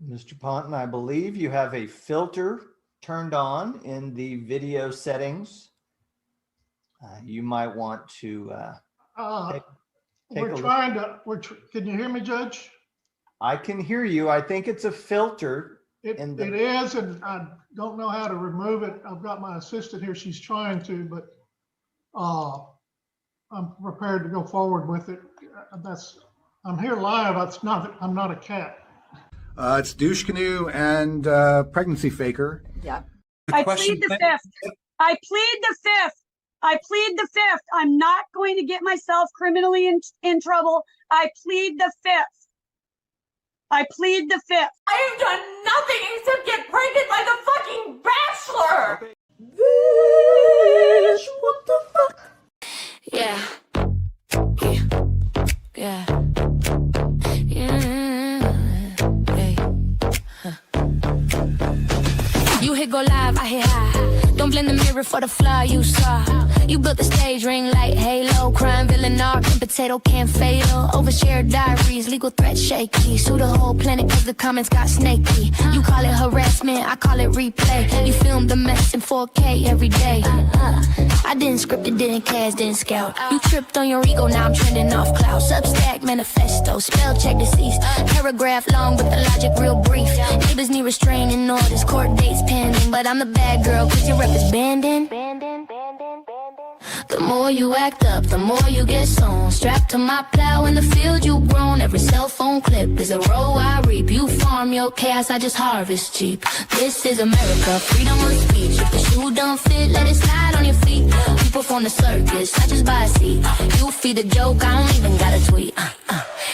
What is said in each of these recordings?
Mr. Ponton, I believe you have a filter turned on in the video settings. You might want to take we're trying to, can you hear me, Judge? I can hear you. I think it's a filter. It is, and I don't know how to remove it. I've got my assistant here. She's trying to, but I'm prepared to go forward with it. I'm here live. I'm not a cat. It's douche canoe and pregnancy faker. Yeah. I plead the fifth. I plead the fifth. I plead the fifth. I'm not going to get myself criminally in trouble. I plead the fifth. I plead the fifth. I have done nothing except get pregnant by the fucking bachelor. Okay. Bitch, what the fuck? Yeah. Yeah. Hey. You hit go live, I hit high. Don't blend the mirror for the fly you saw. You built the stage, ring light, halo. Crime, villain, art, potato, can fatal. Overshared diaries, legal threats shaky. Sue the whole planet cause the comments got snaky. You call it harassment, I call it replay. You film the mess in 4K every day. I didn't script it, didn't cast, didn't scout. You tripped on your ego, now I'm trending off cloud. Substack, manifesto, spell check deceased. Paragraph long, but the logic real brief. Neighbors need restraining orders, court dates pending. But I'm the bad girl cause your rep is banding. The more you act up, the more you get sown. Strapped to my plow in the field you've grown. Every cell phone clip is a row I reap. You farm your chaos, I just harvest cheap. This is America, freedom of speech. If the shoe don't fit, let it slide on your feet. You perform the circus, I just buy a seat. You feed the joke, I don't even gotta tweet.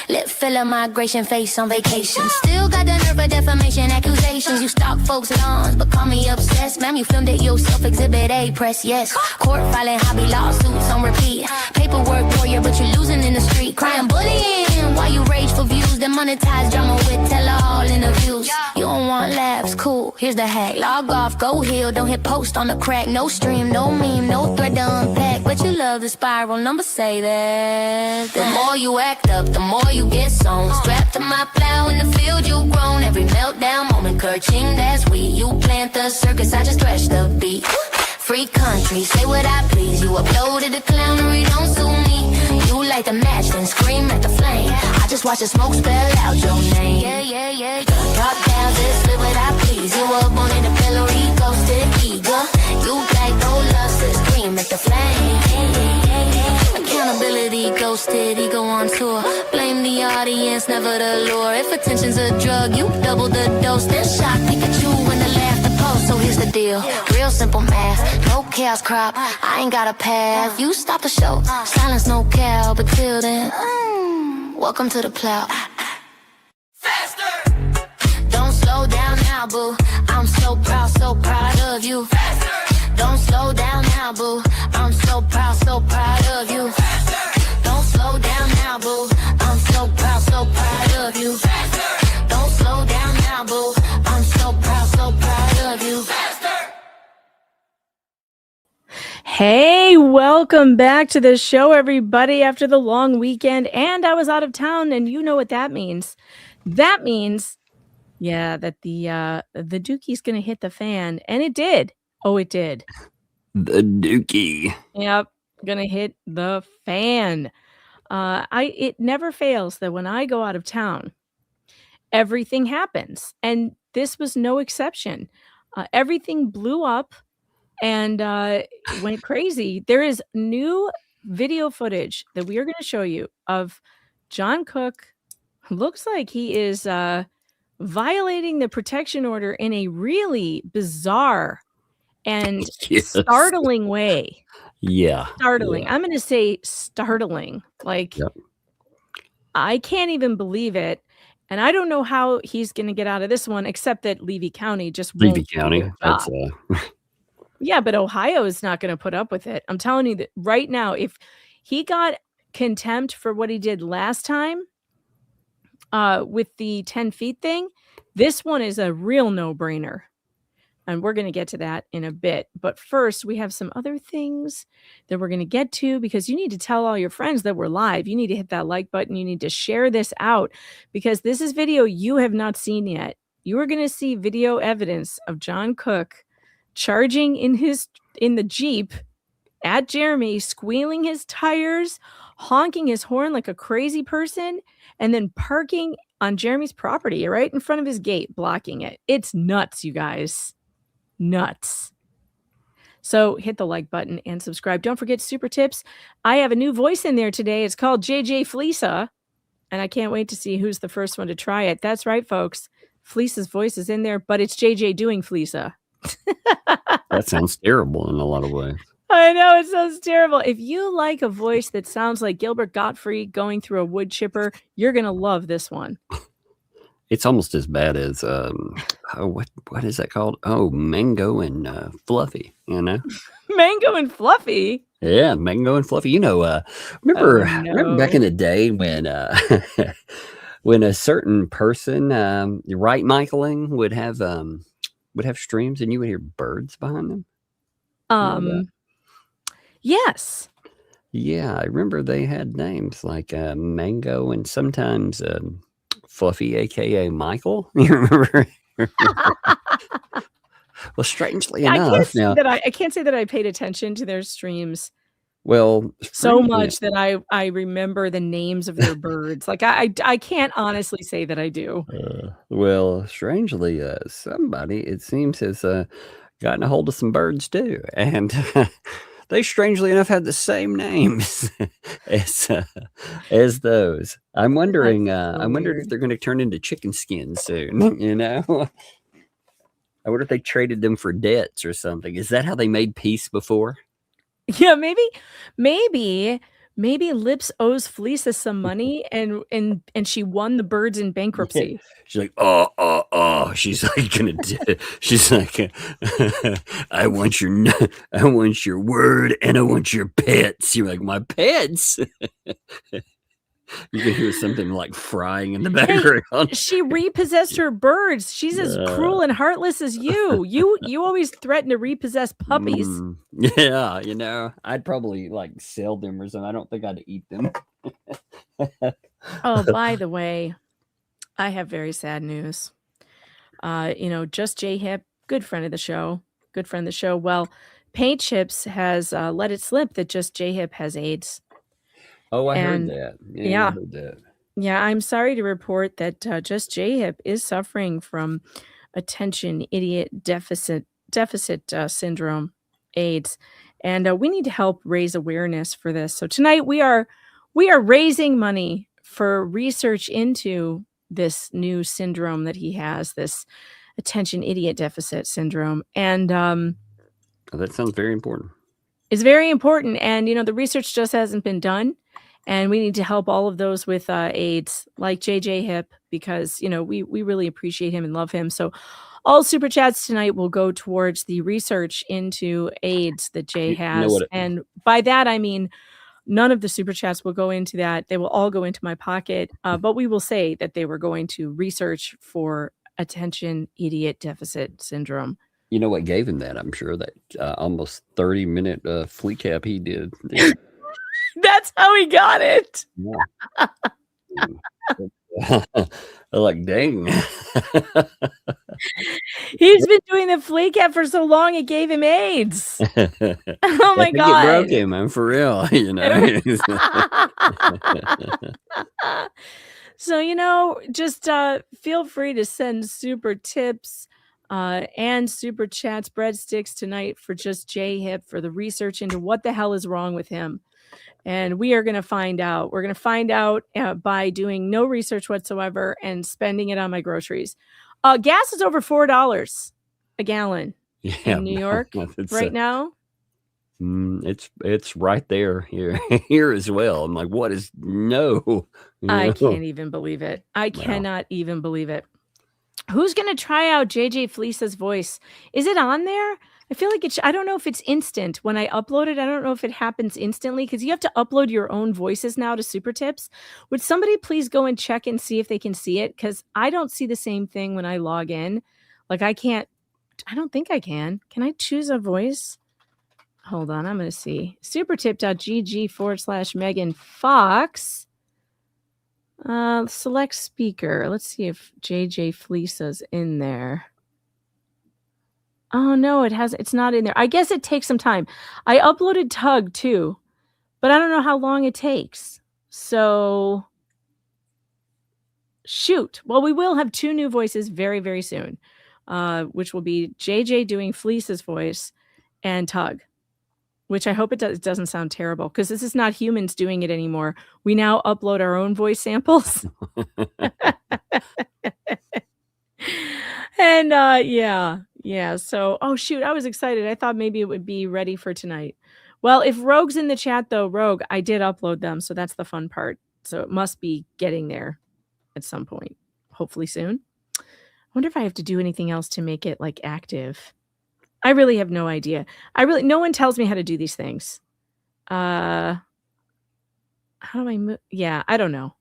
Lip filler, migration face on vacation. Still got the nerve of defamation accusations. You stalk folks' lawns, but call me obsessed. Ma'am, you filmed it yourself, exhibit A, press yes. Court filing, hobby lawsuits on repeat. Paperwork warrior, but you're losing in the street. Crying bullying while you rage for views. Then monetize drama with tell-all interviews. You don't want laughs, cool, here's the hack. Log off, go heal, don't hit post on the crack. No stream, no meme, no thread to unpack. But you love the spiral, numbers say that. The more you act up, the more you get sown. Strapped to my plow in the field you've grown. Every meltdown moment, Kerching, that's we. You plant the circus, I just thresh the beat. Free country, say what I please. You uploaded the clownery, don't sue me. You light the match, then scream at the flame. I just watch the smoke spell out your name. Yeah. Drop down, just live what I please. You up on in the pillory, ghosted eager. You black, no lust, scream at the flame. Accountability, ghosted, ego on tour. Blame the audience, never the lure. If attention's a drug, you double the dose. Then shock Pikachu when the laughter post. So here's the deal, real simple math. No chaos crop, I ain't got a path. You stop the show, silence no cow. But till then, welcome to the plow. Faster! Don't slow down now, boo. I'm so proud of you. Faster! Don't slow down now, boo. I'm so proud of you. Faster! Don't slow down now, boo. I'm so proud of you. Faster! Don't slow down now, boo. I'm so proud of you. Faster! Hey, welcome back to the show, everybody, after the long weekend. And I was out of town, and you know what that means. That means, yeah, that the Dookie's going to hit the fan. And it did. Oh, it did. The Dookie. Yep, gonna hit the fan. It never fails that when I go out of town, everything happens. And this was no exception. Everything blew up and went crazy. There is new video footage that we are going to show you of John Cook. Looks like he is violating the protection order in a really bizarre and startling way. Yeah. Startling. I'm going to say startling. Like, I can't even believe it. And I don't know how he's going to get out of this one, except that Levy County just won't. Levy County. That's Yeah, but Ohio is not going to put up with it. I'm telling you that right now, if he got contempt for what he did last time with the 10 feet thing, this one is a real no-brainer. And we're going to get to that in a bit. But first, we have some other things that we're going to get to, because you need to tell all your friends that we're live. You need to hit that like button. You need to share this out, because this is video you have not seen yet. you are going to see video evidence of John Cook charging in the Jeep at Jeremy, squealing his tires, honking his horn like a crazy person, and then parking on Jeremy's property right in front of his gate, blocking it. It's nuts, you guys. Nuts. So hit the like button and subscribe. Don't forget super tips. I have a new voice in there today. It's called JJ Fleesa, and I can't wait to see who's the first one to try it. That's right, folks. Fleesa's voice is in there, but it's JJ doing Fleesa. That sounds terrible in a lot of ways. I know, it sounds terrible. If you like a voice that sounds like Gilbert Gottfried going through a wood chipper, you're going to love this one. It's almost as bad as what is that called? Oh, Mango and Fluffy, you know? Mango and Fluffy? Yeah, Mango and Fluffy. You know, remember back in the day when when a certain person, right, Michaeling, would have streams and you would hear birds behind them? Yes. Yeah, I remember they had names like Mango and sometimes Fluffy, aka Michael. You remember? Well, strangely enough, I can't say that I paid attention to their streams. Well, so much that I remember the names of their birds. Like I can't honestly say that I do. Well, strangely, somebody it seems has gotten a hold of some birds too, and they strangely enough had the same names as those. I'm wondering. I'm wondering if they're going to turn into chicken skins soon. You know. I wonder if they traded them for debts or something. Is that how they made peace before? Yeah, maybe Lips owes Fleesa some money and she won the birds in bankruptcy. Yeah. She's like, oh. She's like she's like, I want your word and I want your pets. You're like, my pets. You can hear something like frying in the background. Hey, she repossessed her birds. She's as cruel and heartless as you. You always threaten to repossess puppies. Yeah, you know, I'd probably like sell them or something. I don't think I'd eat them. Oh, by the way, I have very sad news. Just J Hip, good friend of the show. Well, Paint Chips has let it slip that Just J Hip has AIDS. Oh, I heard that. Yeah, I heard that. Yeah, I'm sorry to report that Just J-Hip is suffering from attention idiot deficit syndrome, AIDS, and we need to help raise awareness for this. So tonight we are raising money for research into this new syndrome that he has, this attention idiot deficit syndrome, and that sounds very important. It's very important, and the research just hasn't been done. And we need to help all of those with AIDS, like JJ Hip, because, we really appreciate him and love him. So all super chats tonight will go towards the research into AIDS that Jay has. And by that, I mean, none of the super chats will go into that. They will all go into my pocket. But we will say that they were going to research for attention idiot deficit syndrome. You know what gave him that? I'm sure that almost 30-minute flea cap he did. That's how he got it. Yeah. Like, dang. He's been doing the flea cap for so long, it gave him AIDS. Oh my God. It broke him, man, for real. So, just feel free to send super tips and super chats, breadsticks tonight for Just J Hip for the research into what the hell is wrong with him. And we are going to find out. We're going to find out by doing no research whatsoever and spending it on my groceries. Gas is over $4 a gallon in New York right now. It's right there here as well. I'm like, what is no? I can't even believe it. I cannot even believe it. Who's going to try out JJ Fleesa's voice? Is it on there? I feel like I don't know if it's instant. When I upload it, I don't know if it happens instantly because you have to upload your own voices now to Super Tips. Would somebody please go and check and see if they can see it? Because I don't see the same thing when I log in. Like I don't think I can. Can I choose a voice? Hold on, I'm going to see. Supertip.gg/Megan Fox. Select speaker. Let's see if JJ Fleesa's in there. Oh no, it's not in there. I guess it takes some time. I uploaded Tug too, but I don't know how long it takes. So shoot. Well, we will have 2 new voices very, very soon, which will be JJ doing Fleece's voice and Tug, which I hope it doesn't sound terrible because this is not humans doing it anymore. We now upload our own voice samples. And yeah. So, oh shoot, I was excited. I thought maybe it would be ready for tonight. Well, if Rogue's in the chat though, Rogue, I did upload them, so that's the fun part. So it must be getting there at some point, hopefully soon. I wonder if I have to do anything else to make it like active. I really have no idea. No one tells me how to do these things. How do I move? Yeah, I don't know.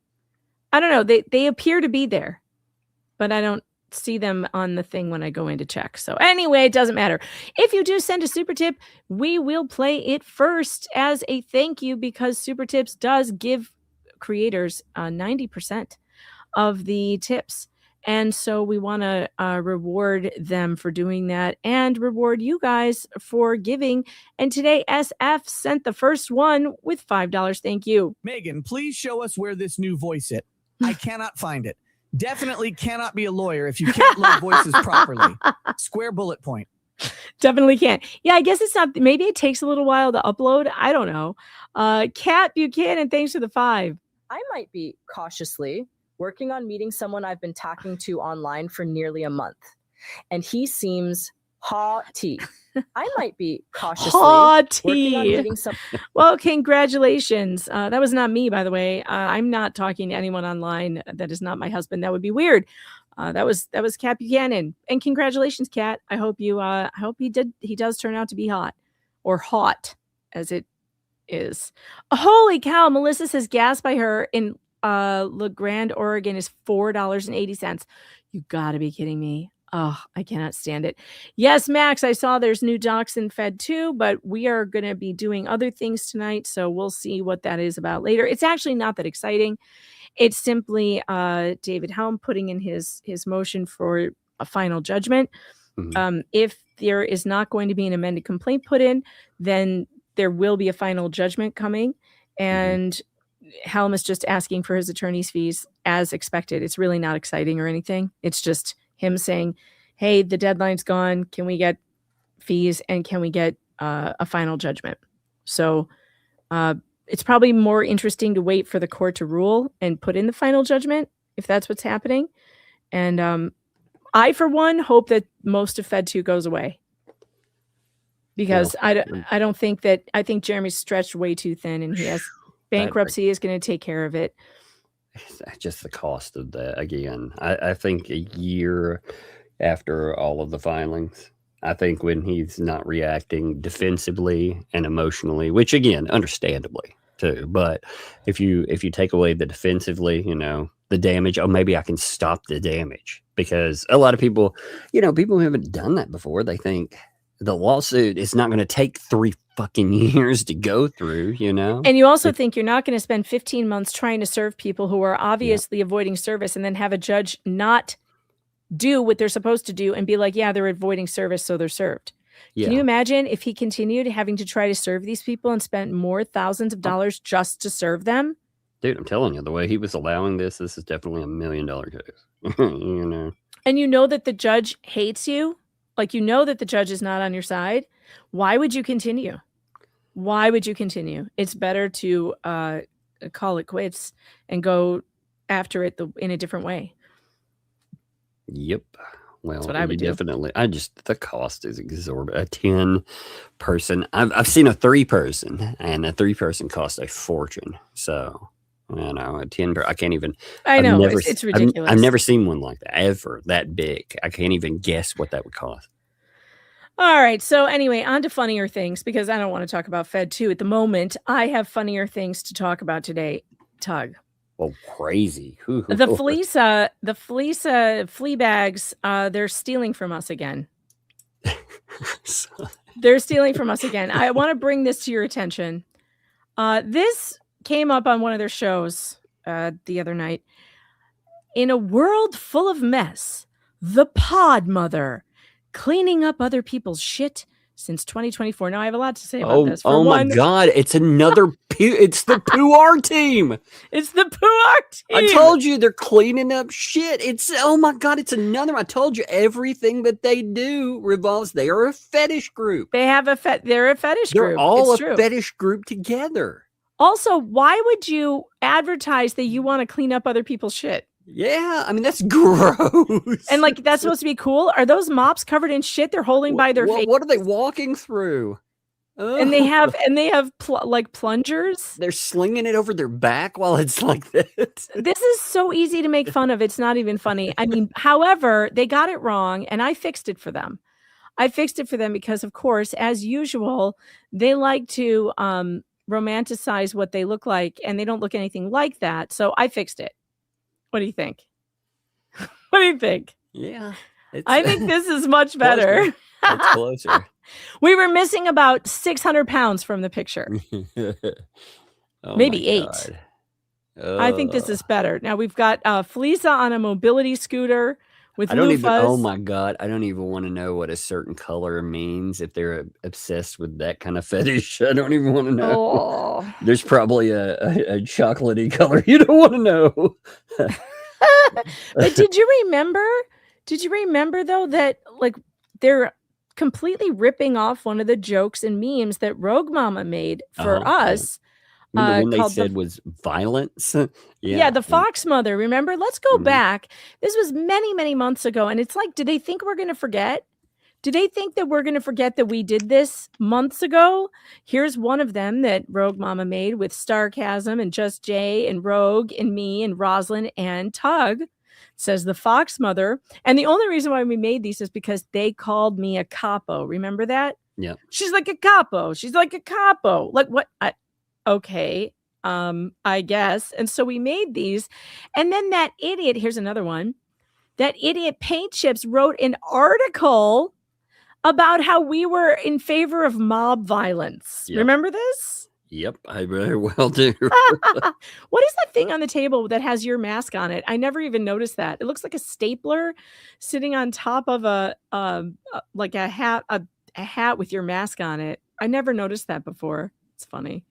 They appear to be there, but I don't see them on the thing when I go in to check. So anyway, it doesn't matter. If you do send a super tip, we will play it first as a thank you because super tips does give creators 90% of the tips. And so we want to reward them for doing that and reward you guys for giving. And today, SF sent the first one with $5. Thank you. Megan, please show us where this new voice is. I cannot find it. Definitely cannot be a lawyer if you can't load voices properly. Square bullet point. Definitely can't. Yeah, I guess it's not. Maybe it takes a little while to upload. I don't know. Kat Buchanan, thanks for the 5. I might be cautiously working on meeting someone I've been talking to online for nearly a month, and he seems haughty. I might be cautiously working on meeting someone. Well, congratulations. That was not me, by the way. I'm not talking to anyone online that is not my husband. That would be weird. That was Kat Buchanan, and congratulations, Kat. I hope he does turn out to be hot, or hot as it is. Holy cow! Melissa says gas by her in La Grande, Oregon is $4.80. You gotta be kidding me. Oh, I cannot stand it. Yes, Max, I saw there's new docs in Fed too, but we are going to be doing other things tonight, so we'll see what that is about later. It's actually not that exciting. It's simply David Helm putting in his motion for a final judgment. Mm-hmm. If there is not going to be an amended complaint put in, then there will be a final judgment coming, and Helm is just asking for his attorney's fees as expected. It's really not exciting or anything. It's just him saying, hey, the deadline's gone. Can we get fees and can we get a final judgment? So it's probably more interesting to wait for the court to rule and put in the final judgment if that's what's happening. And I, for one, hope that most of Fed 2 goes away. Because I think Jeremy's stretched way too thin and he has bankruptcy is going to take care of it. Just the cost of that again. I think a year after all of the filings, I think when he's not reacting defensively and emotionally, which again, understandably too, but if you take away the defensively, the damage, maybe I can stop the damage, because a lot of people, people who haven't done that before, they think the lawsuit is not going to take 3 fucking years to go through, And you also think you're not going to spend 15 months trying to serve people who are obviously avoiding service and then have a judge not do what they're supposed to do and be like, yeah, they're avoiding service, so they're served. Yeah. Can you imagine if he continued having to try to serve these people and spent more thousands of dollars just to serve them? Dude, I'm telling you, the way he was allowing this is definitely $1 million case. And that the judge hates you. Like, that the judge is not on your side. Why would you continue? It's better to call it quits and go after it in a different way. Yep. Well, that's what I would do. Definitely. The cost is exorbitant. A 10-person. I've seen a 3-person, and a 3-person costs a fortune. So, a 10. I can't even. I know it's ridiculous. I've never seen one like that ever. That big. I can't even guess what that would cost. All right. So anyway, on to funnier things, because I don't want to talk about Fed 2 at the moment. I have funnier things to talk about today. Tug. Well, crazy. The Fleabags, they're stealing from us again. They're stealing from us again. I want to bring this to your attention. This came up on one of their shows the other night. In a world full of mess, the pod mother, cleaning up other people's shit since 2024. Now I have a lot to say about this. Oh my God. It's another, it's the PR team. It's the PR team. I told you they're cleaning up shit. It's, oh my God, it's another. I told you everything that they do revolves. They are a fetish group. They have they're a fetish group. They're all it's a true. fetish group together. Also, why would you advertise that you want to clean up other people's shit? Yeah, I mean, that's gross. And like, that's supposed to be cool? Are those mops covered in shit they're holding by their face? What are they walking through? And they have like plungers. They're slinging it over their back while it's like that. This is so easy to make fun of. It's not even funny. I mean, however, they got it wrong and I fixed it for them. I fixed it for them because, of course, as usual, they like to romanticize what they look like and they don't look anything like that. So I fixed it. What do you think? What do you think? Yeah. I think this is much better. It's closer. We were missing about 600 pounds from the picture. Maybe 8. I think this is better. Now we've got Fleesa on a mobility scooter with loofahs. Oh my God. I don't even want to know what a certain color means if they're obsessed with that kind of fetish. I don't even want to know. Oh. There's probably a chocolatey color you don't want to know. But did you remember though that like they're completely ripping off one of the jokes and memes that Rogue Mama made for us? The one they said was violence. Yeah, the Fox Mother. Remember? Let's go back. This was many, many months ago. And it's like, do they think we're going to forget? Do they think that we're going to forget that we did this months ago? Here's one of them that Rogue Mama made with Starcasm and Just Jay and Rogue and me and Roslyn and Tug. It says the Fox Mother. And the only reason why we made these is because they called me a capo. Remember that? Yeah. She's like a capo. She's like a capo. Like what? Okay, I guess. And so we made these. And then that idiot, here's another one. That idiot Paint Chips wrote an article about how we were in favor of mob violence. Yep. Remember this? Yep, I very well do. What is that thing on the table that has your mask on it? I never even noticed that. It looks like a stapler sitting on top of a hat with your mask on it. I never noticed that before. It's funny.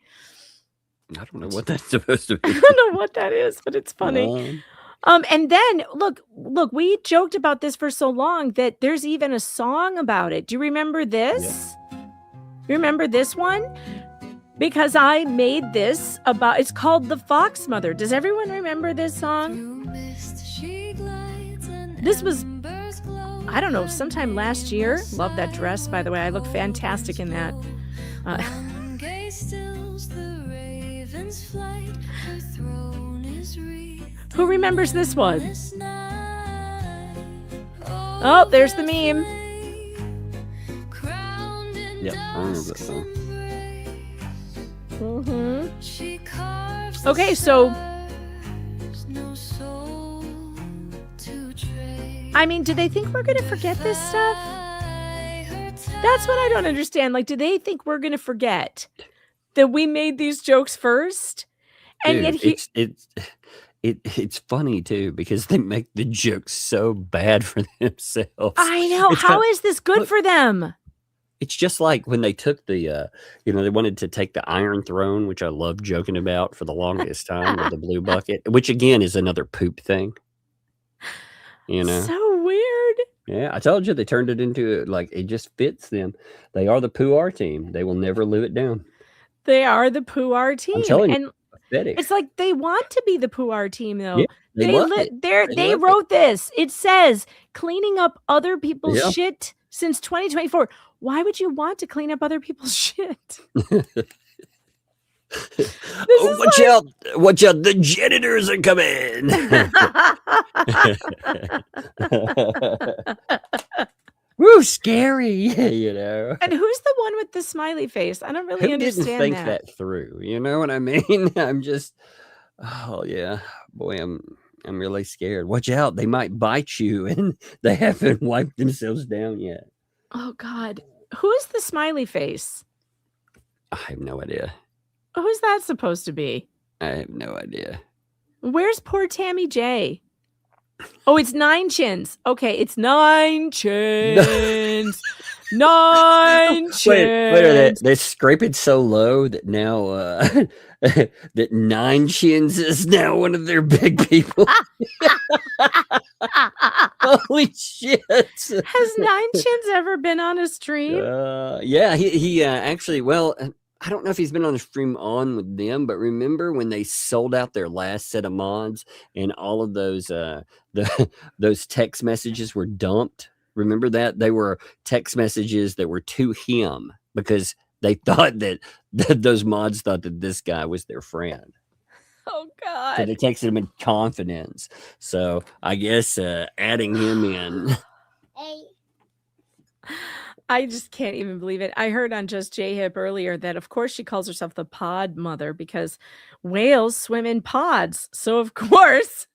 I don't know what that's supposed to be. I don't know what that is, but it's funny. And then look, we joked about this for so long that there's even a song about it. Do you remember this? Yeah. You remember this one? Because I made this about, it's called The Fox Mother. Does everyone remember this song? This was, I don't know, sometime last year. Love that dress, by the way. I look fantastic in that. Who remembers this one? Oh, there's the meme. Yep, I remember that song. Okay, so I mean, do they think we're gonna forget this stuff? That's what I don't understand. Like, do they think we're gonna forget that we made these jokes first? And Dude, yet it's funny too because they make the jokes so bad for themselves. I know. How is this good for them? It's just like when they took the, they wanted to take the Iron Throne, which I love joking about for the longest time, with the blue bucket, which again is another poop thing. So weird. Yeah, I told you they turned it into like it just fits them. They are the Poo-R team. They will never live it down. They are the Poo-R team. I'm telling and you, pathetic. It's like they want to be the Poo-R team, though. Yeah, they wrote this. It says cleaning up other people's shit since 2024. Why would you want to clean up other people's shit? Watch out! Watch out! The janitors are coming. Woo, scary, And who's the one with the smiley face? I don't really understand didn't think that through. You know what I mean? I'm just, oh yeah, boy, I'm really scared. Watch out! They might bite you, and they haven't wiped themselves down yet. Oh God, who is the smiley face? I have no idea. Who's that supposed to be? I have no idea. Where's poor Tammy J? Oh, it's 9 chins. Okay, it's 9 chins. 9 chins. Wait, they scrape it so low that now that 9 chins is now one of their big people. Holy shit! Has 9 chins ever been on a stream? Yeah, he actually. Well, I don't know if he's been on a stream on with them, but remember when they sold out their last set of mods and all of those those text messages were dumped? Remember that? They were text messages that were to him because they thought that those mods thought that this guy was their friend. Oh God! So they texted him in confidence. So I guess adding him in. I just can't even believe it. I heard on Just J-Hip earlier that, of course, she calls herself the pod mother because whales swim in pods. So, of course,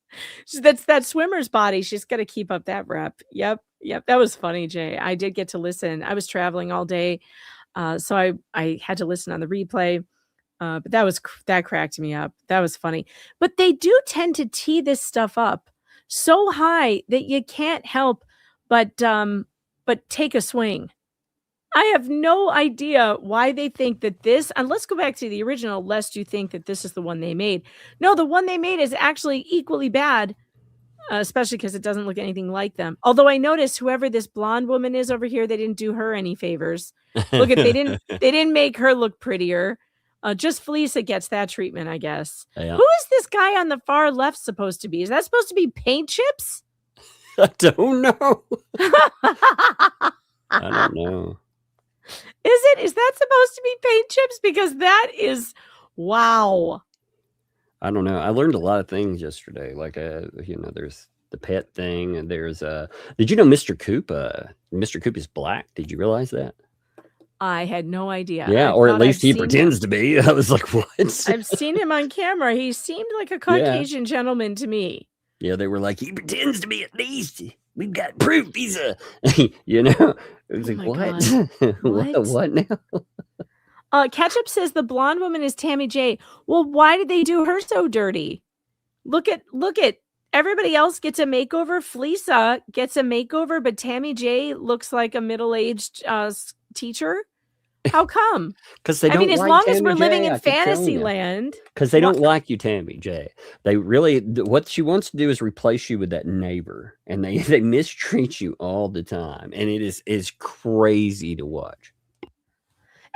that's that swimmer's body. She's got to keep up that rep. Yep. That was funny, Jay. I did get to listen. I was traveling all day, so I had to listen on the replay. But that cracked me up. That was funny. But they do tend to tee this stuff up so high that you can't help but take a swing. I have no idea why they think that this, and let's go back to the original, lest you think that this is the one they made. No, the one they made is actually equally bad, especially because it doesn't look anything like them. Although I noticed whoever this blonde woman is over here, they didn't do her any favors. Look at they didn't make her look prettier. Just Felisa gets that treatment, I guess. Yeah. Who is this guy on the far left supposed to be? Is that supposed to be Paint Chips? I don't know. I don't know. Is that supposed to be Paint Chips? Because that is, wow. I don't know. I learned a lot of things yesterday. Like, there's the pet thing, and there's did you know Mr. Coop? Mr. Coop is black. Did you realize that? I had no idea. Yeah, or at least he pretends to be. I was like, what? I've seen him on camera. He seemed like a Caucasian gentleman to me. Yeah, they were like, he pretends to be at least. We've got proof. He's a, It was like, what? What now? Ketchup says the blonde woman is Tammy J. Well, why did they do her so dirty? Look at everybody else gets a makeover. Felisa gets a makeover, but Tammy J looks like a middle-aged teacher. How come? Because they don't. As like long Tammy as we're J, living in I keep telling fantasy you. land. Because they don't like you, Tammy J. They really, what she wants to do is replace you with that neighbor, and they mistreat you all the time, and it is crazy to watch.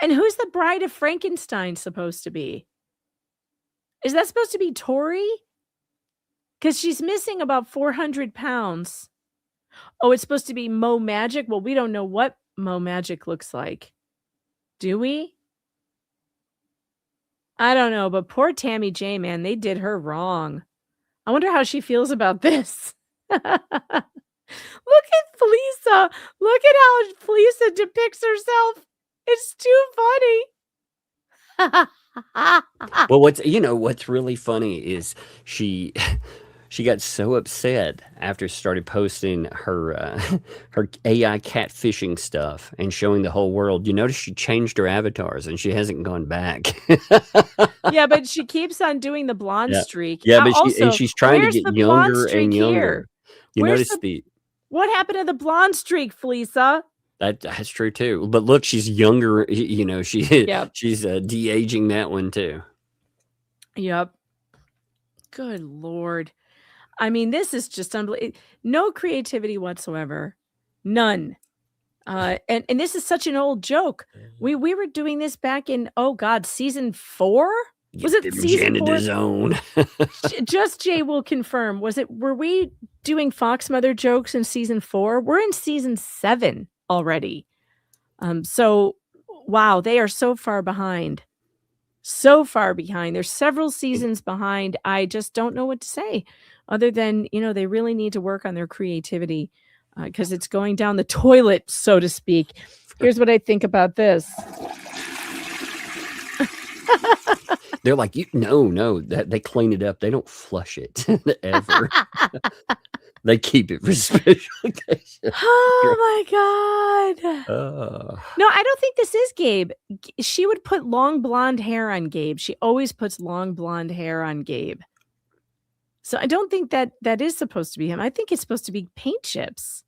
And who's the bride of Frankenstein supposed to be? Is that supposed to be Tori? Because she's missing about 400 pounds. Oh, it's supposed to be Mo Magic. Well, we don't know what Mo Magic looks like. Do we? I don't know, but poor Tammy J, man, they did her wrong. I wonder how she feels about this. Look at Felisa. Look at how Felisa depicts herself. It's too funny. Well, what's really funny is she got so upset after she started posting her AI catfishing stuff and showing the whole world. You notice she changed her avatars and she hasn't gone back. Yeah, but she keeps on doing the blonde streak. Yeah, but she's trying to get younger and younger. What happened to the blonde streak, Felisa? That's true too. But look, she's younger. She's de-aging that one too. Yep. Good Lord. I mean, this is just unbelievable. No creativity whatsoever. None. And this is such an old joke. We were doing this back in, season 4? Was it season 4? Zone. Just Jay will confirm. Were we doing Fox Mother jokes in season 4? We're in season 7 already. So wow, they are so far behind. So far behind. They're several seasons behind. I just don't know what to say other than, they really need to work on their creativity because it's going down the toilet, so to speak. Here's what I think about this. They're like, no, that they clean it up. They don't flush it ever. They keep it for special occasions. Oh my God. No, I don't think this is Gabe. She would put long blonde hair on Gabe. She always puts long blonde hair on Gabe. So I don't think that is supposed to be him. I think it's supposed to be paint chips.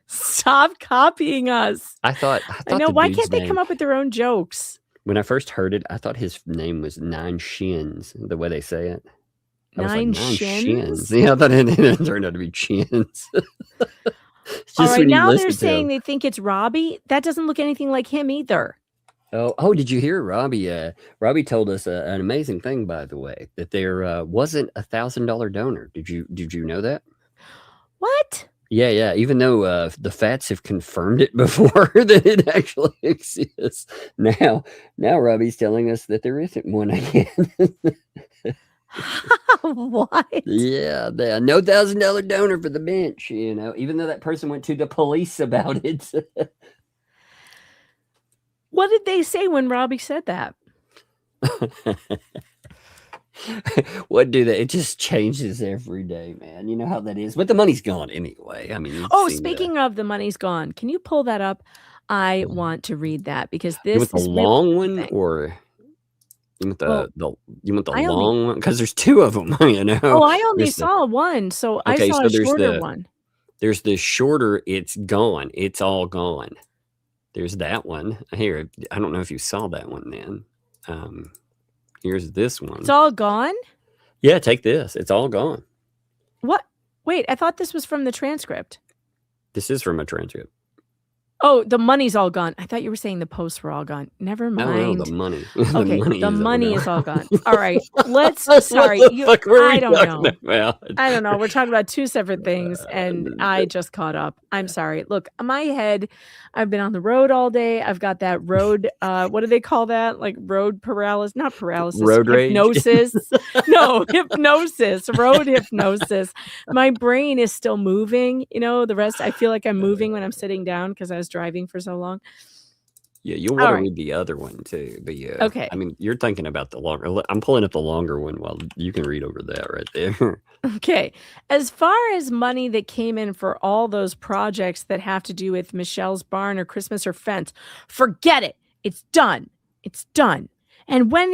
Stop copying us. I thought I know. the Why dude's can't they name- come up with their own jokes? When I first heard it, I thought his name was Nine Shins, the way they say it. I was like, Nine Shins? Yeah, I thought it turned out to be chins. All right, when you now they're listen to saying him. they think it's Robbie. That doesn't look anything like him either. Oh, did you hear Robbie? Robbie told us an amazing thing, by the way, that there wasn't $1,000 donor. Did you know that? What? Yeah. Even though the Fats have confirmed it before that it actually exists, now Robbie's telling us that there isn't one again. What? Yeah, no $1,000 donor for the bench. Even though that person went to the police about it. What did they say when Robbie said that? What do they? It just changes every day, man. You know how that is. But the money's gone anyway. I mean, you've Oh, seen speaking of the money's gone, can you pull that up? I want to read that because you this want is the really long one interesting. or you want Well, you want the I only- long one? Because there's two of them. Oh, I only There's the- saw one, so I Okay, saw so a there's shorter the- one. There's the shorter. It's gone. It's all gone. There's that one here. I don't know if you saw that one then. Here's this one. It's all gone? Yeah, take this. It's all gone. What? Wait, I thought this was from the transcript. This is from a transcript. Oh, the money's all gone. I thought you were saying the posts were all gone. Never No, mind. the money. Okay, the money is all gone. All right, let's. What Sorry, the fuck were we I don't know. talking about? I don't know. We're talking about two separate things, and I just caught up. I'm sorry. Look, my head. I've been on the road all day. I've got that road. What do they call that? Like road paralysis? Not paralysis. Road rage? Hypnosis. No, hypnosis. Road hypnosis. My brain is still moving. The rest. I feel like I'm moving when I'm sitting down because I was driving for so long. Yeah, you'll All want to right. read the other one too. But yeah, Okay. I mean, you're thinking about the longer. I'm pulling up the longer one while you can read over that right there. Okay. As far as money that came in for all those projects that have to do with Michelle's barn or Christmas or fence, forget it. It's done. It's done. And when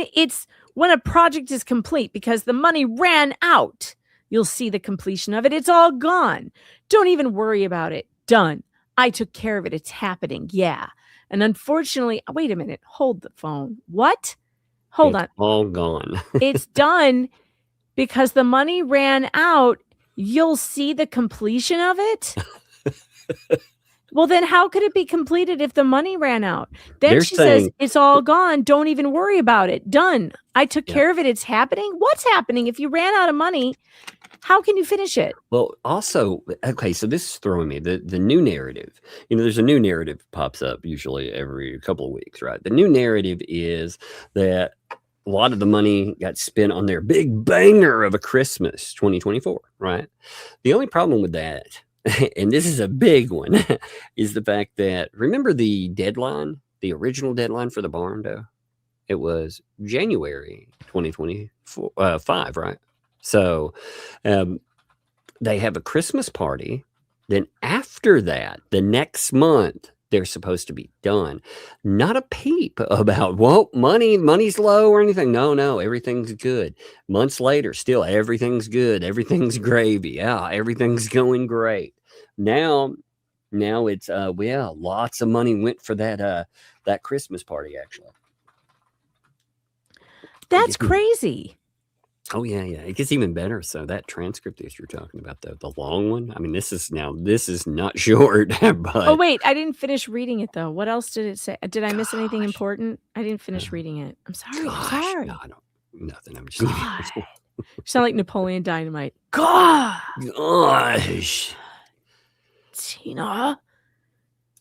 a project is complete because the money ran out, you'll see the completion of it. It's all gone. Don't even worry about it. Done. I took care of it. It's happening. Yeah. And unfortunately, wait a minute. Hold the phone. What? Hold on. All gone. It's done because the money ran out. You'll see the completion of it. Well, then how could it be completed if the money ran out? Then They're she says, saying- it's all gone. Don't even worry about it. Done. I took Yeah. care of it. It's happening. What's happening? If you ran out of money, how can you finish it? Well, also, okay, so this is throwing me the new narrative. There's a new narrative pops up usually every couple of weeks, right? The new narrative is that a lot of the money got spent on their big banger of a Christmas 2024, right? The only problem with that, and this is a big one, is the fact that remember the deadline, the original deadline for the barn dough? It was January 2025, right? So they have a Christmas party. Then after that, the next month, they're supposed to be done. Not a peep about, well, money's low or anything. No, everything's good. Months later, still everything's good. Everything's gravy. Yeah, everything's going great. Now it's well, lots of money went for that Christmas party actually. That's crazy. Oh yeah. It gets even better. So that transcript that you're talking about, the long one. I mean, this is not short, but Oh, wait. I didn't finish reading it, though. What else did it say? Did I miss anything important? I didn't finish reading it. I'm sorry. gosh, I'm sorry. no, I don't. Nothing. I'm just. God. You sound like Napoleon Dynamite. God. Gosh. Tina,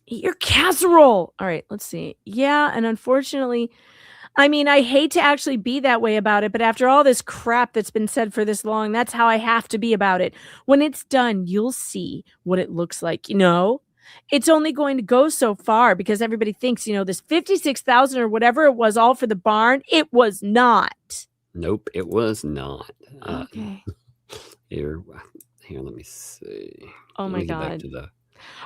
eat your casserole. All right, let's see. Yeah, and unfortunately, I mean, I hate to actually be that way about it, but after all this crap that's been said for this long, that's how I have to be about it. When it's done, you'll see what it looks like. It's only going to go so far because everybody thinks, this 56,000 or whatever it was all for the barn. It was not. Nope, it was not. Okay. Here, let me see. Oh Let my me get back God. to the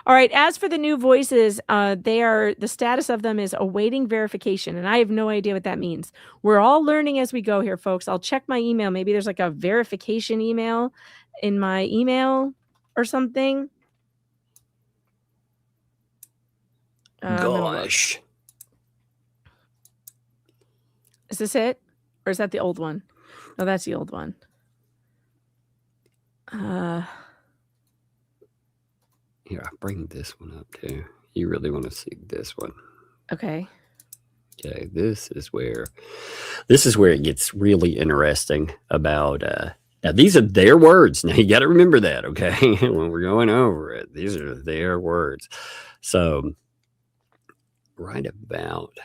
All right. As for the new voices, the status of them is awaiting verification, and I have no idea what that means. We're all learning as we go here, folks. I'll check my email. Maybe there's like a verification email in my email or something. Gosh. Is this it? Or is that the old one? No, that's the old one. Here, I'll bring this one up too. You really want to see this one. Okay. Okay, this is where it gets really interesting about now these are their words. Now you got to remember that, okay? When we're going over it, these are their words. So right about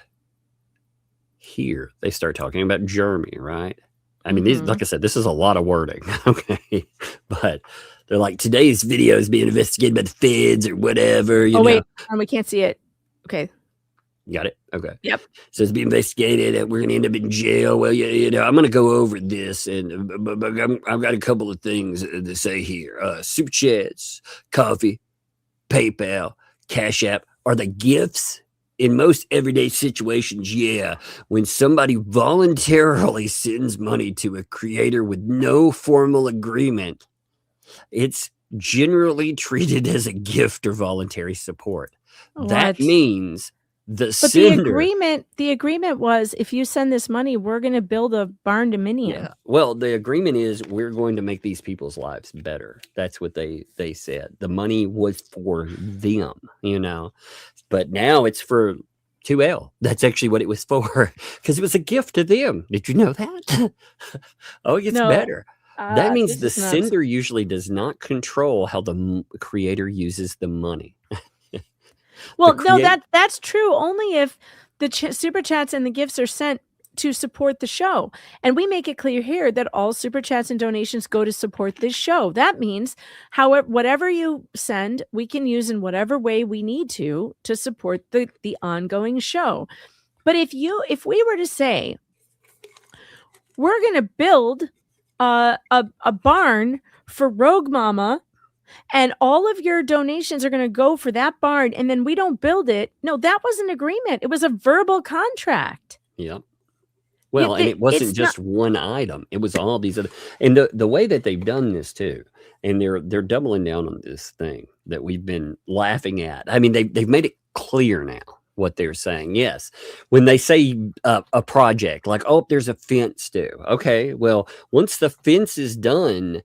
here, they start talking about Jeremy, right? I mean, these, like I said, this is a lot of wording, okay? But they're like, today's video is being investigated by the feds or whatever. You know? Wait, we can't see it. Okay. Got it? Okay. Yep. So it's being investigated and we're going to end up in jail. Well, you know, I'm going to go over this and but I've got a couple of things to say here. Super chats, coffee, PayPal, Cash App are the gifts in most everyday situations. Yeah. When somebody voluntarily sends money to a creator with no formal agreement, it's generally treated as a gift or voluntary support. That means the agreement was, if you send this money, we're going to build a barn dominion. Yeah. Well, the agreement is we're going to make these people's lives better. That's what they said. The money was for them, you know, but now it's for 2L. That's actually what it was for, because it was a gift to them. Did you know that? Oh, it gets better. That means the sender usually does not control how the creator uses the money. Well, no, that's true only if the super chats and the gifts are sent to support the show. And we make it clear here that all super chats and donations go to support this show. That means, however, whatever you send, we can use in whatever way we need to support the ongoing show. But if we were to say, we're going to build a barn for Rogue Mama, and all of your donations are going to go for that barn, and then we don't build it. No, that was an agreement. It was a verbal contract. Yep. Well, and it wasn't just one item. It was all these other, and the way that they've done this too, and they're doubling down on this thing that we've been laughing at. I mean, they've made it clear now what they're saying. Yes. When they say a project, like, oh, there's a fence due. Okay. Well, once the fence is done,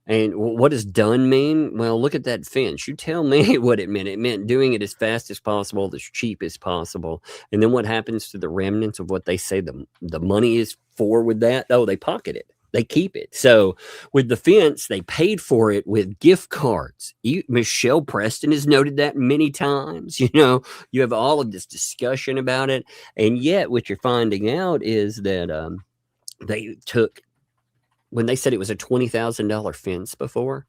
and what does done mean? Well, look at that fence. You tell me what it meant. It meant doing it as fast as possible, as cheap as possible. And then what happens to the remnants of what they say the money is for with that? Oh, they pocket it. They keep it. So with the fence, they paid for it with gift cards. Michelle Preston has noted that many times. You know, you have all of this discussion about it. And yet what you're finding out is that they took, when they said it was a $20,000 fence before,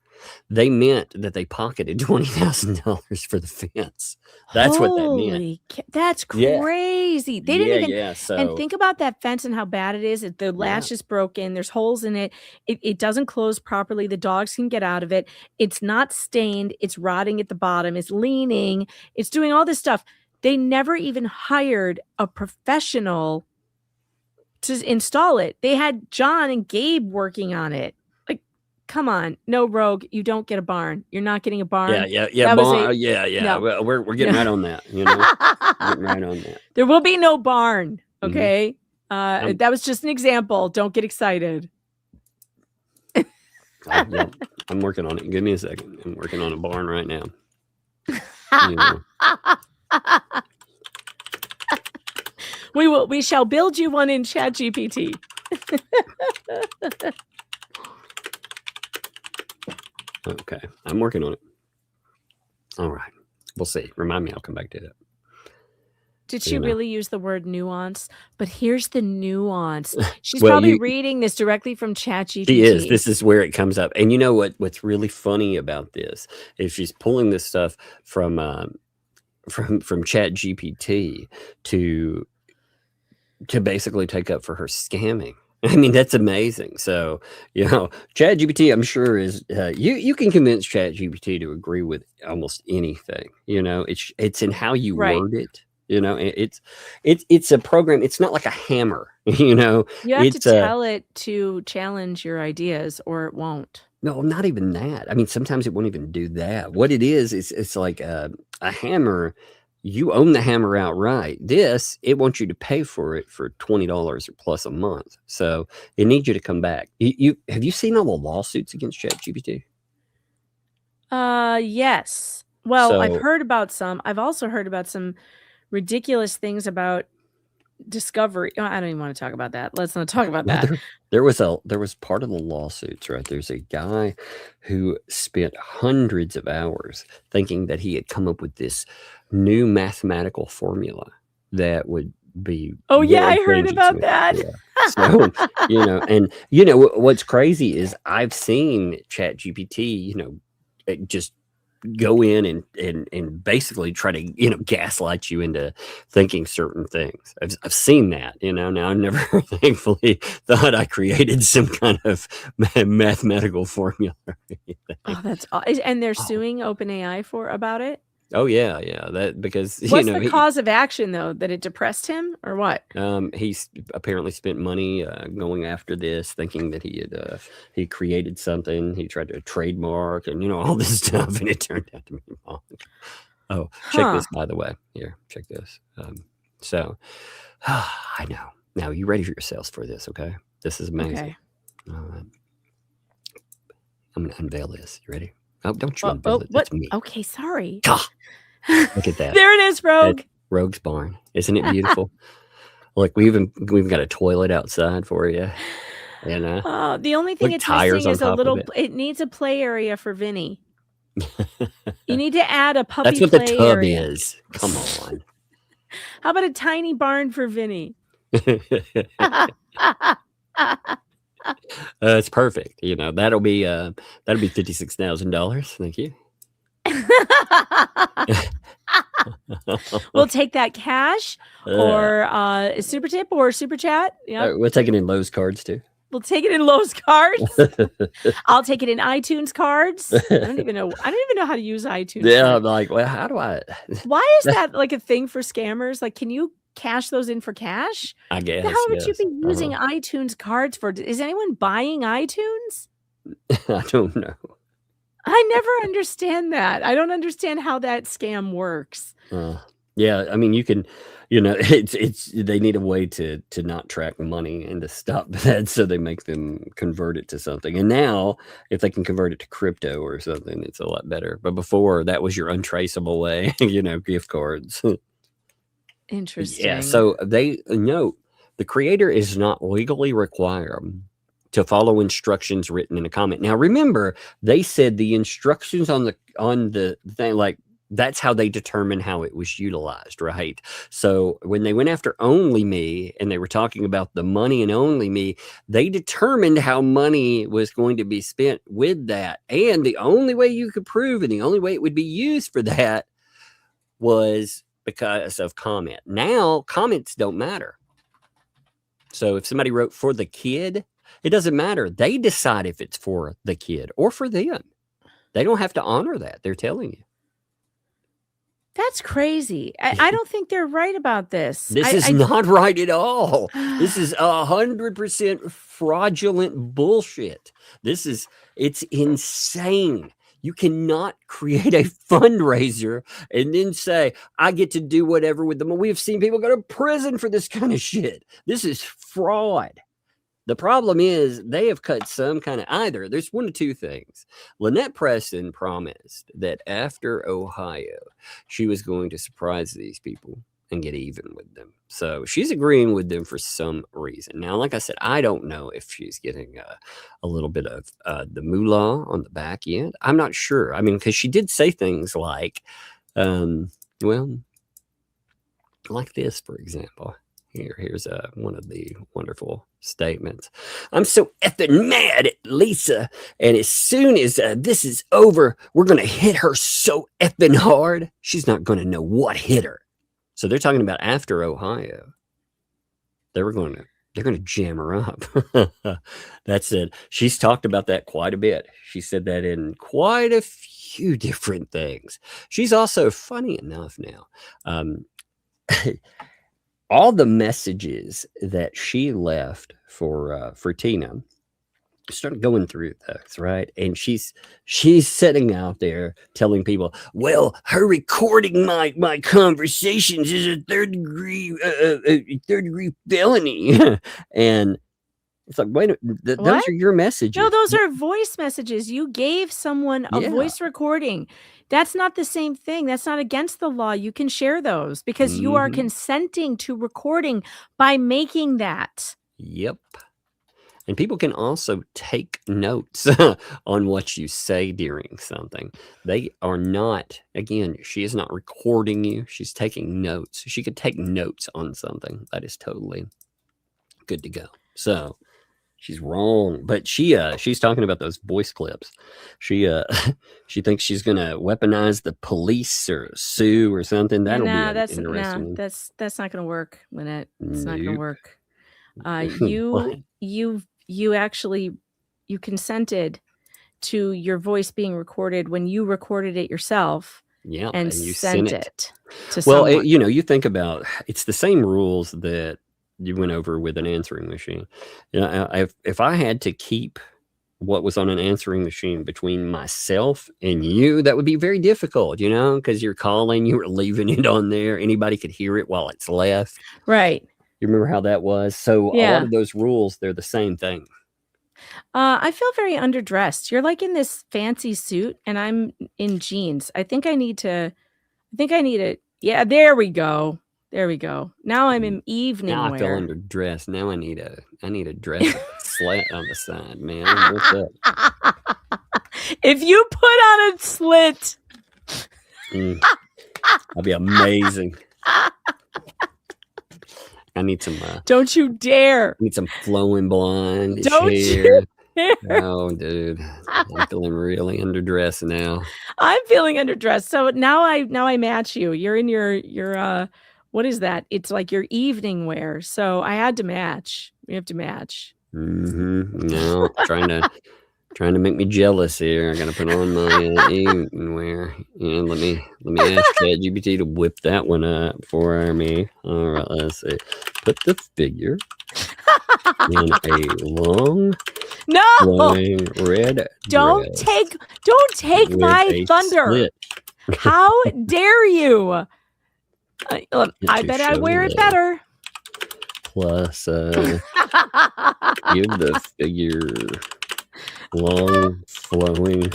they meant that they pocketed $20,000 for the fence. That's what that meant. That's crazy. Yeah. They didn't even. Yeah. So, and think about that fence and how bad it is. The latch is broken. There's holes in it. It doesn't close properly. The dogs can get out of it. It's not stained. It's rotting at the bottom. It's leaning. It's doing all this stuff. They never even hired a professional to install it. They had John and Gabe working on it. Like, come on, no, Rogue, you don't get a barn. You're not getting a barn. Yeah. No. Well, we're getting right on that. You know, getting right on that. There will be no barn. Okay, that was just an example. Don't get excited. I'm working on it. Give me a second. I'm working on a barn right now. You know. We shall build you one in ChatGPT. Okay, I'm working on it. All right, we'll see. Remind me, I'll come back to that. Did she really use the word nuance? But here's the nuance. She's probably reading this directly from ChatGPT. She is. This is where it comes up. And you know what's really funny about this is she's pulling this stuff from ChatGPT to basically take up for her scamming. I mean, that's amazing. So, ChatGPT, I'm sure is you can convince ChatGPT to agree with almost anything. It's in how you Right. word it. It's a program. It's not like a hammer. You have It's to tell it to challenge your ideas, or it won't. no, not even that. I mean, sometimes it won't even do that. What it is it's like a hammer. You own the hammer outright. It wants you to pay for it for $20 or plus a month. So it needs you to come back. Have you seen all the lawsuits against ChatGPT? Yes. Well, I've So- heard about some. I've also heard about some ridiculous things about discovery. Oh, I don't even want to talk about that. Let's not talk about Well, that. there was part of the lawsuits, right? There's a guy who spent hundreds of hours thinking that he had come up with this new mathematical formula that would be. Oh yeah, I world heard changing about to that. Yeah. So, what's crazy is I've seen ChatGPT, just go in and basically try to gaslight you into thinking certain things. I've seen that. Now I've never thankfully thought I created some kind of mathematical formula or anything. Oh, that's and they're suing OpenAI about it. Oh yeah, that because What's the cause of action though? That it depressed him or what? He's apparently spent money going after this, thinking that he created something. He tried to trademark and all this stuff, and it turned out to be wrong. Oh, check this, by the way. Here, check this. I know. Now, you ready for yourselves for this? Okay, this is amazing. Okay. I'm gonna unveil this. You ready? Oh, don't you unveil it? What? It's me. Okay, sorry. Look at that. There it is, Rogue. Rogue's barn. Isn't it beautiful? Look, we've got a toilet outside for you. The only thing With it's tires missing on is a top of little. it. It needs a play area for Vinny. You need to add a puppy. That's what the play tub area. is. Come on. How about a tiny barn for Vinny? It's perfect. That'll be $56,000. Thank you. We'll take that cash or a super tip or super chat. Yeah, We'll take it in Lowe's cards too. we'll take it in Lowe's cards. I'll take it in iTunes cards. I don't even know how to use iTunes. Yeah, cards. I'm like, well, how do I? Why is that like a thing for scammers? Like, can you cash those in for cash? I guess. What the hell would you yes. be using iTunes cards for? Is anyone buying iTunes? I don't know. I never understand that. I don't understand how that scam works. Yeah, I mean, you can, it's they need a way to not track money and to stop that, so they make them convert it to something. And now, if they can convert it to crypto or something, it's a lot better. But before, that was your untraceable way, gift cards. Interesting. Yeah, so they note the creator is not legally required to follow instructions written in a comment. Now, remember, they said the instructions on the thing, like, that's how they determine how it was utilized, right? So when they went after Only Me and they were talking about the money in Only Me, they determined how money was going to be spent with that. And the only way you could prove and the only way it would be used for that was because of comment. Now, comments don't matter. So if somebody wrote for the kid, it doesn't matter. They decide if it's for the kid or for them. They don't have to honor that. They're telling you. That's crazy. I don't think they're right about this. This is not right at all. This is 100% fraudulent bullshit. It's insane. You cannot create a fundraiser and then say, I get to do whatever with them. We have seen people go to prison for this kind of shit. This is fraud. The problem is they have cut some kind of either. There's one of two things. Lynette Preston promised that after Ohio, she was going to surprise these people and get even with them. So she's agreeing with them for some reason. Now, like I said, I don't know if she's getting a little bit of the moolah on the back end. I'm not sure. I mean, because she did say things like, like this, for example. Here's one of the wonderful statements. I'm so effing mad at Lisa. And as soon as this is over, we're going to hit her so effing hard. She's not going to know what hit her. So they're talking about after Ohio. They were going to jam her up. That's it. She's talked about that quite a bit. She said that in quite a few different things. She's also, funny enough now, all the messages that she left for Tina, started going through those, right? And she's sitting out there telling people, well, her recording my conversations is a third degree felony. And it's like, wait, those are your messages. No, those are voice messages. You gave someone a voice recording. That's not the same thing. That's not against the law. You can share those because you are consenting to recording by making that. Yep. And people can also take notes on what you say during something. They are not, again, she is not recording you. She's taking notes. She could take notes on something. That is totally good to go. So she's wrong. But she's talking about those voice clips. She thinks she's gonna weaponize the police or sue or something. That'll be interesting. That's not gonna work, Lynette. It's not gonna Nope. work. What? You actually consented to your voice being recorded when you recorded it yourself. Yeah, and you sent sent it to Well, someone. you think about, it's the same rules that you went over with an answering machine. If I had to keep what was on an answering machine between myself and you, that would be very difficult, because you're calling, you were leaving it on there. Anybody could hear it while it's left. Right. You remember how that was? So a Yeah. lot of those rules, they're the same thing. I feel very underdressed. You're like in this fancy suit and I'm in jeans. I think I need to, yeah, there we go. Now I'm in evening Now I feel wear. underdressed. Now I need a dress slat on the side, man. What's up? If you put on a slit, That'd be amazing. I need some. Don't you dare! Need some flowing blonde Don't hair. you dare! Oh, dude, I'm feeling really underdressed now. I'm feeling underdressed. So now I match you. You're in your what is that? It's like your evening wear. So I had to match. We have to match. No, trying to make me jealous here. I gotta put on my evening wear. And let me ask ChatGPT to whip that one up for me. All right, let's see. Put the figure in a long, flowing red Don't dress take with my a thunder. slit. How dare you? I bet I show wear it you. better. Plus, give the figure long, flowing,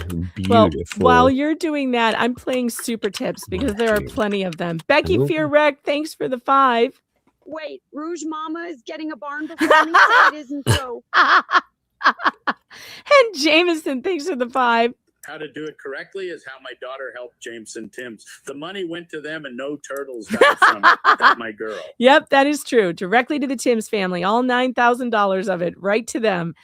Well, beautiful. while you're doing that, I'm playing super tips because there are plenty of them. Becky Okay. Fearwreck, thanks for the 5. Wait, Rouge Mama is getting a barn before me? That isn't so. And Jameson, thanks for the 5. How to do it correctly is how my daughter helped Jameson Timms. The money went to them and no turtles died from it. That's my girl. Yep, that is true. Directly to the Timms family. All $9,000 of it, right to them.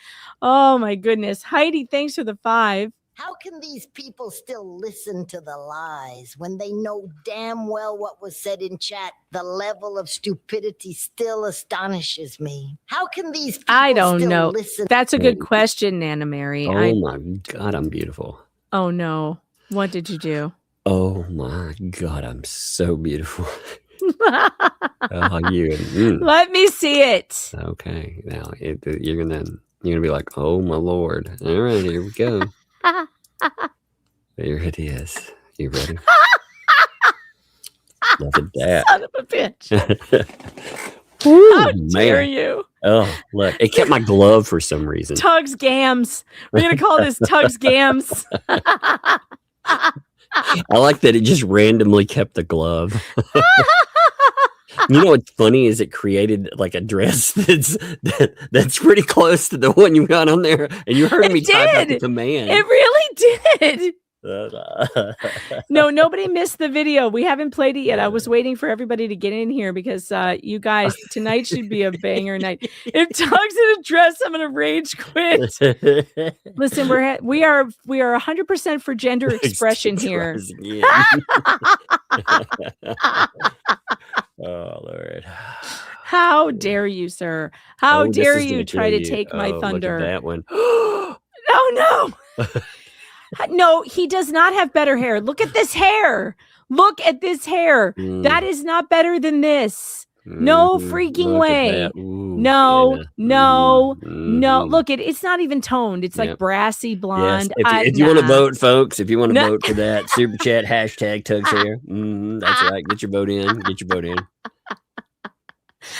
Oh my goodness. Heidi, thanks for the 5. How can these people still listen to the lies when they know damn well what was said in chat? The level of stupidity still astonishes me. How can these people I don't still know. listen? That's a good question, Nana Mary. Oh my God, I'm beautiful. Oh no. What did you do? Oh my God, I'm so beautiful. Oh, you. Let me see it. Okay, now you're gonna be like, oh my Lord. All right, here we go. There it is. You ready? Look at that. Son of a bitch. Woo, How dare man. you? Oh, look, it kept my glove for some reason. Tugs Gams. We're going to call this Tugs Gams. I like that it just randomly kept the glove. You know what's funny is it created like a dress that's pretty close to the one you got on there, and you heard me type out the command. It really did. No, nobody missed the video. We haven't played it yet. I was waiting for everybody to get in here because you guys, tonight should be a banger night. If Tug's in a dress, I'm gonna rage quit. Listen, we are 100% for gender expression here. Oh Lord. How dare you, sir? How this dare is gonna you try kill to you. take my Oh, thunder? Look at that one. No. No, he does not have better hair. Look at this hair. Look at this hair. That is not better than this. No freaking Look at way. that. Ooh, No, yeah. no. Mhm. Look, it's not even toned. It's like Yep. brassy Yes. blonde. If you want to Nah. vote, folks, if you want to No. vote for that, super chat hashtag Tugs hair. That's right. Get your vote in. Get your vote in.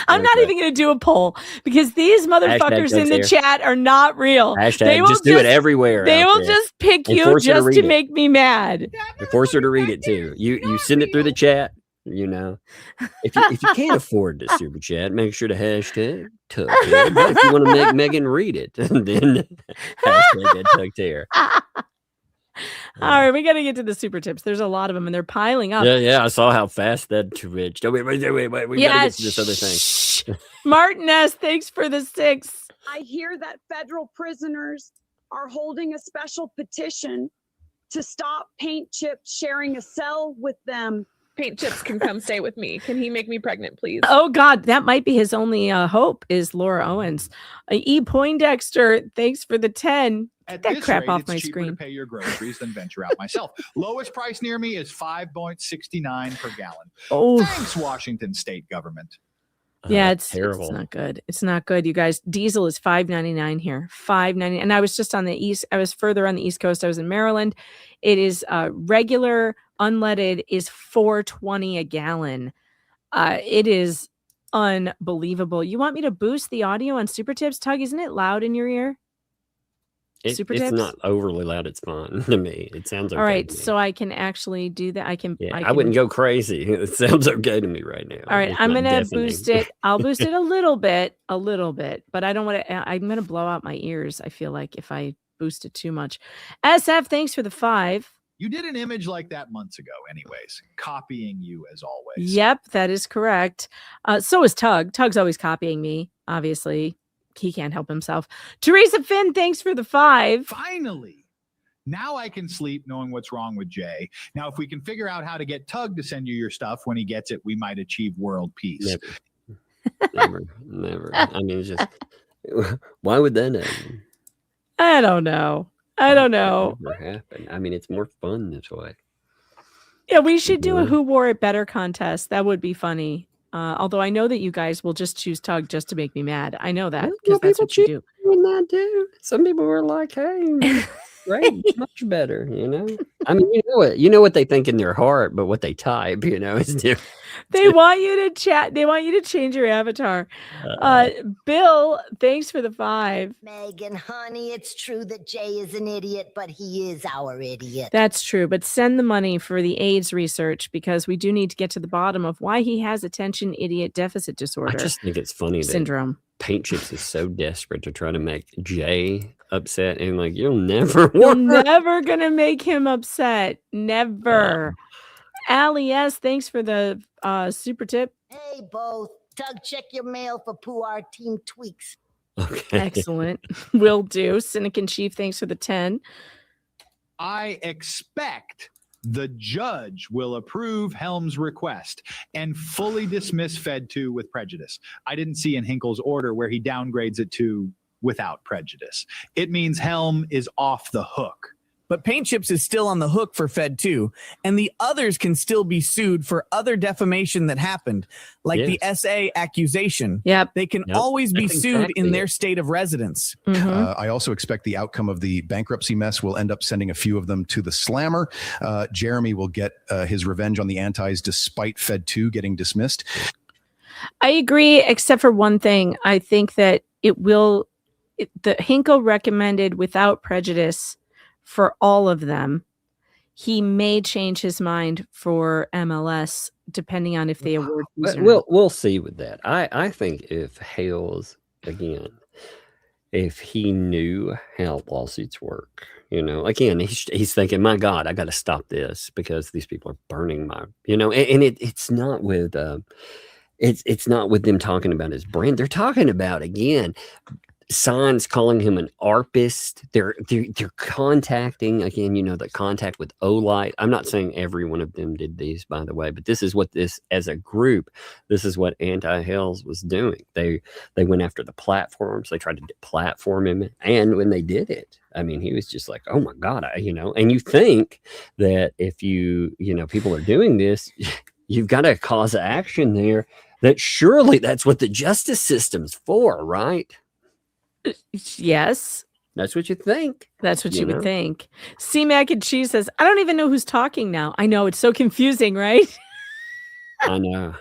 I'm not Okay. even going to do a poll because these motherfuckers in the Tugs hair. chat are not real. Hashtag just do it everywhere. They out will there. just pick And you force her to just read to it. make me mad. And force her to read it too. You send it through the chat. You know, if you can't afford the super chat, make sure to hashtag Tugs hair. But if you want to make Megan read it, then hashtag Tugs hair. All right, we got to get to the super tips. There's a lot of them and they're piling up. Yeah. I saw how fast that twitched. Oh, wait. We got to get to this other thing. Martin S., thanks for the 6. I hear that federal prisoners are holding a special petition to stop Paint Chips sharing a cell with them. Paint Chips can come stay with me. Can he make me pregnant, please? Oh, God, that might be his only hope is Laura Owens. E. Poindexter, thanks for the 10. Get that crap off my screen. To pay your groceries than venture out myself. Lowest price near me is $5.69 per gallon. Oh, Thanks, Washington state government. Yeah, it's terrible. It's not good. It's not good, you guys. Diesel is $5.99 here. $5.99. And I was just on the east. I was further on the East Coast. I was in Maryland. It is regular unleaded is $4.20 a gallon. It is unbelievable. You want me to boost the audio on Super Tips, Tug? Isn't it loud in your ear? Super It's tips? not overly loud. It's fine to me. It sounds okay. All right, to me. so I can actually do that. I can. I wouldn't go crazy. It sounds okay to me right now. All right, It's I'm not gonna deafening. boost it. I'll boost it a little bit, but I don't want to. I'm gonna blow out my ears. I feel like if I boost it too much. SF, thanks for the 5. You did an image like that months ago, anyways. Copying you as always. Yep, that is correct. So is Tug. Tug's always copying me. Obviously, he can't help himself. Teresa Finn, thanks for the 5. Finally. Now I can sleep knowing what's wrong with Jay. Now, if we can figure out how to get Tug to send you your stuff when he gets it, we might achieve world peace. Never. I mean, it's just why would that happen? I don't know. Never happen. I mean, it's more fun this way. Yeah, we should do a Who Wore It Better contest. That would be funny. Although I know that you guys will just choose Tug just to make me mad. I know that because that's what you do. Not do. Some people were like, "Hey, great, much better." You know. I mean, you know what they think in their heart, but what they type, is different. They want you to chat. They want you to change your avatar. Bill, thanks for the 5. Megan, honey, it's true that Jay is an idiot, but he is our idiot. That's true, but send the money for the AIDS research because we do need to get to the bottom of why he has attention idiot deficit disorder. I just think it's funny syndrome. That Paint Chips is so desperate to try to make Jay upset, and like you're never gonna make him upset. Never. Allie S, thanks for the super tip. Hey, both. Tug, check your mail for Puar team tweaks. Okay. Excellent. Will do. Cynic in Chief, thanks for the 10. I expect the judge will approve Helm's request and fully dismiss Fed 2 with prejudice. I didn't see in Hinkle's order where he downgrades it to without prejudice. It means Helm is off the hook. But Paint Chips is still on the hook for Fed 2, and the others can still be sued for other defamation that happened, like the SA accusation. Yep. They can always be That's sued exactly in their state of residence. Mm-hmm. I also expect the outcome of the bankruptcy mess will end up sending a few of them to the slammer. Jeremy will get his revenge on the antis despite Fed 2 getting dismissed. I agree, except for one thing. I think that the Hinkle recommended without prejudice for all of them. He may change his mind for MLS depending on if they award. We'll see with that. I think if Hales, again, if he knew how lawsuits work, again, he's thinking, my God, I got to stop this because these people are burning my, and it's not with, it's not with them talking about his brand. They're talking about, again, signs calling him an ARPist. They're contacting, again, the contact with Olight. I'm not saying every one of them did these, by the way, but this is what as a group, this is what Anti-Hales was doing. They went after the platforms. They tried to deplatform him. And when they did it, I mean, he was just like, oh my God, and you think that if people are doing this, you've got a cause of action there, that surely that's what the justice system's for, right? Yes. That's what you think. That's what you would think. C Mac and Cheese says, I don't even know who's talking now. I know, it's so confusing, right? I know.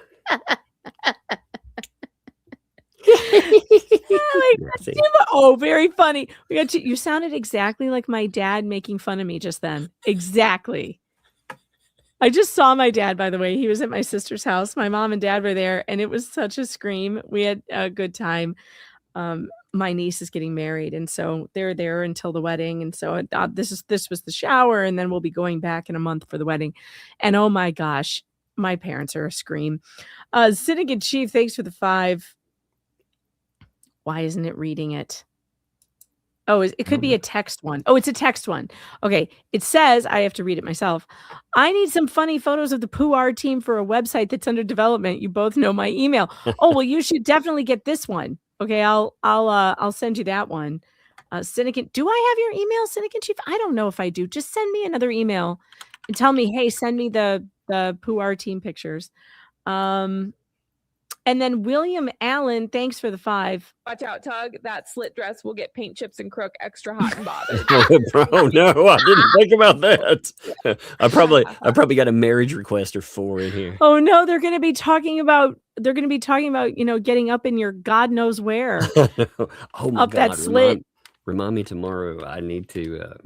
Oh, very funny. We got you sounded exactly like my dad making fun of me just then. Exactly. I just saw my dad, by the way. He was at my sister's house. My mom and dad were there, and it was such a scream. We had a good time. My niece is getting married, and so they're there until the wedding. And so this was the shower, and then we'll be going back in a month for the wedding. And oh my gosh, my parents are a scream. Cynic in Chief, thanks for the 5. Why isn't it reading it? Oh, it could be a text one. Oh, it's a text one. Okay. It says, I have to read it myself. I need some funny photos of the Poo-R team for a website that's under development. You both know my email. Oh, well, you should definitely get this one. Okay. I'll send you that one. Cynic, do I have your email, Cynic in Chief? I don't know if I do. Just send me another email and tell me, hey, send me the Poo-R team pictures. And then William Allen, thanks for the 5. Watch out, Tug. That slit dress will get paint chips and crook extra hot and bothered. Bro, no, I didn't think about that. I probably got a marriage request or 4 in here. Oh no, they're going to be talking about getting up in your God knows where. Oh my up God, that slit. Remind me tomorrow. I need to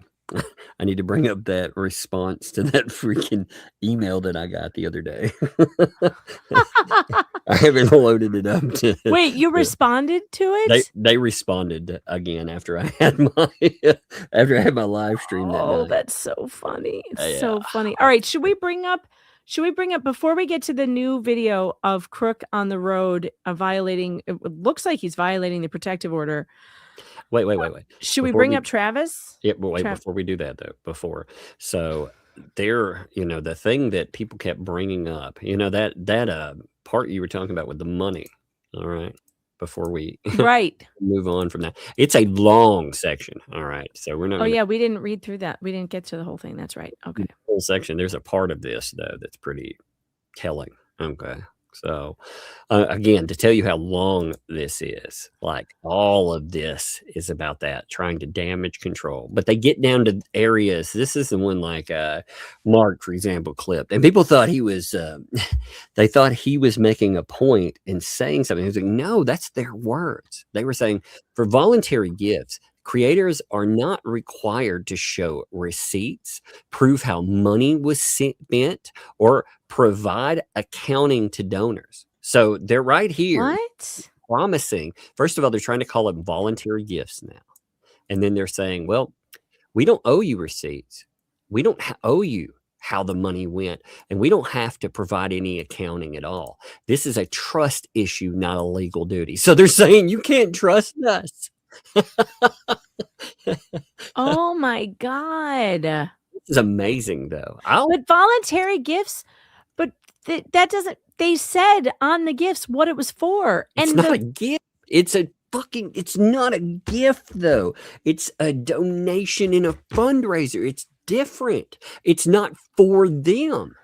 bring up that response to that freaking email that I got the other day. I haven't loaded it up. Wait, you responded to it? They responded again after I had my live stream. Oh, that's so funny. It's so funny. All right, should we bring up before we get to the new video of Crook on the road violating? It looks like he's violating the protective order. Wait. Should we bring up Travis? Yeah, but wait, before we do that though, so there, the thing that people kept bringing up, that part you were talking about with the money. All right. Before we move on from that, it's a long section. All right. So we're not. Oh yeah. We didn't read through that. We didn't get to the whole thing. That's right. Okay. Whole section. There's a part of this though, that's pretty telling. Okay. So again, to tell you how long this is, like all of this is about that, trying to damage control. But they get down to areas. This is the one like Mark, for example, clipped. And people thought he was, they thought he was making a point in saying something. He was like, no, that's their words. They were saying for voluntary gifts, creators are not required to show receipts, prove how money was spent, or provide accounting to donors. So they're right here promising. First of all, they're trying to call it voluntary gifts now. And then they're saying, well, we don't owe you receipts. We don't owe you how the money went. And we don't have to provide any accounting at all. This is a trust issue, not a legal duty. So they're saying you can't trust us. Oh my God. This is amazing though. But voluntary gifts, but that doesn't, they said on the gifts what it was for. And it's not a gift. It's not a gift though. It's a donation in a fundraiser. It's different. It's not for them.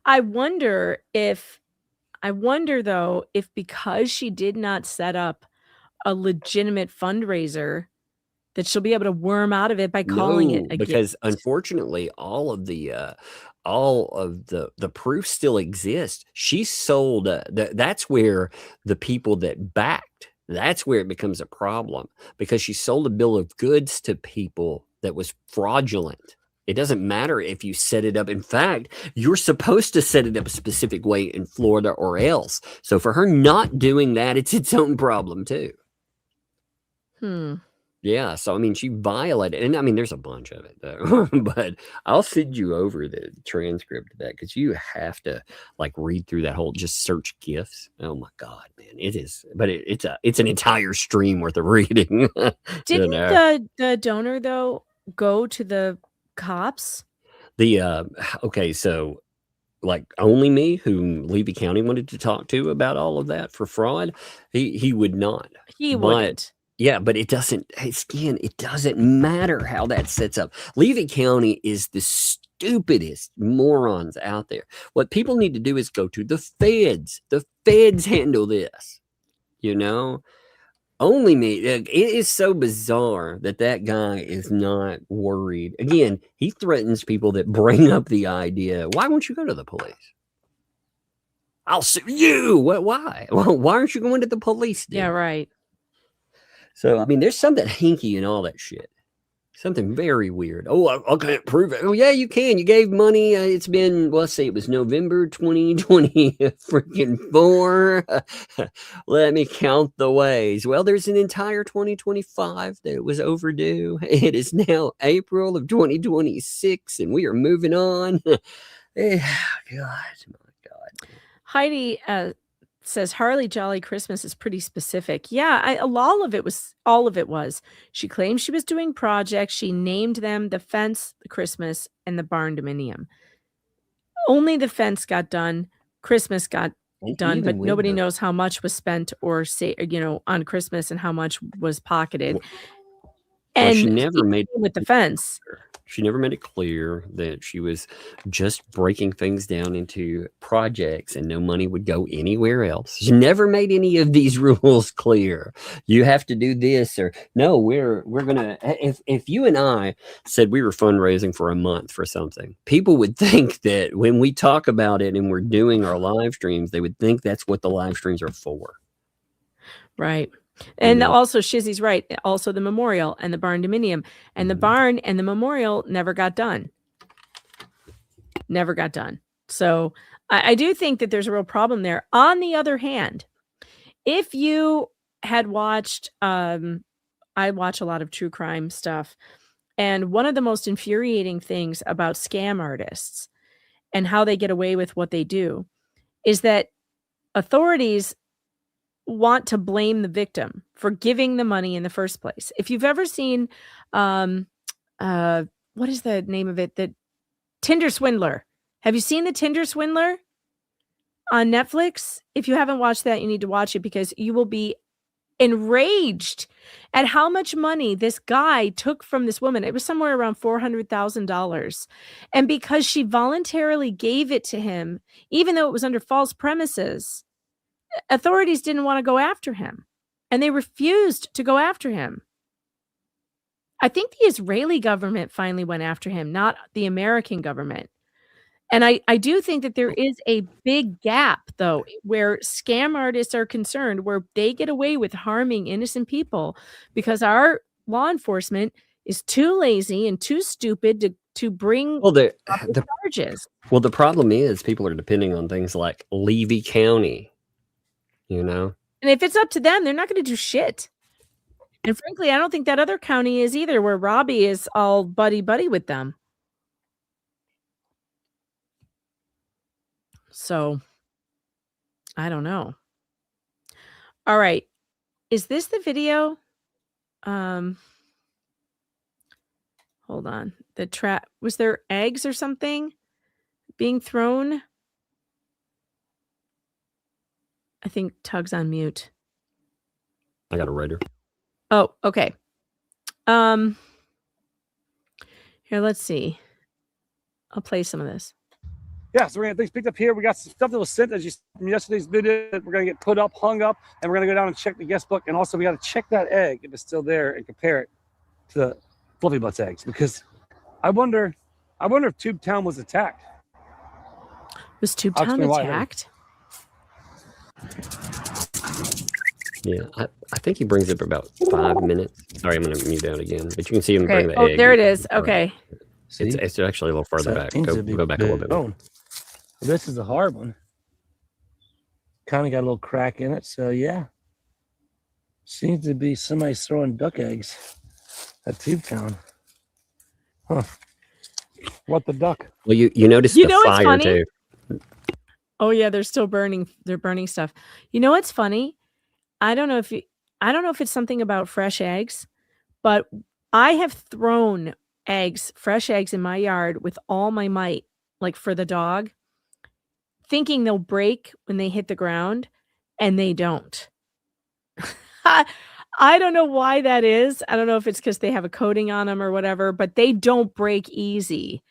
I wonder though, if because she did not set up a legitimate fundraiser, that she'll be able to worm out of it by calling it a because gift. Unfortunately all of the proof still exists. She sold that's where the people that backed, that's where it becomes a problem, because she sold a bill of goods to people that was fraudulent. It doesn't matter if you set it up. In fact, you're supposed to set it up a specific way in Florida or else. So for her not doing that, it's its own problem too. Yeah, so I mean, she violated, and I mean, there's a bunch of it though. But I'll send you over the transcript of that because you have to like read through that whole, just search gifs. Oh my god, man, it is. But it's an entire stream worth of reading. Didn't the donor though go to the cops? Okay, so like only me, whom Levy County wanted to talk to about all of that for fraud, he would not. He But wouldn't. yeah, but it doesn't, again, it doesn't matter how that sets up. Levy County is the stupidest morons out there. What people need to do is go to the feds. The feds handle this, you know? Only me. It is so bizarre that guy is not worried. Again, he threatens people that bring up the idea. Why won't you go to the police? I'll sue you. What? Why? Well, why aren't you going to the police then? Yeah, right. So, I mean, there's something hinky in all that shit. Something very weird. Oh, I can't prove it. Oh, yeah, you can. You gave money. It's been, well, let's say it was November 2020 freaking 4. Let me count the ways. Well, there's an entire 2025 that was overdue. It is now April of 2026, and we are moving on. God, my God. Heidi says Harley Jolly Christmas is pretty specific. Yeah, all of it was. She claimed she was doing projects. She named them the fence, the Christmas, and the barn dominium. Only the fence got done. Christmas got done, but nobody knows how much was spent or say, on Christmas and how much was pocketed. Well, and she never made with the fence. She never made it clear that she was just breaking things down into projects and no money would go anywhere else. She never made any of these rules clear. You have to do this, or no, we're gonna. If you and I said we were fundraising for a month for something, people would think that when we talk about it and we're doing our live streams, they would think that's what the live streams are for. Right. And also Shizzy's right. Also the memorial and the barn dominium, and the barn and the memorial never got done. Never got done. So I do think that there's a real problem there. On the other hand, if you had watched, I watch a lot of true crime stuff. And one of the most infuriating things about scam artists and how they get away with what they do is that authorities want to blame the victim for giving the money in the first place. If you've ever seen, what is the name of it? The Tinder Swindler. Have you seen the Tinder Swindler on Netflix? If you haven't watched that, you need to watch it because you will be enraged at how much money this guy took from this woman. It was somewhere around $400,000. And because she voluntarily gave it to him, even though it was under false premises, authorities didn't want to go after him, and they refused to go after him. I think the Israeli government finally went after him, not the American government. And I do think that there is a big gap, though, where scam artists are concerned, where they get away with harming innocent people because our law enforcement is too lazy and too stupid to bring the charges. Well, the problem is people are depending on things like Levy County. And if it's up to them, they're not going to do shit. And frankly, I don't think that other county is either, where Robbie is all buddy-buddy with them. So, I don't know. All right. Is this the video? Hold on. The trap, was there eggs or something being thrown? I think Tug's on mute. I got a writer. Oh, okay. Here, let's see. I'll play some of this. Yeah, so we're gonna get things picked up here. We got some stuff that was sent as you from yesterday's video that we're gonna get put up, hung up, and we're gonna go down and check the guest book. And also we gotta check that egg if it's still there and compare it to the Fluffy Butts eggs, because I wonder if Tube Town was attacked. Was Tube Town attacked? Yeah, I think he brings it for about 5 minutes. Sorry, I'm going to mute out again, but you can see him bring the egg. There it is. Okay. It's actually a little further back. Go back a little bit more. This is a hard one. Kind of got a little crack in it, so yeah. Seems to be somebody throwing duck eggs. At Tubetown. Huh. What the duck? Well, you noticed You the know what's fire funny? too. Oh yeah, they're still burning. They're burning stuff. You know what's funny? I don't know if it's something about fresh eggs, but I have thrown fresh eggs in my yard with all my might, like for the dog, thinking they'll break when they hit the ground, and they don't. I don't know why that is. I don't know if it's because they have a coating on them or whatever, but they don't break easy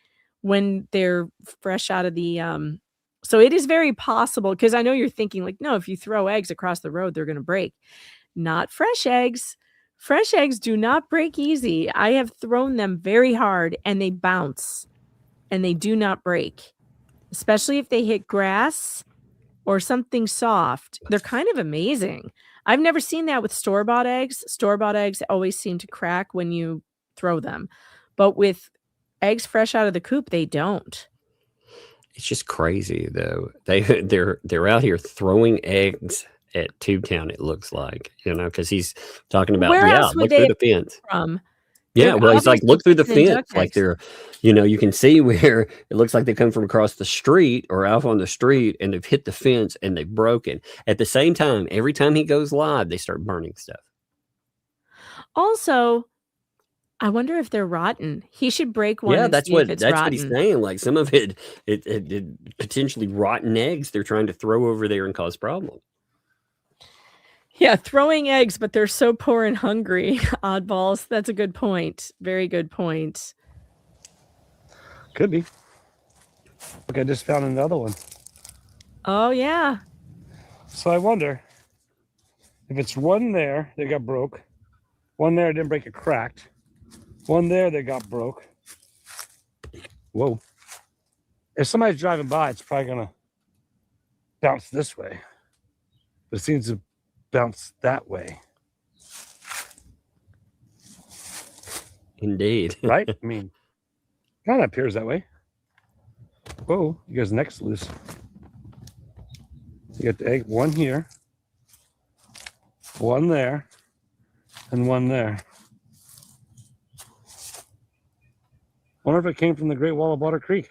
when they're fresh out of the so it is very possible, because I know you're thinking like, no, if you throw eggs across the road, they're going to break. Not fresh eggs. Fresh eggs do not break easy. I have thrown them very hard and they bounce and they do not break, especially if they hit grass or something soft. They're kind of amazing. I've never seen that with store-bought eggs. Store-bought eggs always seem to crack when you throw them. But with eggs fresh out of the coop, they don't. It's just crazy though. They're out here throwing eggs at Tubetown, it looks like, because he's talking about, Where else would look they through the fence. From? Yeah, They're well, he's like, obviously look through the chicken and fence. duck Like eggs. they're, you can see where it looks like they come from across the street or out on the street and they've hit the fence and they've broken. At the same time, every time he goes live, they start burning stuff. Also, I wonder if they're rotten. He should break one. Yeah, and that's see if it's what he's rotten. saying. Like some of it potentially rotten eggs they're trying to throw over there and cause problems. Yeah, throwing eggs, but they're so poor and hungry. Oddballs. That's a good point. Very good point. Could be. Look, I just found another one. Oh yeah. So I wonder if it's one there that got broke, one there didn't break, it cracked, one there that got broke. Whoa. If somebody's driving by, it's probably gonna bounce this way. But it seems to bounce that way. Indeed. Right? I mean, kind of appears that way. Whoa, you guys' neck's loose. You got the egg, one here, one there, and one there. Wonder if it came from the Great Wall of Water Creek.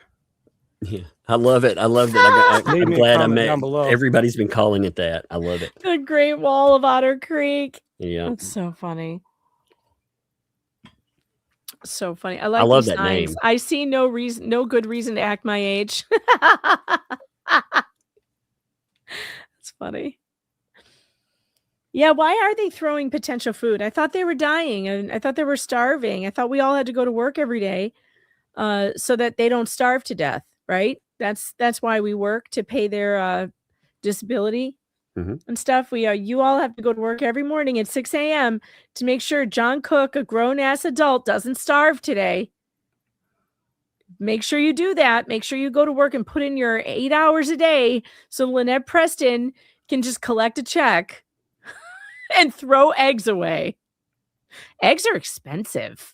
Yeah, I love it. I love that. Leave I'm me a glad I comment met. down below. Everybody's been calling it that. I love it. The Great Wall of Otter Creek. Yeah, That's so funny. So funny. I I like love these that signs. name. I see no good reason to act my age. That's funny. Yeah, why are they throwing potential food? I thought they were dying and I thought they were starving. I thought we all had to go to work every day so that they don't starve to death, right? That's why we work, to pay their disability and stuff. You all have to go to work every morning at 6 a.m. to make sure John Cook, a grown-ass adult, doesn't starve today. Make sure you do that. Make sure you go to work and put in your 8 hours a day so Lynette Preston can just collect a check and throw eggs away. Eggs are expensive.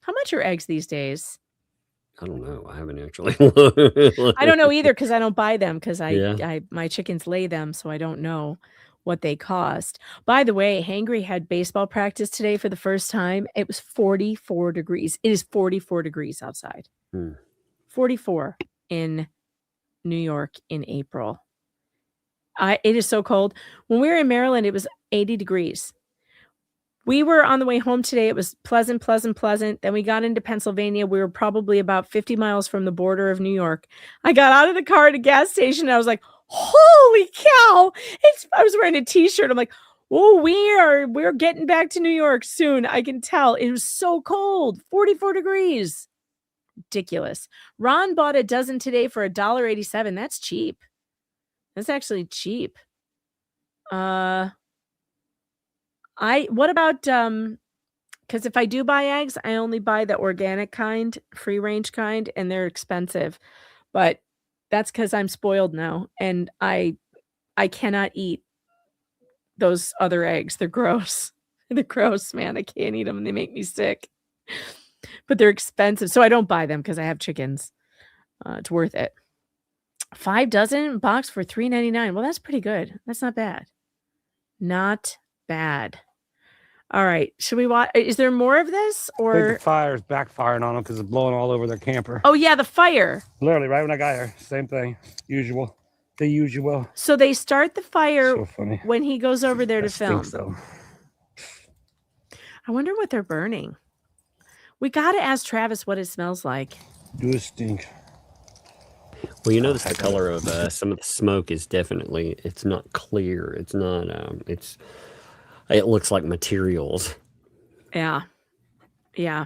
How much are eggs these days? I don't know. I haven't actually. I don't know either, because I don't buy them, because Yeah. my chickens lay them, so I don't know what they cost. By the way, Hangry had baseball practice today for the first time. It was 44 degrees. It is 44 degrees outside. 44 in New York in April. It is so cold. When we were in Maryland, it was 80 degrees. We were on the way home today. It was pleasant. Then we got into Pennsylvania. We were probably about 50 miles from the border of New York. I got out of the car at a gas station. And I was like, holy cow. I was wearing a t-shirt. I'm like, oh, we're getting back to New York soon. I can tell. It was so cold. 44 degrees. Ridiculous. Ron bought a dozen today for $1.87. That's cheap. That's actually cheap. What about because if I do buy eggs, I only buy the organic kind, free range kind, and they're expensive. But that's because I'm spoiled now and I cannot eat those other eggs. They're gross. They're gross, man. I can't eat them and they make me sick. But they're expensive. So I don't buy them because I have chickens. It's worth it. 5 dozen box for $3.99. Well, that's pretty good. That's not bad. Not bad. All right. Should we watch? Is there more of this I think or? the fire is backfiring on them because it's blowing all over their camper. Oh yeah, the fire. Literally, right when I got here, same thing. Usual. The usual. So they start the fire So funny. when he goes over there to That film. stinks, though. I wonder what they're burning. We got to ask Travis what it smells like. Do it stink. Well, you notice the color of some of the smoke is definitely, it's not clear. It's not, it looks like materials. Yeah. Yeah.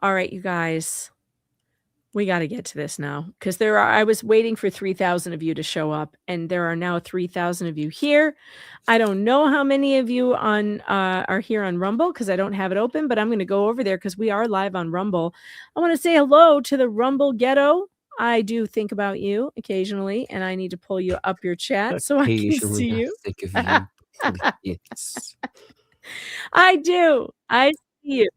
All right, you guys. We got to get to this now because I was waiting for 3,000 of you to show up and there are now 3,000 of you here. I don't know how many of you are here on Rumble because I don't have it open, but I'm going to go over there because we are live on Rumble. I want to say hello to the Rumble ghetto. I do think about you occasionally and I need to pull you up your chat so I can see you. Think of you. Yes. I do. I see you.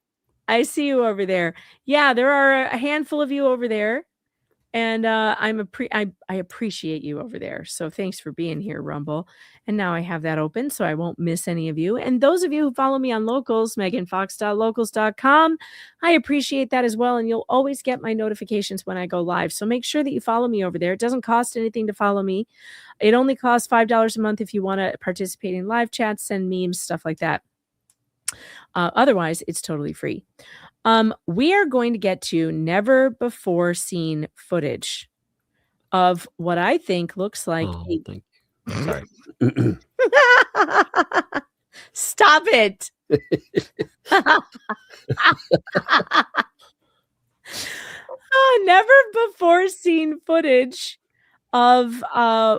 I see you over there. Yeah, there are a handful of you over there, and I appreciate you over there. So thanks for being here, Rumble. And now I have that open, so I won't miss any of you. And those of you who follow me on Locals, meganfox.locals.com, I appreciate that as well. And you'll always get my notifications when I go live. So make sure that you follow me over there. It doesn't cost anything to follow me. It only costs $5 a month if you want to participate in live chats, send memes, stuff like that. Otherwise, it's totally free. We are going to get to never before seen footage of what I think looks like. Thank you. Sorry. Stop it. Never before seen footage of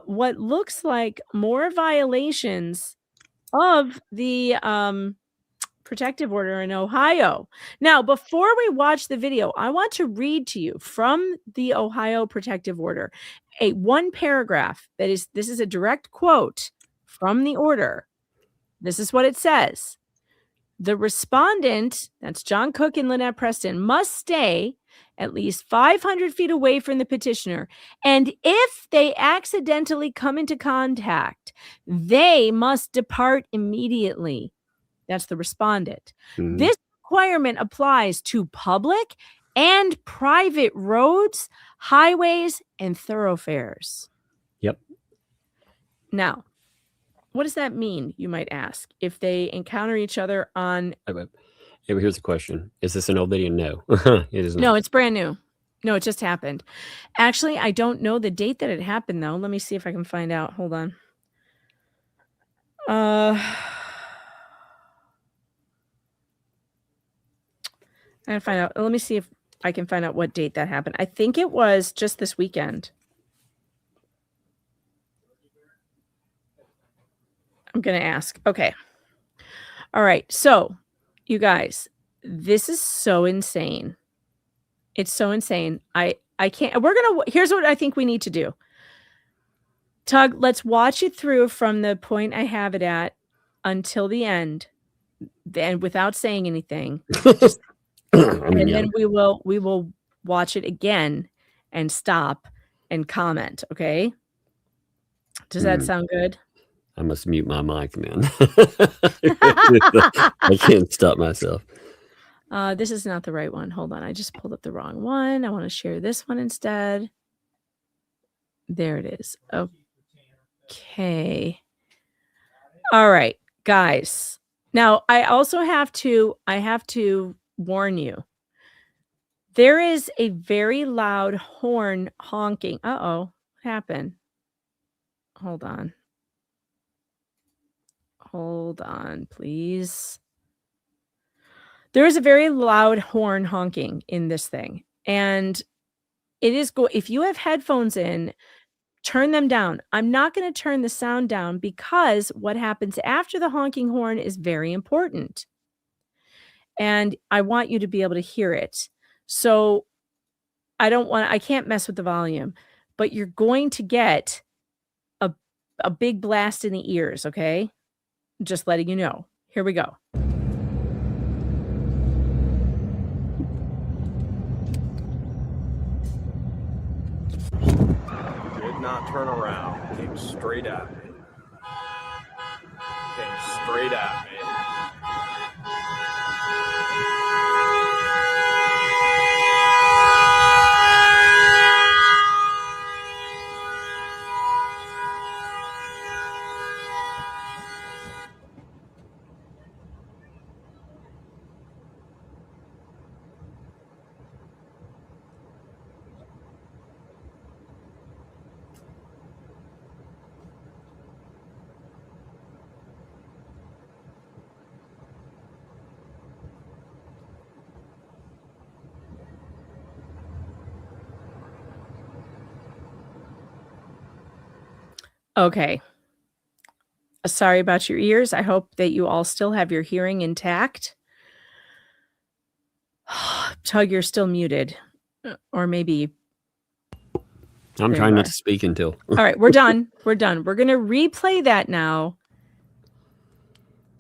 what looks like more violations of the protective order in Ohio. Now, before we watch the video, I want to read to you from the Ohio protective order one paragraph this is a direct quote from the order. This is what it says. The respondent, that's John Cook and Lynette Preston, must stay at least 500 feet away from the petitioner. And if they accidentally come into contact, they must depart immediately. That's the respondent. Mm-hmm. This requirement applies to public and private roads, highways, and thoroughfares. Yep. Now, what does that mean, you might ask, if they encounter each other on... Here's the question. Is this an old video? No. It is not. No, it's brand new. No, it just happened. Actually, I don't know the date that it happened, though. Let me see if I can find out. Hold on. I gotta find out. Let me see if I can find out what date that happened. I think it was just this weekend. I'm going to ask. Okay. All right. So, you guys, this is so insane. It's so insane. I can't. Here's what I think we need to do. Tug, let's watch it through from the point I have it at until the end, and without saying anything. And then we will watch it again and stop and comment. Okay. Does that sound good? I must mute my mic, man. I can't stop myself. This is not the right one. Hold on. I just pulled up the wrong one. I want to share this one instead. There it is. Okay. All right, guys. Now, I also have to warn you. There is a very loud horn honking. Uh-oh. What happened? Hold on. Hold on, please. There is a very loud horn honking in this thing. And it is if you have headphones in, turn them down. I'm not going to turn the sound down because what happens after the honking horn is very important. And I want you to be able to hear it. So I can't mess with the volume, but you're going to get a big blast in the ears, okay? Just letting you know. Here we go. Did not turn around. Came straight at me. Came straight at me. Okay. Sorry about your ears. I hope that you all still have your hearing intact. Tug, you're still muted. Or maybe. I'm There trying you not are. to speak until. All right, we're done. We're done. We're going to replay that now.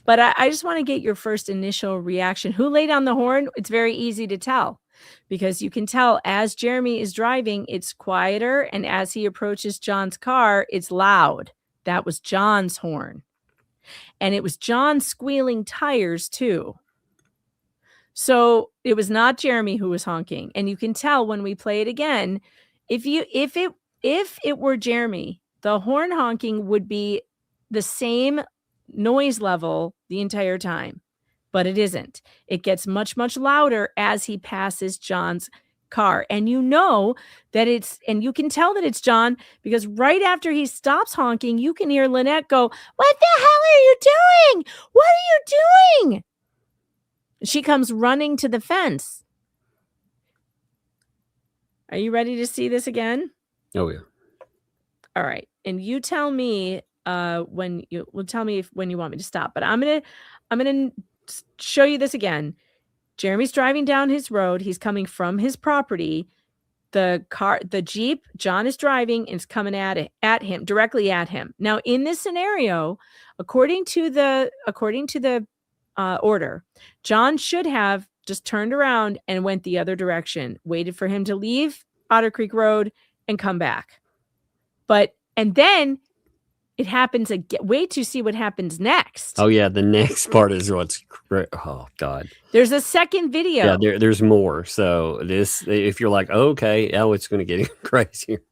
But I just want to get your first initial reaction. Who laid on the horn? It's very easy to tell because you can tell as Jeremy is driving, it's quieter. And as he approaches John's car, it's loud. That was John's horn. And it was John squealing tires too. So it was not Jeremy who was honking. And you can tell when we play it again, if it were Jeremy, the horn honking would be the same noise level the entire time, but it isn't. It gets much, much louder as he passes John's car. And you know that and you can tell that it's John because right after he stops honking, you can hear Lynette go, "What the hell are you doing? What are you doing?" She comes running to the fence. Are you ready to see this again? Oh, yeah. All right. And you tell me when you will tell me when you want me to stop. But I'm gonna show you this again. Jeremy's driving down his road. He's coming from his property. The Jeep, John is driving and it's coming at him, directly at him. Now, in this scenario, according to the order, John should have just turned around and went the other direction, waited for him to leave Otter Creek Road and come back. And then it happens again. Wait to see what happens next. Oh, yeah. The next part is what's great. Oh, God. There's a second video. Yeah, there's more. So if you're like, oh, okay, it's going to get crazier.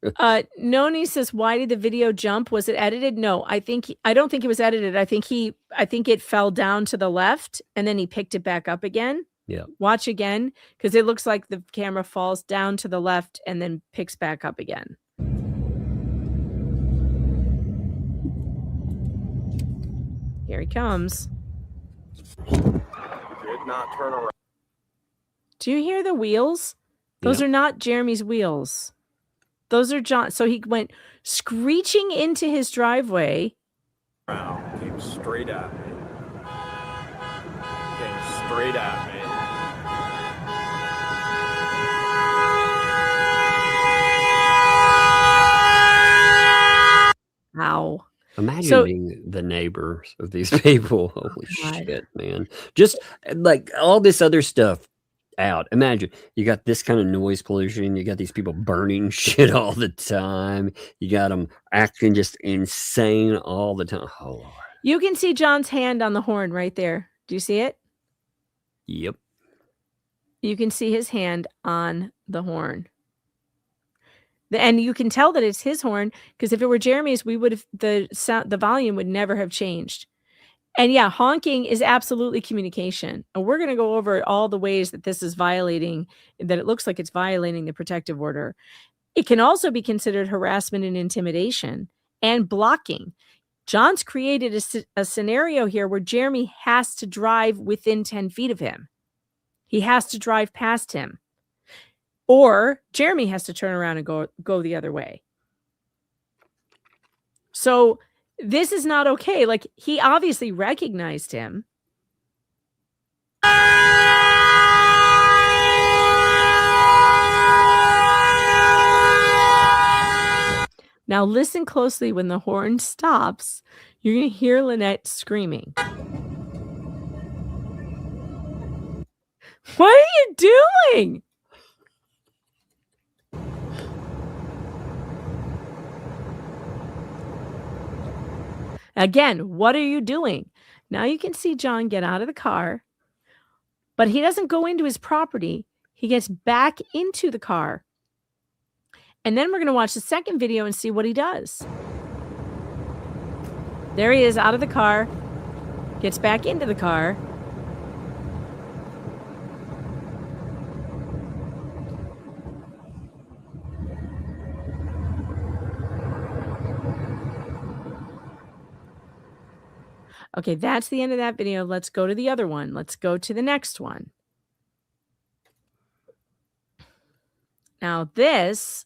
Noni says, why did the video jump? Was it edited? No, I don't think it was edited. I think it fell down to the left and then he picked it back up again. Yeah. Watch again, because it looks like the camera falls down to the left and then picks back up again. Here he comes. Did not turn around. Do you hear the wheels? Those Yep. are not Jeremy's wheels. Those are John. So he went screeching into his driveway. Came straight at me. Came straight at me. Ow. Imagine being the neighbors of these people. Holy shit, man. Just like all this other stuff out. Imagine you got this kind of noise pollution. You got these people burning shit all the time. You got them acting just insane all the time. Oh, Lord. You can see John's hand on the horn right there. Do you see it? Yep. You can see his hand on the horn. And you can tell that it's his horn because if it were Jeremy's, we would have the volume would never have changed. And yeah, honking is absolutely communication. And we're going to go over all the ways that this is violating, that it looks like it's violating the protective order. It can also be considered harassment and intimidation and blocking. John's created a scenario here where Jeremy has to drive within 10 feet of him. He has to drive past him. Or Jeremy has to turn around and go the other way. So this is not okay. Like, he obviously recognized him. Now listen closely. When the horn stops, you're going to hear Lynette screaming. What are you doing? Again, what are you doing? Now you can see John get out of the car, but he doesn't go into his property. He gets back into the car. And then we're going to watch the second video and see what he does. There he is out of the car, gets back into the car. Okay, that's the end of that video. Let's go to the other one. Let's go to the next one. Now this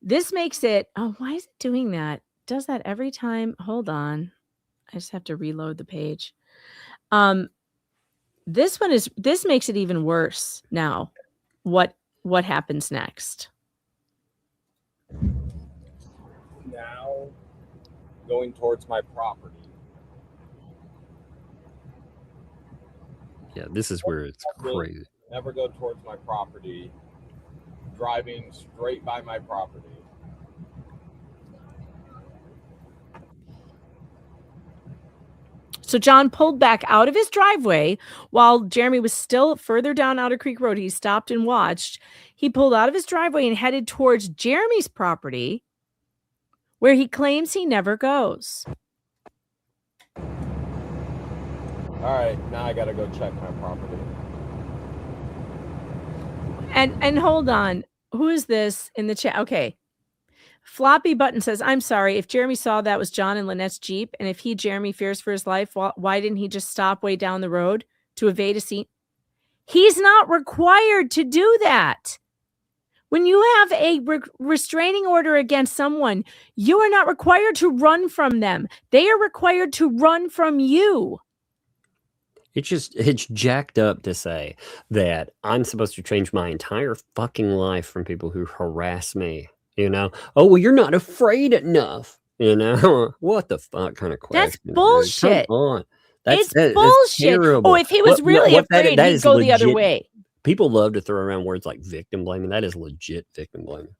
makes it, oh, why is it doing that? does that every time. Hold on. I just have to reload the page. This makes it even worse now. What happens next? Now going towards my property. Yeah, this is where it's crazy. Never go towards my property. Driving straight by my property. So John pulled back out of his driveway while Jeremy was still further down Otter Creek Road. He stopped and watched. He pulled out of his driveway and headed towards Jeremy's property, where he claims he never goes. All right, now I gotta go check my property. And hold on. Who is this in the chat? Okay. Floppy Button says, I'm sorry. If Jeremy saw that was John and Lynette's Jeep, and if Jeremy fears for his life, why didn't he just stop way down the road to evade a scene? He's not required to do that. When you have a restraining order against someone, you are not required to run from them. They are required to run from you. It's jacked up to say that I'm supposed to change my entire fucking life from people who harass me. You know, oh, well, you're not afraid enough. You know, what the fuck kind of question? That's bullshit. Come on. It's bullshit. Oh, if he was really afraid, he'd go the other way. People love to throw around words like victim blaming. That is legit victim blaming.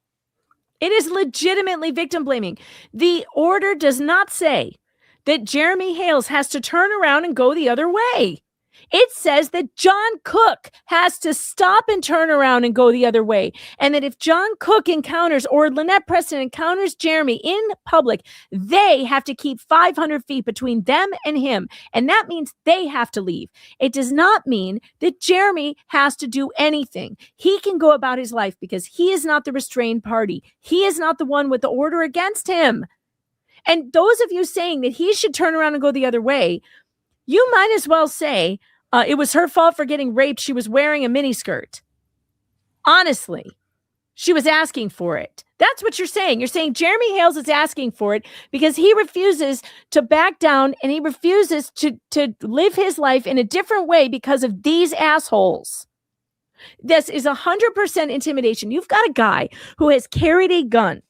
It is legitimately victim blaming. The order does not say that Jeremy Hales has to turn around and go the other way. It says that John Cook has to stop and turn around and go the other way. And that if John Cook encounters or Lynette Preston encounters Jeremy in public, they have to keep 500 feet between them and him. And that means they have to leave. It does not mean that Jeremy has to do anything. He can go about his life because he is not the restrained party. He is not the one with the order against him. And those of you saying that he should turn around and go the other way, you might as well say it was her fault for getting raped. She was wearing a miniskirt. Honestly, she was asking for it. That's what you're saying. You're saying Jeremy Hales is asking for it because he refuses to back down and he refuses to live his life in a different way because of these assholes. This is 100% intimidation. You've got a guy who has carried a gun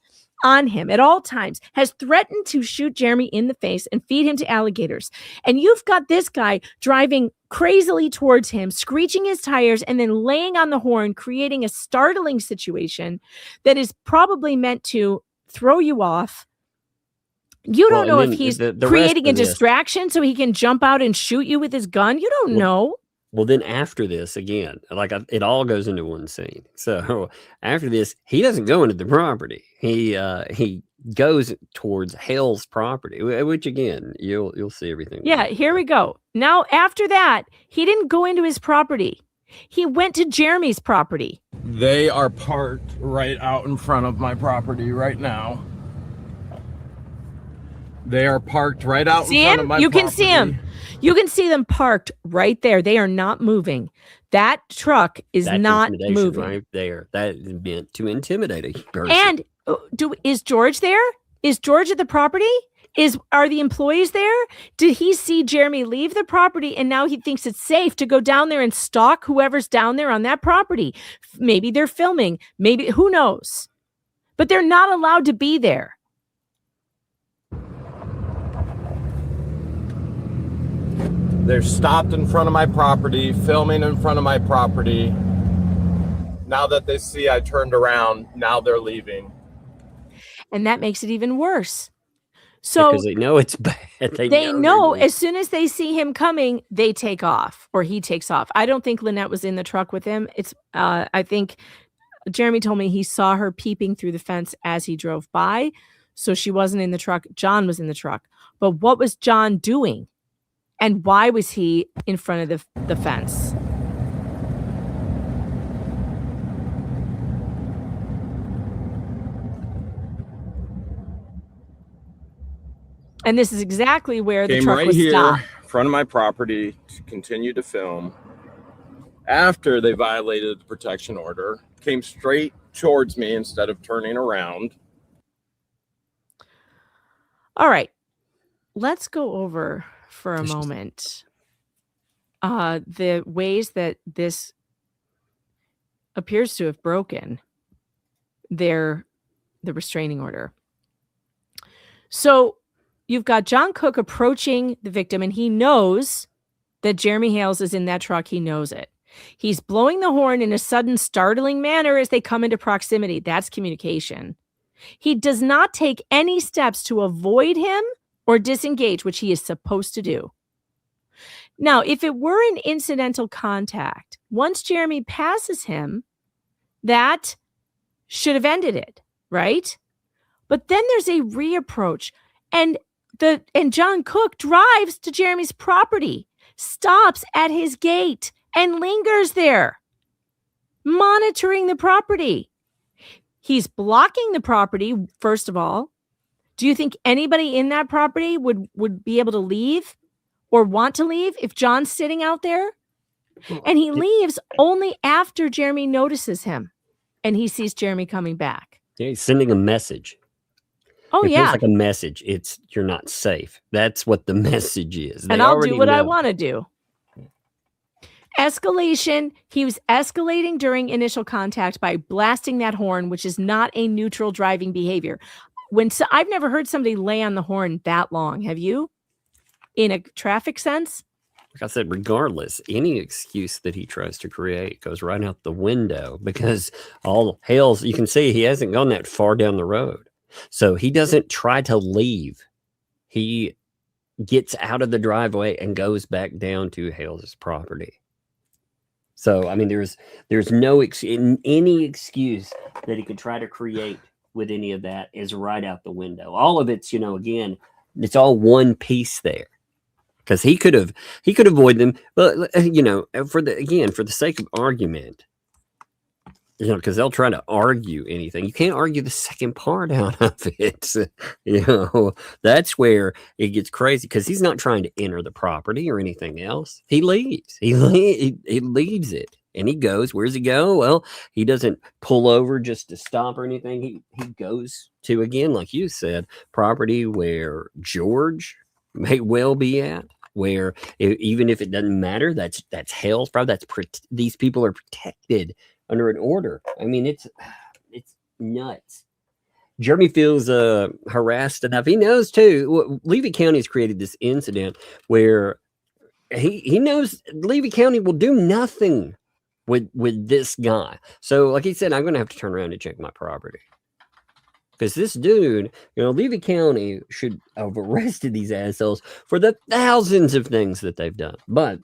on him at all times, has threatened to shoot Jeremy in the face and feed him to alligators. And you've got this guy driving crazily towards him, screeching his tires, and then laying on the horn, creating a startling situation that is probably meant to throw you off. You don't know if he's creating a distraction so he can jump out and shoot you with his gun. You don't know. Well, then after this, again, it all goes into one scene. So after this, he doesn't go into the property. He goes towards Hale's property, which again, you'll see everything. Yeah, here we go. Now, after that, he didn't go into his property. He went to Jeremy's property. They are parked right out in front of my property right now. They are parked right out in front of my property. You can see him. You can see them parked right there. They are not moving. That truck is not moving. Right there. That is meant to intimidate a person. And is George there? Is George at the property? Are the employees there? Did he see Jeremy leave the property and now he thinks it's safe to go down there and stalk whoever's down there on that property? Maybe they're filming. Maybe, who knows? But they're not allowed to be there. They're stopped in front of my property, filming in front of my property. Now that they see I turned around, now they're leaving. And that makes it even worse. So because they know it's bad. They know as soon as they see him coming, they take off or he takes off. I don't think Lynette was in the truck with him. I think Jeremy told me he saw her peeping through the fence as he drove by. So she wasn't in the truck. John was in the truck. But what was John doing? And why was he in front of the fence? And this is exactly where the truck was stopped. In front of my property to continue to film. After they violated the protection order, came straight towards me instead of turning around. All right. Let's go over for a moment the ways that this appears to have broken the restraining order. So you've got John Cook approaching the victim, and he knows that Jeremy Hales is in that truck. He knows it. He's blowing the horn in a sudden, startling manner as they come into proximity. That's communication. He does not take any steps to avoid him or disengage, which he is supposed to do. Now, if it were an incidental contact, once Jeremy passes him, that should have ended it, right? But then there's a reapproach, and John Cook drives to Jeremy's property, stops at his gate, and lingers there, monitoring the property. He's blocking the property, first of all. Do you think anybody in that property would be able to leave or want to leave if John's sitting out there? And he leaves only after Jeremy notices him and he sees Jeremy coming back. Yeah, he's sending a message. Oh, it yeah. feels like a message. It's you're not safe. That's what the message is. And I'll do what I want to do. Escalation. He was escalating during initial contact by blasting that horn, which is not a neutral driving behavior. I've never heard somebody lay on the horn that long. Have you? In a traffic sense? Like I said, regardless, any excuse that he tries to create goes right out the window because all Hales, you can see he hasn't gone that far down the road. So he doesn't try to leave. He gets out of the driveway and goes back down to Hales' property. So, I mean, there's no any excuse that he could try to create with any of that is right out the window. All of it's, again, it's all one piece there. Because he could avoid them, but for the sake of argument, because they'll try to argue anything. You can't argue the second part out of it. That's where it gets crazy because he's not trying to enter the property or anything else. He leaves. He leaves it, and he goes. Where's he go? Well, he doesn't pull over just to stop or anything. He goes to, again, like you said, property where George may well be at. Where even if it doesn't matter, that's Hale's property. These people are protected under an order. I mean, it's nuts. Jeremy feels harassed enough. He knows too. Levy County has created this incident where he knows Levy County will do nothing with this guy. So, like he said, I'm going to have to turn around and check my property. Because this dude, Levy County should have arrested these assholes for the thousands of things that they've done. But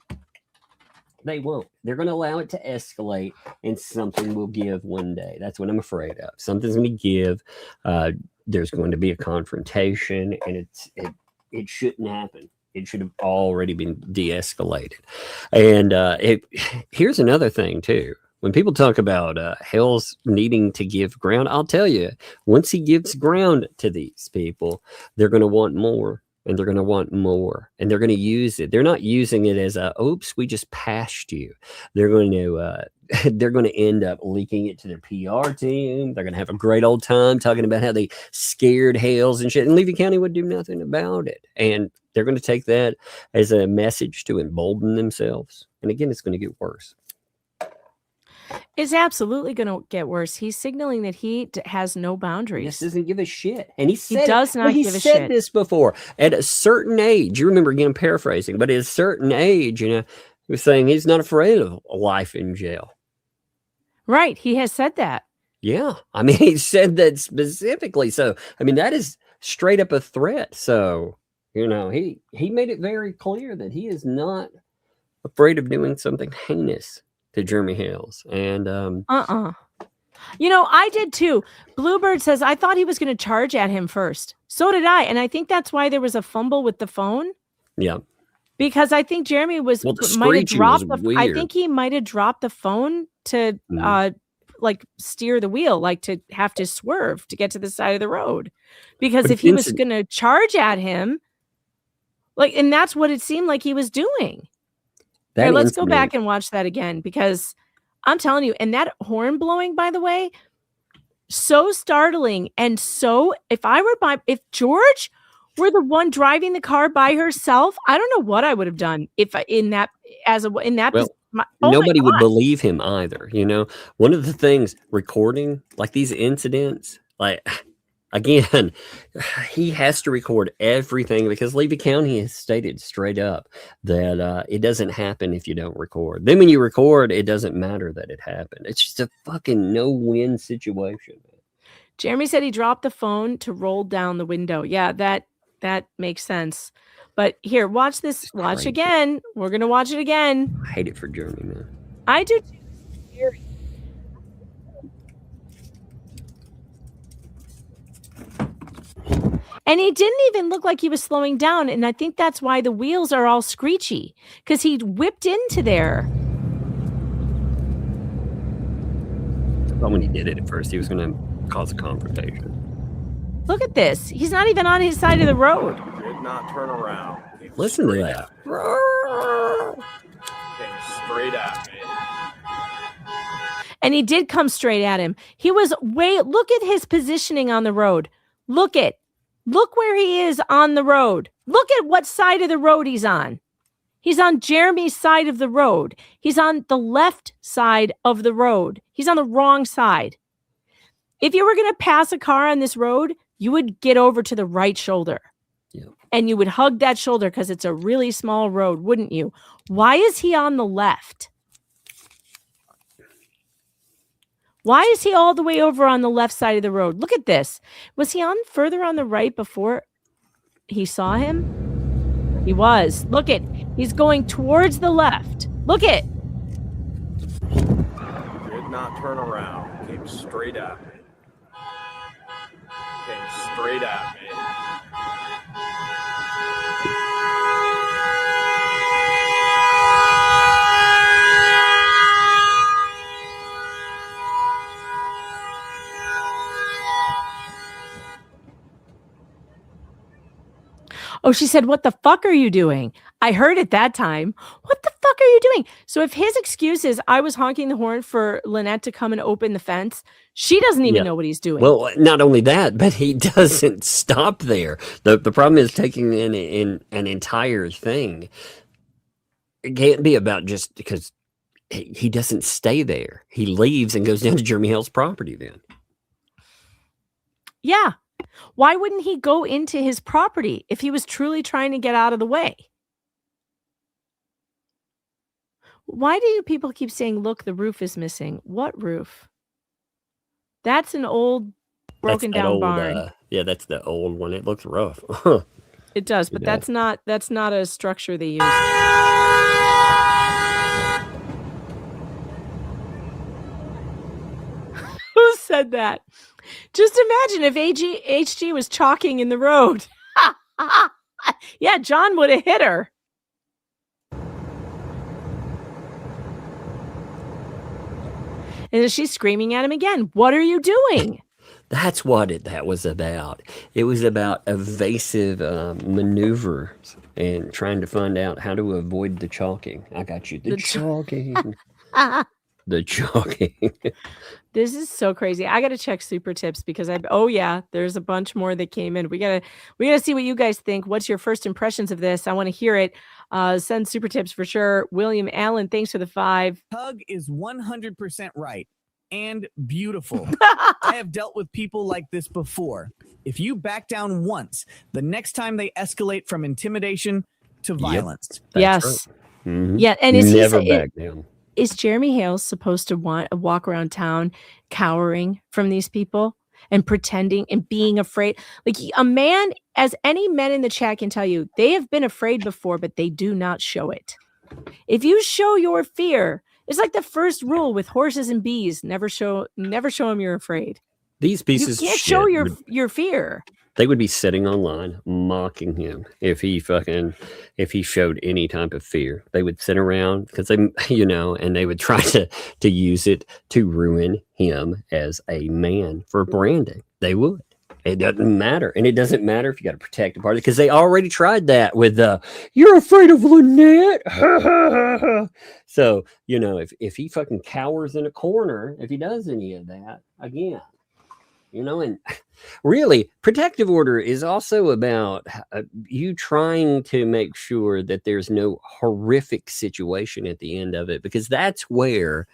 they won't. They're going to allow it to escalate, and something will give one day. That's what I'm afraid of. Something's going to give. There's going to be a confrontation, and it shouldn't happen. It should have already been de-escalated. And here's another thing, too. When people talk about Hale's needing to give ground, I'll tell you, once he gives ground to these people, they're going to want more, and they're going to want more, and they're going to use it. They're not using it as oops, we just passed you. They're going to end up leaking it to their PR team. They're going to have a great old time talking about how they scared Hales and shit, and Levy County would do nothing about it. And they're going to take that as a message to embolden themselves. And again, it's going to get worse. It's absolutely going to get worse. He's signaling that he has no boundaries. He doesn't give a shit. And he does not give a shit. He said this before. At a certain age, you remember, again, I'm paraphrasing, but at a certain age, he was saying he's not afraid of life in jail. Right. He has said that. Yeah. I mean, he said that specifically. So, I mean, that is straight up a threat. So, he made it very clear that he is not afraid of doing something heinous to Jeremy Hales. And I did too. Bluebird says, I thought he was going to charge at him first. So did I. And I think that's why there was a fumble with the phone. Yeah. Because I think Jeremy might have dropped I think he might have dropped the phone to steer the wheel, like to have to swerve to get to the side of the road. Because if he was going to charge at him, and that's what it seemed like he was doing. Here, let's go back and watch that again, because I'm telling you, and that horn blowing, by the way, so startling. And so if George were the one driving the car by herself, I don't know what I would have done if in that Well, my nobody would God. believe him either. You know, one of the things recording like these incidents, like again, he has to record everything because Levy County has stated straight up that it doesn't happen if you don't record. Then when you record, it doesn't matter that it happened. It's just a fucking no-win situation. Jeremy said he dropped the phone to roll down the window. Yeah, that makes sense. But here, watch this. Watch crazy. again. We're gonna watch it again. I hate it for Jeremy, man. I do too. And he didn't even look like he was slowing down. And I think that's why the wheels are all screechy, because he whipped into there. I thought when he did it at first, he was going to cause a confrontation. Look at this. He's not even on his side of the road. Did not turn around. Listen to that. Came straight at me. And he did come straight at him. He was look at his positioning on the road. Look where he is on the road. Look at what side of the road he's on. He's on Jeremy's side of the road. He's on the left side of the road. He's on the wrong side. If you were going to pass a car on this road, you would get over to the right shoulder. Yeah. And you would hug that shoulder because it's a really small road, wouldn't you? Why is he on the left? Why is he all the way over on the left side of the road? Look at this. Was he on further on the right before he saw him? He was. Look it. He's going towards the left. Look it. Did not turn around. Came straight at me. Came straight at me. Oh, she said, what the fuck are you doing? I heard it that time. What the fuck are you doing? So if his excuse is I was honking the horn for Lynette to come and open the fence, she doesn't even know what he's doing. Well, not only that, but he doesn't stop there. The problem is taking in an entire thing. It can't be about just because he doesn't stay there. He leaves and goes down to Jeremy Hale's property then. Yeah. Why wouldn't he go into his property if he was truly trying to get out of the way? Why do you people keep saying, look, the roof is missing? What roof? That's an old broken down barn. Yeah, that's the old one. It looks rough. It does, but that's not a structure they use. Who said that? Just imagine if HG was chalking in the road. Yeah, John would have hit her. And she's screaming at him again. What are you doing? That's what that was about. It was about evasive maneuvers and trying to find out how to avoid the chalking. I got you. The chalking. The chalking. This is so crazy. I got to check super tips because there's a bunch more that came in. We gotta see what you guys think. What's your first impressions of this? I want to hear it. Send super tips for sure. William Allen, thanks for the 5. Hug is 100% right and beautiful. I have dealt with people like this before. If you back down once, the next time they escalate from intimidation to violence. Yep, yes. Right. Mm-hmm. Yeah, and never back down. Is Jeremy Hales supposed to walk around town cowering from these people and pretending and being afraid? Like a man, as any men in the chat can tell you, they have been afraid before, but they do not show it. If you show your fear, it's like the first rule with horses and bees: never show them you're afraid. These pieces you can't of shit show your fear. They would be sitting online mocking him if he showed any type of fear. They would sit around because and they would try to use it to ruin him as a man for branding. They would. It doesn't matter. And it doesn't matter if you got to protect the party because they already tried that with you're afraid of Lynette. So, if he fucking cowers in a corner, if he does any of that, again, you know, and really protective order is also about you trying to make sure that there's no horrific situation at the end of it, because that's where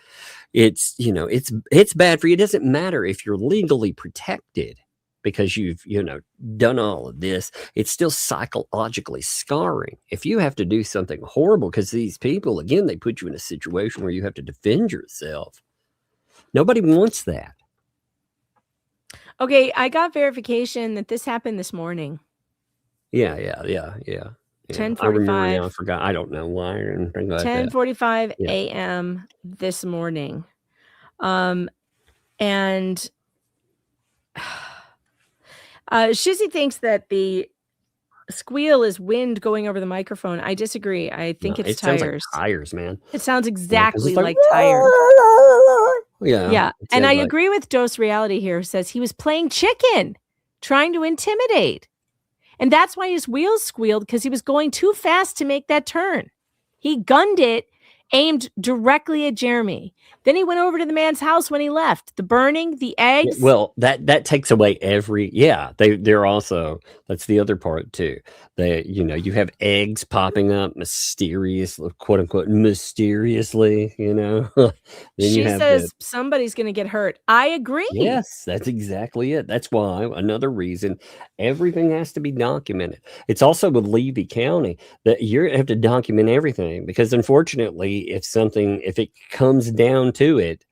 it's, you know, it's bad for you. It doesn't matter if you're legally protected because you've, you know, done all of this. It's still psychologically scarring if you have to do something horrible, because these people, again, they put you in a situation where you have to defend yourself. Nobody wants that. Okay, I got verification that this happened this morning. Yeah. 10:45. I forgot. I don't know why or anything like that. 10:45 a.m. this morning. And Shizzy thinks that the squeal is wind going over the microphone. I disagree. I think No, it's it sounds like tires. tires, man. It sounds Yeah, 'cause exactly it's like tires. Yeah. it And I sounds like- agree with Dose Reality here, who says he was playing chicken, trying to intimidate. And that's why his wheels squealed, because he was going too fast to make that turn. He gunned it, aimed directly at Jeremy. Then he went over to the man's house when he left. The burning, the eggs. Well, that takes away they're also, that's the other part too. They, you know, you have eggs popping up mysteriously, quote unquote, mysteriously, you know. Then She you have says somebody's going to get hurt. I agree. Yes, that's exactly it. That's why, another reason, everything has to be documented. It's also with Levy County that you have to document everything, because unfortunately, if it comes down to it,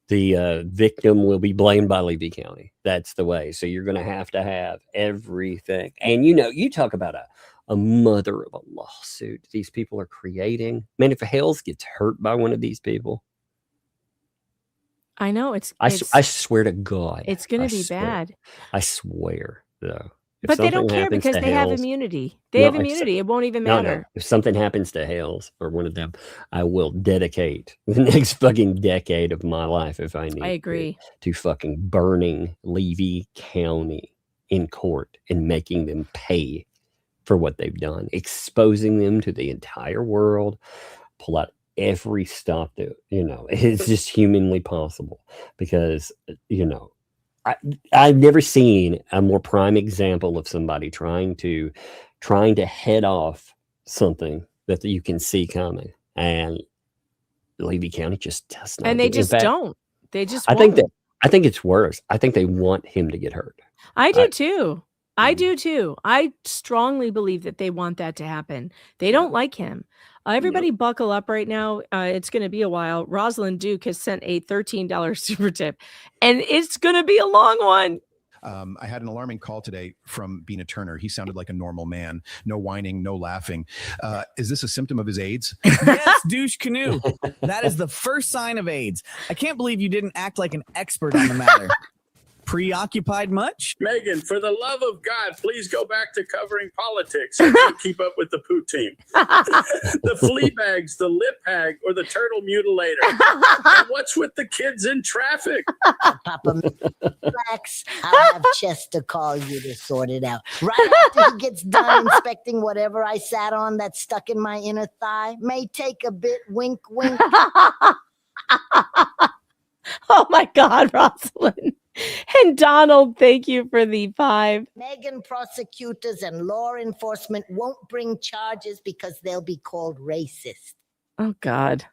the victim will be blamed by Levy County. That's the way. So you're going to have everything. And, you know, you talk about a mother of a lawsuit these people are creating. Man, if Hales gets hurt by one of these people, I know I swear to God, it's going I to be swear. bad. I swear, though. If But they don't something care happens because to they have Hales- immunity. They No, have if so- immunity. It won't even No, matter. if something happens to Hales or one of them, I will dedicate the next fucking decade of my life, if I need I agree. to fucking burning Levy County in court and making them pay for what they've done, exposing them to the entire world, pull out every stop that, you know, it's just humanly possible, because, you know, I've never seen a more prime example of somebody trying to head off something that you can see coming, and Levy County just does not. And they In just fact, don't. They just I won't. think it's worse. I think they want him to get hurt. I do too. I do too. I strongly believe that they want that to happen. They don't like him. Everybody buckle up right now. It's going to be a while. Rosalind Duke has sent a $13 super tip, and it's going to be a long one. I had an alarming call today from Bina Turner. He sounded like a normal man. No whining, no laughing. Is this a symptom of his AIDS? Yes, douche canoe. That is the first sign of AIDS. I can't believe you didn't act like an expert on the matter. Preoccupied much? Megan, for the love of God, please go back to covering politics. I can't keep up with the poo team. The Fleabags, the lip hag, or the turtle mutilator. And what's with the kids in traffic? Papa, relax. I'll have Chester call you to sort it out. Right after he gets done inspecting whatever I sat on that's stuck in my inner thigh. May take a bit. Wink, wink. Oh my God, Rosalind. And Donald, thank you for the 5. Megan, prosecutors and law enforcement won't bring charges because they'll be called racist. Oh God.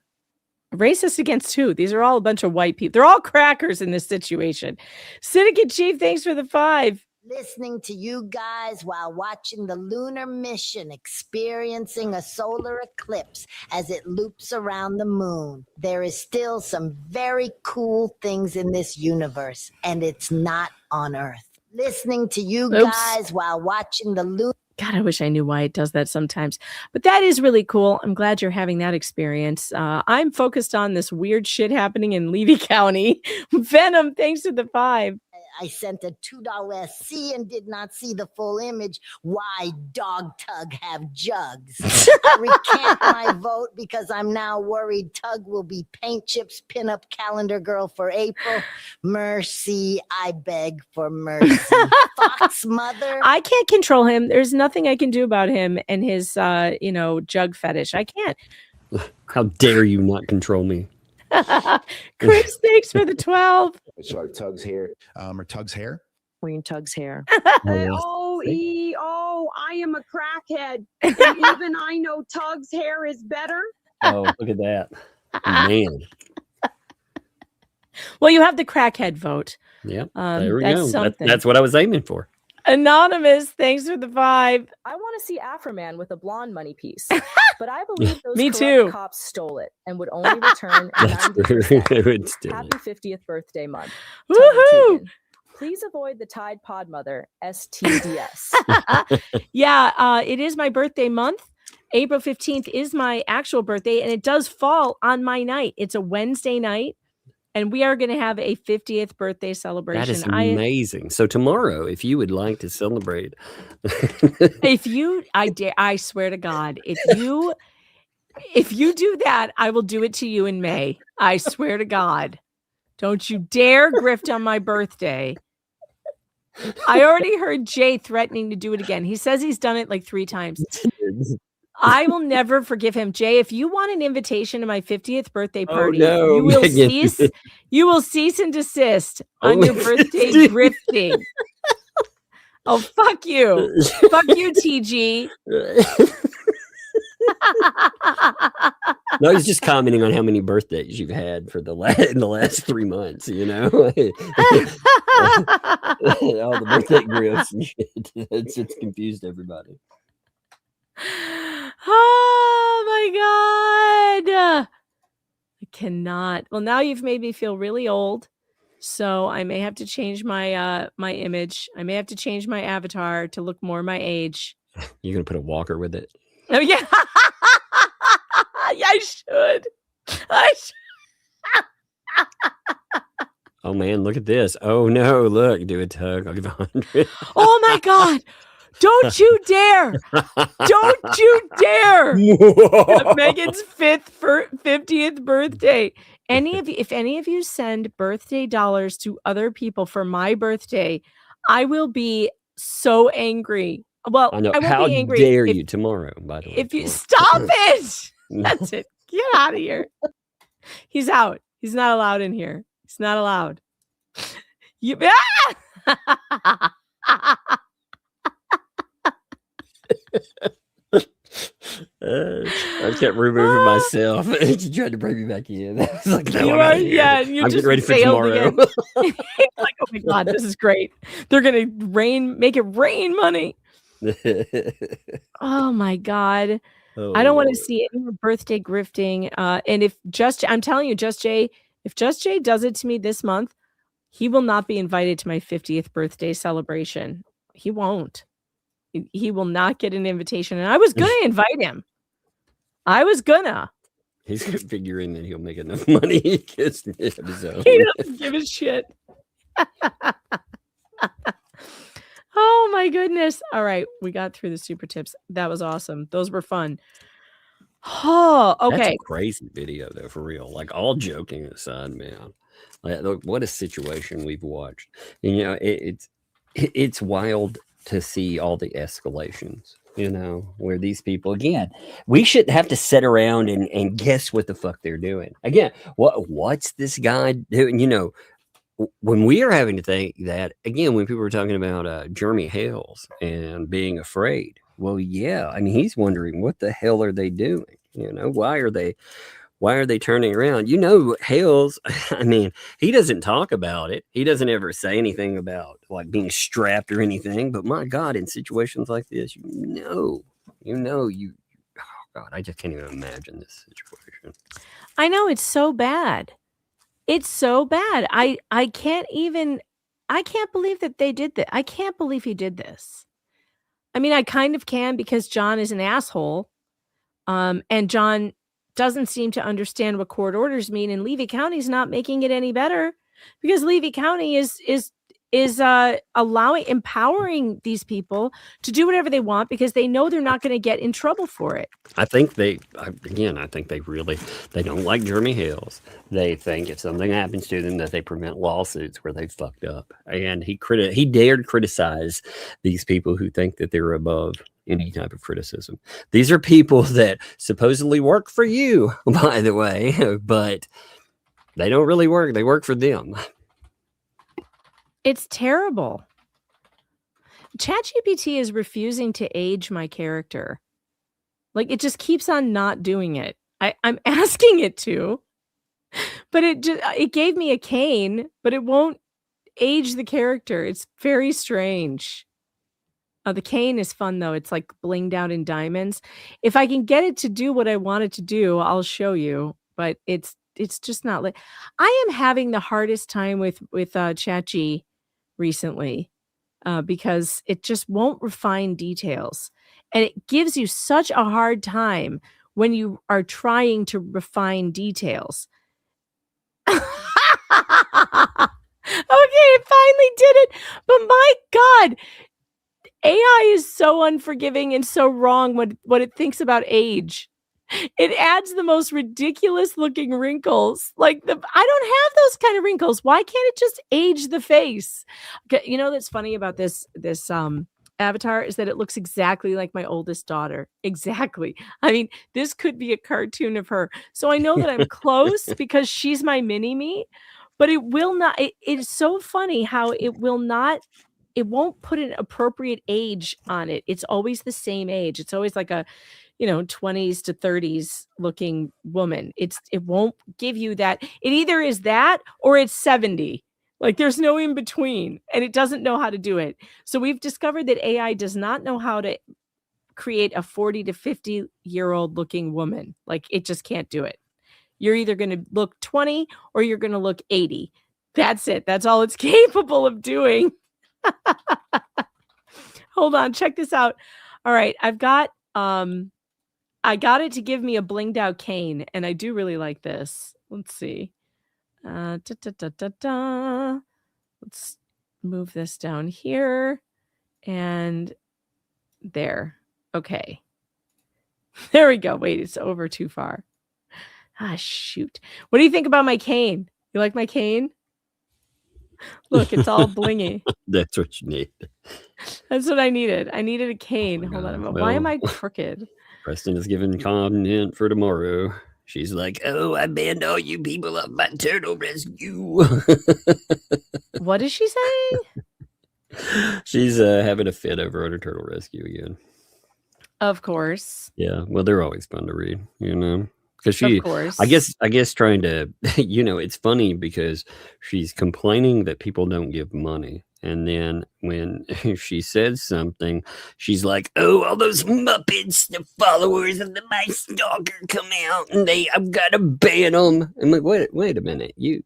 Racist against who? These are all a bunch of white people. They're all crackers in this situation. Syndicate Chief, thanks for the 5. Listening to you guys while watching the lunar mission experiencing a solar eclipse as it loops around the moon. There is still some very cool things in this universe, and it's not on Earth. Listening to you guys while watching the lunar... God, I wish I knew why it does that sometimes. But that is really cool. I'm glad you're having that experience. I'm focused on this weird shit happening in Levy County. Venom, thanks for the 5. I sent a $2 SC and did not see the full image. Why Dog Tug have jugs? I recant my vote because I'm now worried Tug will be Paint Chips pinup calendar girl for April. Mercy, I beg for mercy. Fox mother. I can't control him. There's nothing I can do about him and his, jug fetish. I can't. How dare you not control me? Chris, thanks for the 12. Sorry, Tug's hair. Or Tug's hair. between Tug's hair. I am a crackhead. And even I know Tug's hair is better. Oh, look at that. Man. Well, you have the crackhead vote. Yeah. There we that's go. something. That's what I was aiming for. Anonymous, thanks for the 5. I want to see Afro Man with a blonde money piece, but I believe those Me corrupt too. cops stole it and would only return That's 90%. true. It would steal Happy it. 50th birthday month. Woohoo! Please avoid the Tide Pod Mother, STDS. Yeah, it is my birthday month. April 15th is my actual birthday, and it does fall on my night. It's a Wednesday night, and we are going to have a 50th birthday celebration. That is amazing. So tomorrow, if you would like to celebrate, I swear to God, if you do that, I will do it to you in May. I swear to God. Don't you dare grift on my birthday. I already heard Jay threatening to do it again. He says he's done it like 3 times. I will never forgive him. Jay, if you want an invitation to my 50th birthday party, you will cease and desist on your birthday grifting. Oh, fuck you. Fuck you, TG. No, he's just commenting on how many birthdays you've had for in the last 3 months, you know? All the birthday grills and shit. It's confused everybody. Oh my God. I cannot. Well, now you've made me feel really old. So I may have to change my my image. I may have to change my avatar to look more my age. You're gonna put a walker with it? Oh yeah. Yeah, I should. Oh man, look at this. Oh no, look, do a Tug. I'll give 100. Oh my God. Don't you dare. Don't you dare. Megan's 50th birthday. If any of you send birthday dollars to other people for my birthday, I will be so angry. Well, I know. I won't How be angry dare you tomorrow, by the way. If you stop it. That's it. Get out of here. He's out. He's not allowed in here. He's not allowed. You I kept removing myself. She tried to bring me back in. I was like, no, I'm out of here. Yeah, you I'm just getting ready for failed tomorrow. again. Like, oh my God, this is great. They're gonna make it rain money. Oh my God. Oh, I don't want to Lord. see any more birthday grifting. And I'm telling you, if Just Jay does it to me this month, he will not be invited to my 50th birthday celebration. He won't. He will not get an invitation. And I was going to invite him. He's figuring that he'll make enough money. He doesn't give a shit. Oh my goodness. All right. We got through the super tips. That was awesome. Those were fun. Oh, okay. That's a crazy video, though, for real. Like, all joking aside, man. Like, look, what a situation we've watched. And, you know, it's wild to see all the escalations, you know, where these people, again, we shouldn't have to sit around and guess what the fuck they're doing. Again, what's this guy doing? You know, when we are having to think that, again, when people were talking about Jeremy Hales and being afraid, well, yeah, I mean, he's wondering what the hell are they doing? You know, why are they turning around? You know, Hales, I mean, he doesn't talk about it. He doesn't ever say anything about like being strapped or anything. But my God, in situations like this, oh God, I just can't even imagine this situation. I know, it's so bad. It's so bad. I can't believe that they did that. I can't believe he did this. I mean, I kind of can because John is an asshole. And John doesn't seem to understand what court orders mean, and Levy County is not making it any better because Levy County is empowering these people to do whatever they want because they know they're not going to get in trouble for it. I think they don't like Jeremy Hales. They think if something happens to them that they prevent lawsuits where they fucked up. And he dared criticize these people who think that they're above any type of criticism. These are people that supposedly work for you, by the way, but they don't really work. They work for them. It's terrible. ChatGPT is refusing to age my character. Like, it just keeps on not doing it. I'm asking it to, but it gave me a cane, but it won't age the character. It's very strange. The cane is fun though. It's like blinged out in diamonds. If I can get it to do what I want it to do, I'll show you. But it's just not like I am having the hardest time with ChatG recently because it just won't refine details, and it gives you such a hard time when you are trying to refine details. Okay, it finally did it. But my God, AI is so unforgiving and so wrong what it thinks about age. It adds the most ridiculous looking wrinkles. Like I don't have those kind of wrinkles. Why can't it just age the face? Okay, you know that's funny about this avatar is that it looks exactly like my oldest daughter. Exactly. I mean, this could be a cartoon of her. So I know that I'm close because she's my mini me, but it will not. It is so funny how it won't put an appropriate age on it. It's always the same age. It's always like a 20s to 30s looking woman. It won't give you that. It either is that or it's 70. Like there's no in between, and it doesn't know how to do it. So we've discovered that AI does not know how to create a 40 to 50-year-old looking woman. Like it just can't do it. You're either going to look 20 or you're going to look 80. That's it. That's all it's capable of doing. Hold on, check this out. All right, I got it to give me a blinged out cane, and I do really like this. Let's see. Let's move this down here and there. Okay. There we go. Wait, it's over too far. Ah, shoot. What do you think about my cane? You like my cane? Look, it's all blingy. That's what you need. That's what I needed. I needed a cane. Hold on. Why am I crooked? Preston is giving content for tomorrow. She's like, oh, I banned all you people up my turtle rescue. What is she saying? She's having a fit over on her turtle rescue again. Of course. Yeah. Well, they're always fun to read, because she, of course. I guess trying to, it's funny because she's complaining that people don't give money. And then when she says something, she's like, oh, all those Muppets, the followers of my stalker come out and I've got to ban them. I'm like, wait a minute. You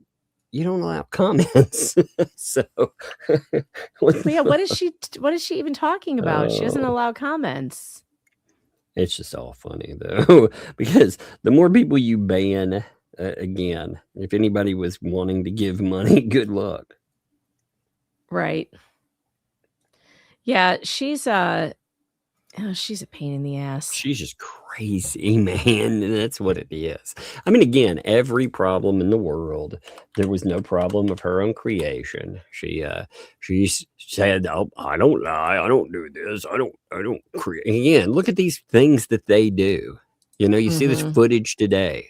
don't allow comments. So yeah, what is she even talking about? She doesn't allow comments. It's just all funny though, because the more people you ban, again, if anybody was wanting to give money, good luck. Right. Yeah, she's a pain in the ass. She's just crazy, man. That's what it is. I mean, again, every problem in the world, there was no problem of her own creation. She said, oh, I don't lie. I don't do this. I don't create. Again, look at these things that they do. You see this footage today.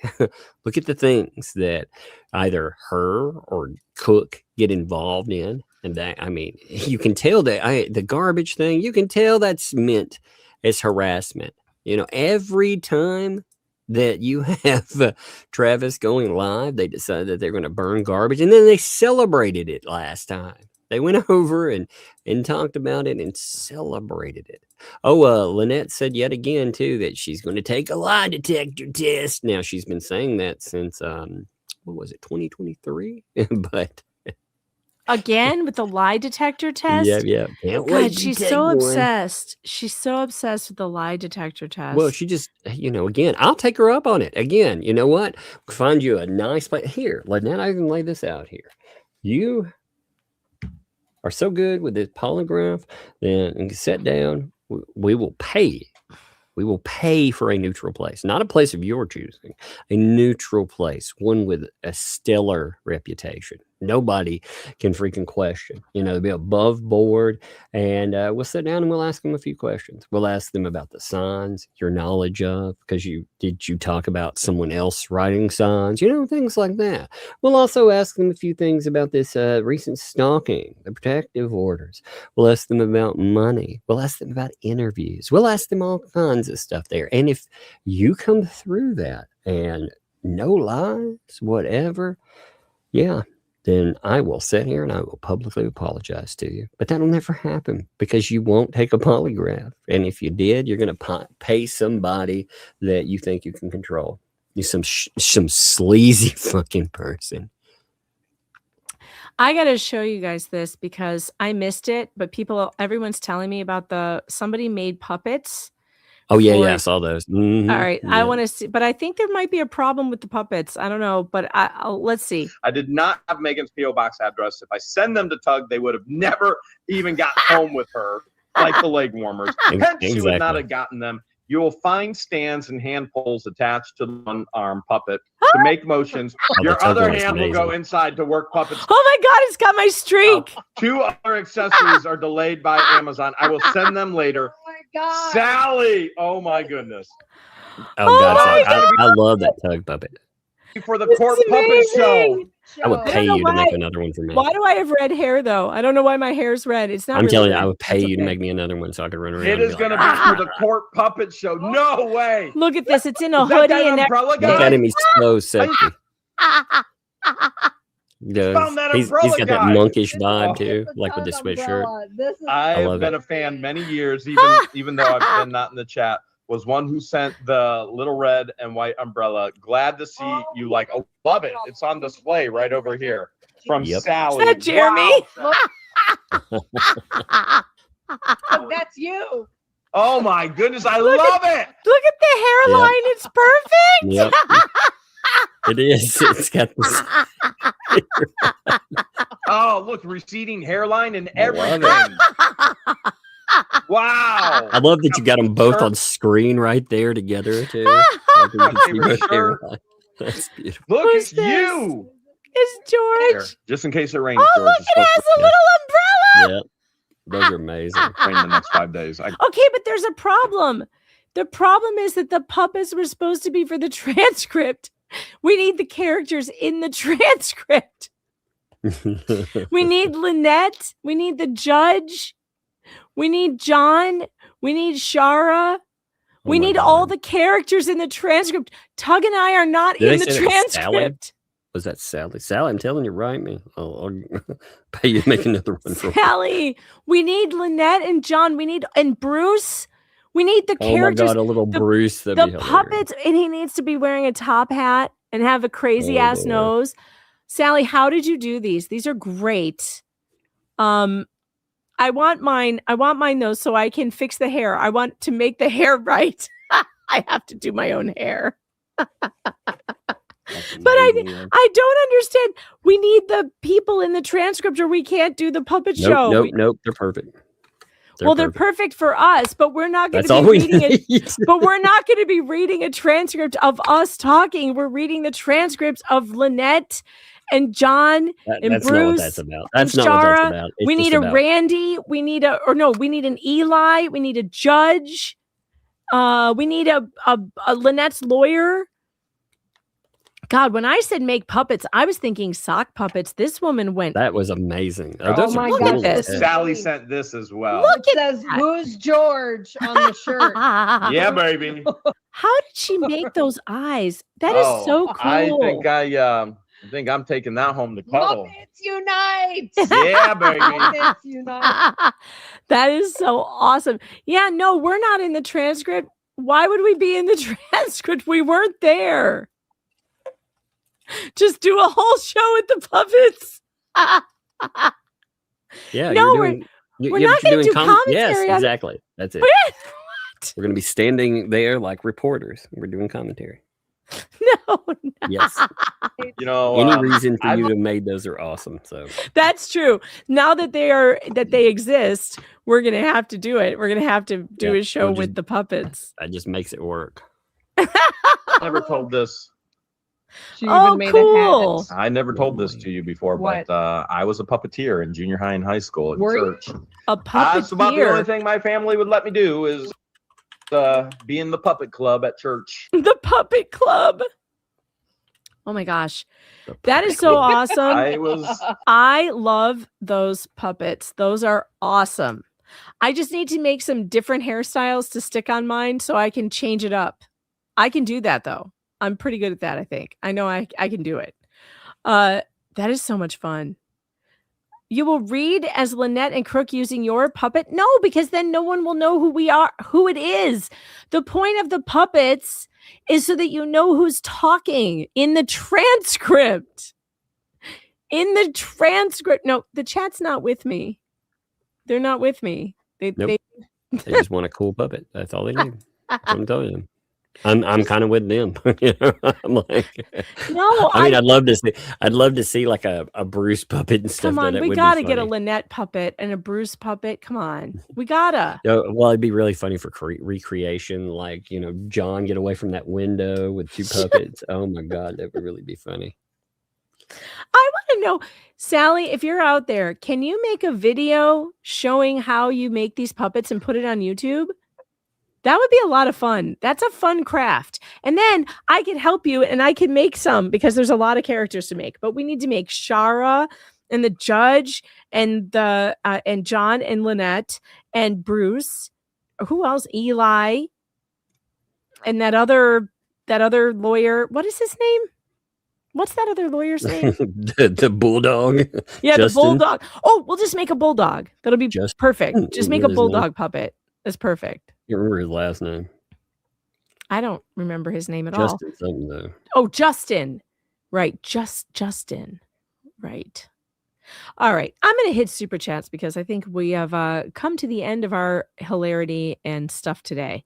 Look at the things that either her or Cook get involved in. And that, I mean, you can tell that the garbage thing, you can tell that's meant as harassment. Every time that you have Travis going live, they decide that they're going to burn garbage. And then they celebrated it last time. They went over and talked about it and celebrated it. Oh, Lynette said yet again, too, that she's going to take a lie detector test. Now, she's been saying that since, 2023? But... Again with the lie detector test? Yeah. God, she's so obsessed. She's so obsessed with the lie detector test. Well, she just, again, I'll take her up on it. Again, you know what? Find you a nice place. Here, Lynette, I can lay this out here. You are so good with this polygraph, then sit down. We will pay. We will pay for a neutral place, not a place of your choosing, a neutral place, one with a stellar reputation. nobody can freaking question. They'll be above board, and we'll sit down and we'll ask them a few questions. We'll ask them about the signs, your knowledge of, because you talk about someone else writing signs, things like that. We'll also ask them a few things about this recent stalking, the protective orders. We'll ask them about money. We'll ask them about interviews. We'll ask them all kinds of stuff there. And if you come through that and no lies, whatever, then I will sit here and I will publicly apologize to you. But that'll never happen because you won't take a polygraph. And if you did, you're going to pay somebody that you think you can control. You some sleazy fucking person. I got to show you guys this because I missed it, but everyone's telling me about somebody made puppets. Oh, yeah, I saw those. Mm-hmm. All right. Yeah. I want to see, but I think there might be a problem with the puppets. I don't know, but let's see. I did not have Megan's P.O. Box address. If I send them to Tug, they would have never even got home with her like the leg warmers. Hence, she would not have gotten them. You will find stands and hand pulls attached to the one-arm puppet to make motions. Your other hand will go inside to work puppets. Oh my God, it's got my streak. 2 other accessories are delayed by Amazon. I will send them later. Oh my God. Sally, oh my goodness. Oh God, I love that Tug puppet. For the court puppet show. I would pay you to make another one for me. Why do I have red hair though? I don't know why my hair's red. It's not. I'm really telling you, red. I would pay It's you to okay. make me another one so I could run around. It is going to be for the court puppet show. No way. Look at this. It's in a Is that hoodie that and umbrella guy? Look at him. He's so sexy. Found that He's umbrella got that guy. monkish vibe too, like with the sweatshirt. I I have love been it. a fan many years, even though I've been not in the chat. Was one who sent the little red and white umbrella. Glad to see you like. Oh, love it. It's on display right over here from Sally. Is that Jeremy? Wow. That's you. Oh my goodness, I love it. Look at the hairline. It's perfect. Yep. It is. It's got this. Oh, look, receding hairline and I love everything. Wow. I love that you got them both on screen right there together too. Like you can see both hairlines. That's beautiful. Look, Who's it's this? you. It's George. Here, just in case it rains, Oh, George. look, it has a little umbrella. Yep. Those are amazing. Rain the next 5 days. Okay, but there's a problem. The problem is that the puppets were supposed to be for the transcript. We need the characters in the transcript. We need Lynette. We need the judge. We need John. We need Shara. We need all the characters in the transcript. Tug and I are not Did in they the say that was Sally? transcript. Was that Sally? Sally, I'm telling you, write me. I'll pay you to make another one for me. Sally, we need Lynette and John. We need and Bruce. We need the Oh my characters. God, a little Bruce. That'd The be hilarious. puppets, and he needs to be wearing a top hat and have a crazy ass Lord. nose. Sally, how did you do these? These are great. I want mine though, so I can fix the hair. I want to make the hair right. I have to do my own hair. But I don't understand. We need the people in the transcript, or we can't do the puppet show. Nope. They're perfect. They're perfect for us, but we're not going That's to all be we reading it. need. But we're not going to be reading a transcript of us talking. We're reading the transcripts of Lynette and John and That's Bruce. not what that's about. That's and not what that's Shara. about. It's We just need a about- Randy. We need an Eli. We need a judge. We need a Lynette's lawyer. God, when I said make puppets, I was thinking sock puppets. This woman went. That was amazing. Oh those my are God, cool this. as heck. Sally sent this as well. It says, "Who's George?" on the shirt. Yeah, baby. How did she make those eyes? That is so cool. I think I'm taking that home to cuddle. Muppets unite! Yeah, baby. Muppets unite! That is so awesome. Yeah, no, we're not in the transcript. Why would we be in the transcript? We weren't there. Just do a whole show with the puppets. Yeah, No, you're we're doing, we're not gonna do commentary Yes, on it. exactly. That's it. We're going to be standing there like reporters. We're doing commentary. No, Yes. You know, Any reason for I you to have made those are awesome. So that's true. Now that they exist, we're gonna have to do it. We're gonna have to do Yeah, a show we'll with just- the puppets. that just makes it work. never told this. She even made a hat. I never told this to you before, What? but I was a puppeteer in junior high and high school at Were you? church. A That's about the only puppeteer. thing my family would let me do is be in the puppet club at church. The puppet club. Oh my gosh. That is so awesome. I love those puppets. Those are awesome. I just need to make some different hairstyles to stick on mine so I can change it up. I can do that though. I'm pretty good at that, I think. I know I can do it. That is so much fun. You will read as Lynette and Crook using your puppet? No, because then no one will know who it is. The point of the puppets is so that you know who's talking in the transcript. In the transcript. No, the chat's not with me. They're not with me. Nope. They just want a cool puppet. That's all they need. I'm telling you. I'm kind of with them. You know, I'm like, no. I mean, I'd love to see like a Bruce puppet and stuff. Come on, that we would gotta be get a funny. Lynette puppet and a Bruce puppet. Come on, we gotta. Well, it'd be really funny for recreation, like, you know, John get away from that window with two puppets. Oh my God, that would really be funny. I want to know, Sally, if you're out there, can you make a video showing how you make these puppets and put it on YouTube? That would be a lot of fun. That's a fun craft. And then I can help you and I can make some because there's a lot of characters to make. But we need to make Shara and the judge and the and John and Lynette and Bruce. Who else? Eli and that other lawyer. What is his name? What's that other lawyer's name? the bulldog. Yeah, Justin. the bulldog. Oh, we'll just make a bulldog. That'll be perfect. Just make a What is his name? bulldog puppet. That's perfect. You remember his last name? I don't remember his name at Justin all. something though. Oh, Justin. Right. Justin. Right. All right. I'm going to hit super chats because I think we have come to the end of our hilarity and stuff today.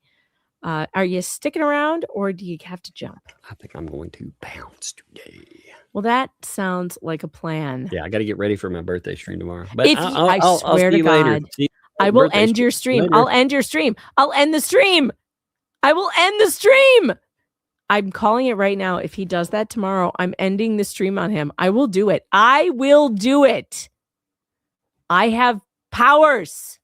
Are you sticking around or do you have to jump? I think I'm going to bounce today. Well, that sounds like a plan. Yeah, I got to get ready for my birthday stream tomorrow. But If I I'll swear see to you later. God, See you I at will birthday end your stream. later. I'll end your stream. I'll end the stream. I will end the stream. I'm calling it right now. If he does that tomorrow, I'm ending the stream on him. I will do it. I will do it. I have powers.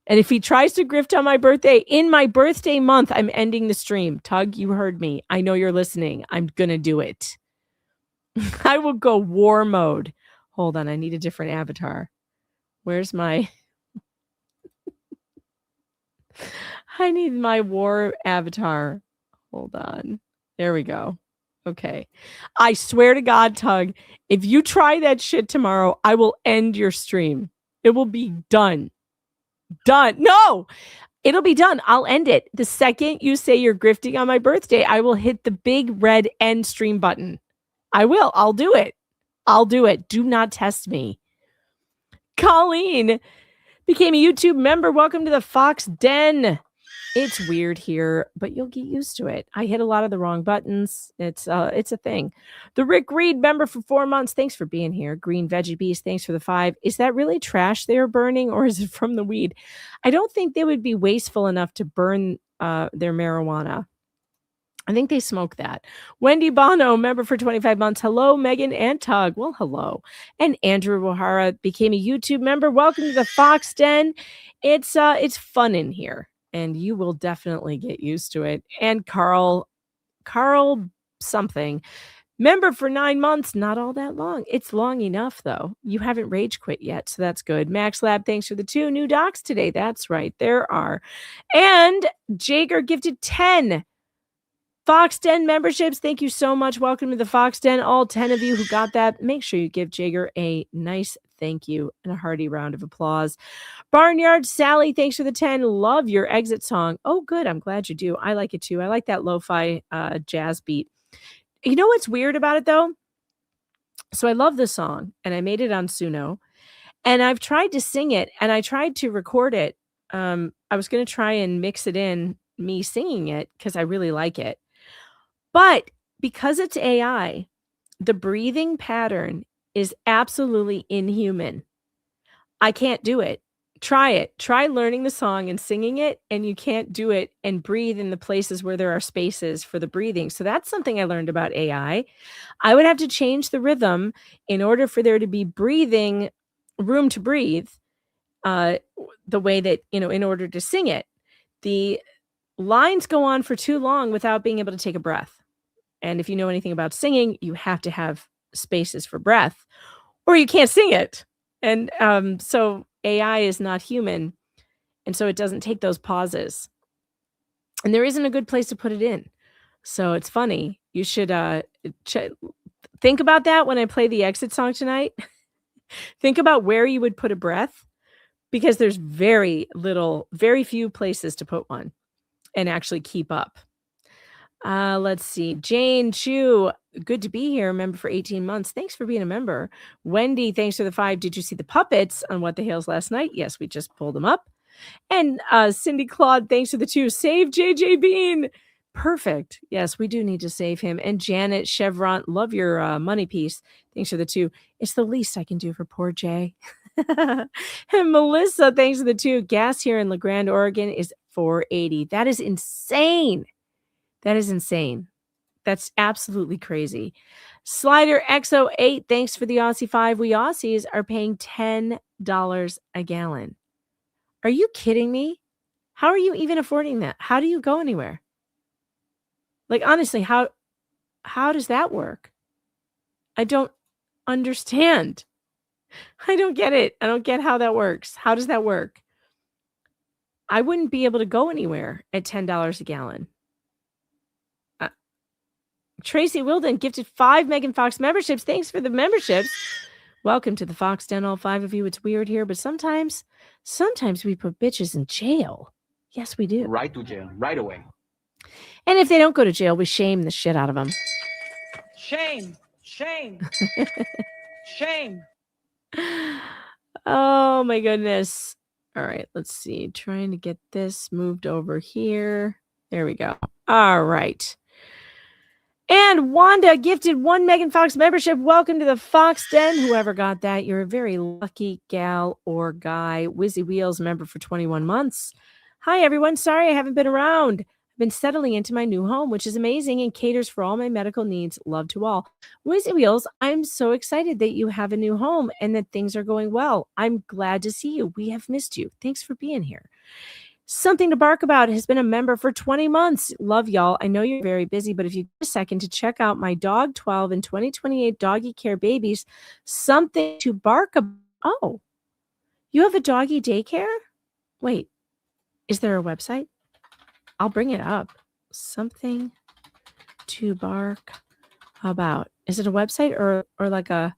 And if he tries to grift on my birthday, in my birthday month, I'm ending the stream. Tug, you heard me. I know you're listening. I'm going to do it. I will go war mode. Hold on. I need a different avatar. Where's my... I need my war avatar. Hold on. There we go. Okay. I swear to God, Tug, if you try that shit tomorrow, I will end your stream. It will be done. Done. No, it'll be done. I'll end it. The second you say you're grifting on my birthday, I will hit the big red end stream button. I will. I'll do it. I'll do it. Do not test me. Colleen became a YouTube member. Welcome to the Fox Den. It's weird here, but you'll get used to it. I hit a lot of the wrong buttons. It's a thing. The Rick Reed member for 4 months. Thanks for being here. Green Veggie Beast. Thanks for the 5. Is that really trash they're burning or is it from the weed? I don't think they would be wasteful enough to burn their marijuana. I think they smoke that. Wendy Bono, member for 25 months. Hello, Megan and Tug. Well, hello. And Andrew Wahara became a YouTube member. Welcome to the Fox Den. It's fun in here. And you will definitely get used to it. And Carl something, member for 9 months, not all that long. It's long enough, though. You haven't rage quit yet, so that's good. Max Lab, thanks for the 2 new docs today. That's right, there are. And Jager gifted 10 Fox Den memberships. Thank you so much. Welcome to the Fox Den. All 10 of you who got that, make sure you give Jager a nice thank you and a hearty round of applause. Barnyard Sally, thanks for the 10. Love your exit song. Oh, good. I'm glad you do. I like it too. I like that lo-fi jazz beat. You know what's weird about it though? So I love this song and I made it on Suno and I've tried to sing it and I tried to record it. I was going to try and mix it in me singing it because I really like it. But because it's AI, the breathing pattern is absolutely inhuman. I can't do it. Try it. Try learning the song and singing it, and you can't do it and breathe in the places where there are spaces for the breathing. So that's something I learned about AI. I would have to change the rhythm in order for there to be breathing, room to breathe, the way that, in order to sing it. The lines go on for too long without being able to take a breath. And if you know anything about singing, you have to have spaces for breath, or you can't sing it. And so AI is not human, and so it doesn't take those pauses. And there isn't a good place to put it in. So it's funny. You should think about that when I play the exit song tonight. Think about where you would put a breath, because there's very few places to put one and actually keep up. Let's see. Jane Chu, good to be here. Member for 18 months. Thanks for being a member. Wendy, thanks for the 5. Did you see the puppets on What the Hales last night? Yes, we just pulled them up. And Cindy Claude, thanks for the 2. Save JJ Bean. Perfect. Yes, we do need to save him. And Janet Chevron, love your money piece. Thanks for the 2. It's the least I can do for poor Jay. And Melissa, thanks for the 2. Gas here in La Grande, Oregon is $4.80. That is insane. That is insane. That's absolutely crazy. Slider XO8, thanks for the Aussie 5. We Aussies are paying $10 a gallon. Are you kidding me? How are you even affording that? How do you go anywhere? Like, honestly, how does that work? I don't understand. I don't get it. I don't get how that works. How does that work? I wouldn't be able to go anywhere at $10 a gallon. Tracy Wilden gifted 5 Megan Fox memberships. Thanks for the memberships. Welcome to the Fox Den, all 5 of you. It's weird here, but sometimes we put bitches in jail. Yes, we do. Right to jail, right away. And if they don't go to jail, we shame the shit out of them. Shame, shame, shame. Oh my goodness. All right, let's see. Trying to get this moved over here. There we go. All right. And Wanda gifted 1 Megan Fox membership. Welcome to the Fox Den. Whoever got that, you're a very lucky gal or guy. Wizzy Wheels member for 21 months. Hi, everyone. Sorry I haven't been around. I've been settling into my new home, which is amazing and caters for all my medical needs. Love to all. Wizzy Wheels, I'm so excited that you have a new home and that things are going well. I'm glad to see you. We have missed you. Thanks for being here. Something to Bark About has been a member for 20 months. Love y'all. I know you're very busy, but if you get a second to check out my Dog 12 and 2028 Doggy Care Babies, Something to Bark About. Oh, you have a doggy daycare? Wait, is there a website? I'll bring it up. Something to Bark About. Is it a website or like a,